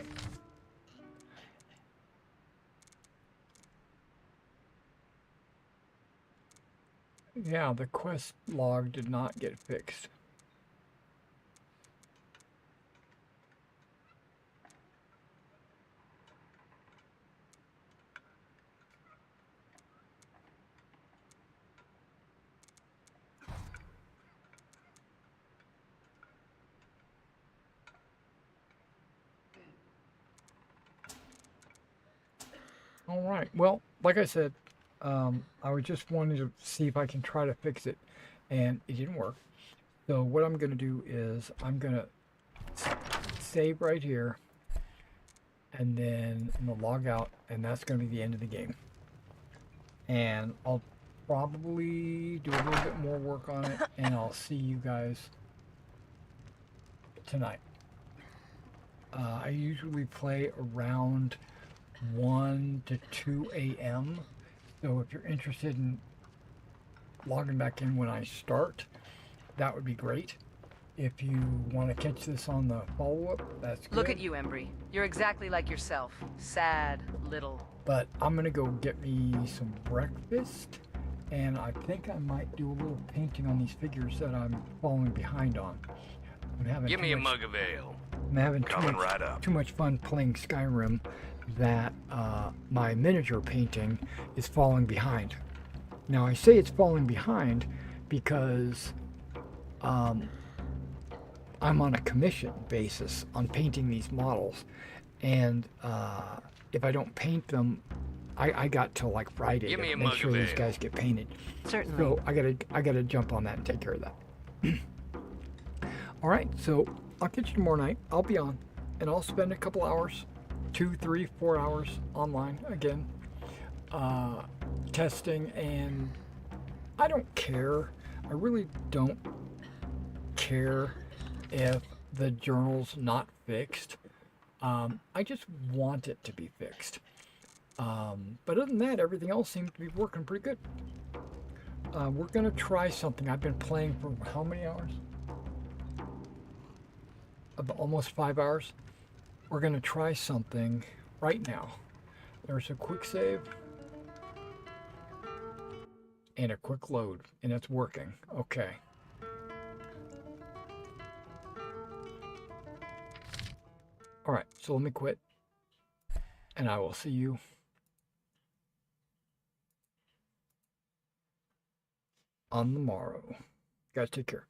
Yeah, the quest log did not get fixed. All right. Well, like I said, I was just wanting to see if I can try to fix it, and it didn't work. So what I'm going to do is I'm going to save right here, and then I'm going to log out, and that's going to be the end of the game. And I'll probably do a little bit more work on it, and I'll see you guys tonight. I usually play around 1 to 2 a.m. So if you're interested in logging back in when I start, that would be great. If you want to catch this on the follow-up, that's good. Look at you, Embry. You're exactly like yourself. Sad, little. But I'm going to go get me some breakfast, and I think I might do a little painting on these figures that I'm falling behind on. Give me a mug of ale. I'm having too much fun playing Skyrim that my miniature painting is falling behind. Now I say it's falling behind because I'm on a commission basis on painting these models, and if I don't paint them, I got till like Friday Give me to a make mug sure of these ale. guys get painted. Certainly. So I gotta jump on that and take care of that. All right, so I'll catch you tomorrow night. I'll be on, and I'll spend a couple hours, 2, 3, 4 hours online again, testing, and I don't care. I really don't care if the journal's not fixed. I just want it to be fixed. But other than that, everything else seems to be working pretty good. We're going to try something. I've been playing for how many hours? Almost 5 hours. We're going to try something right now. There's a quick save and a quick load, and it's working. Okay. All right, so let me quit, and I will see you on the morrow. Guys, take care.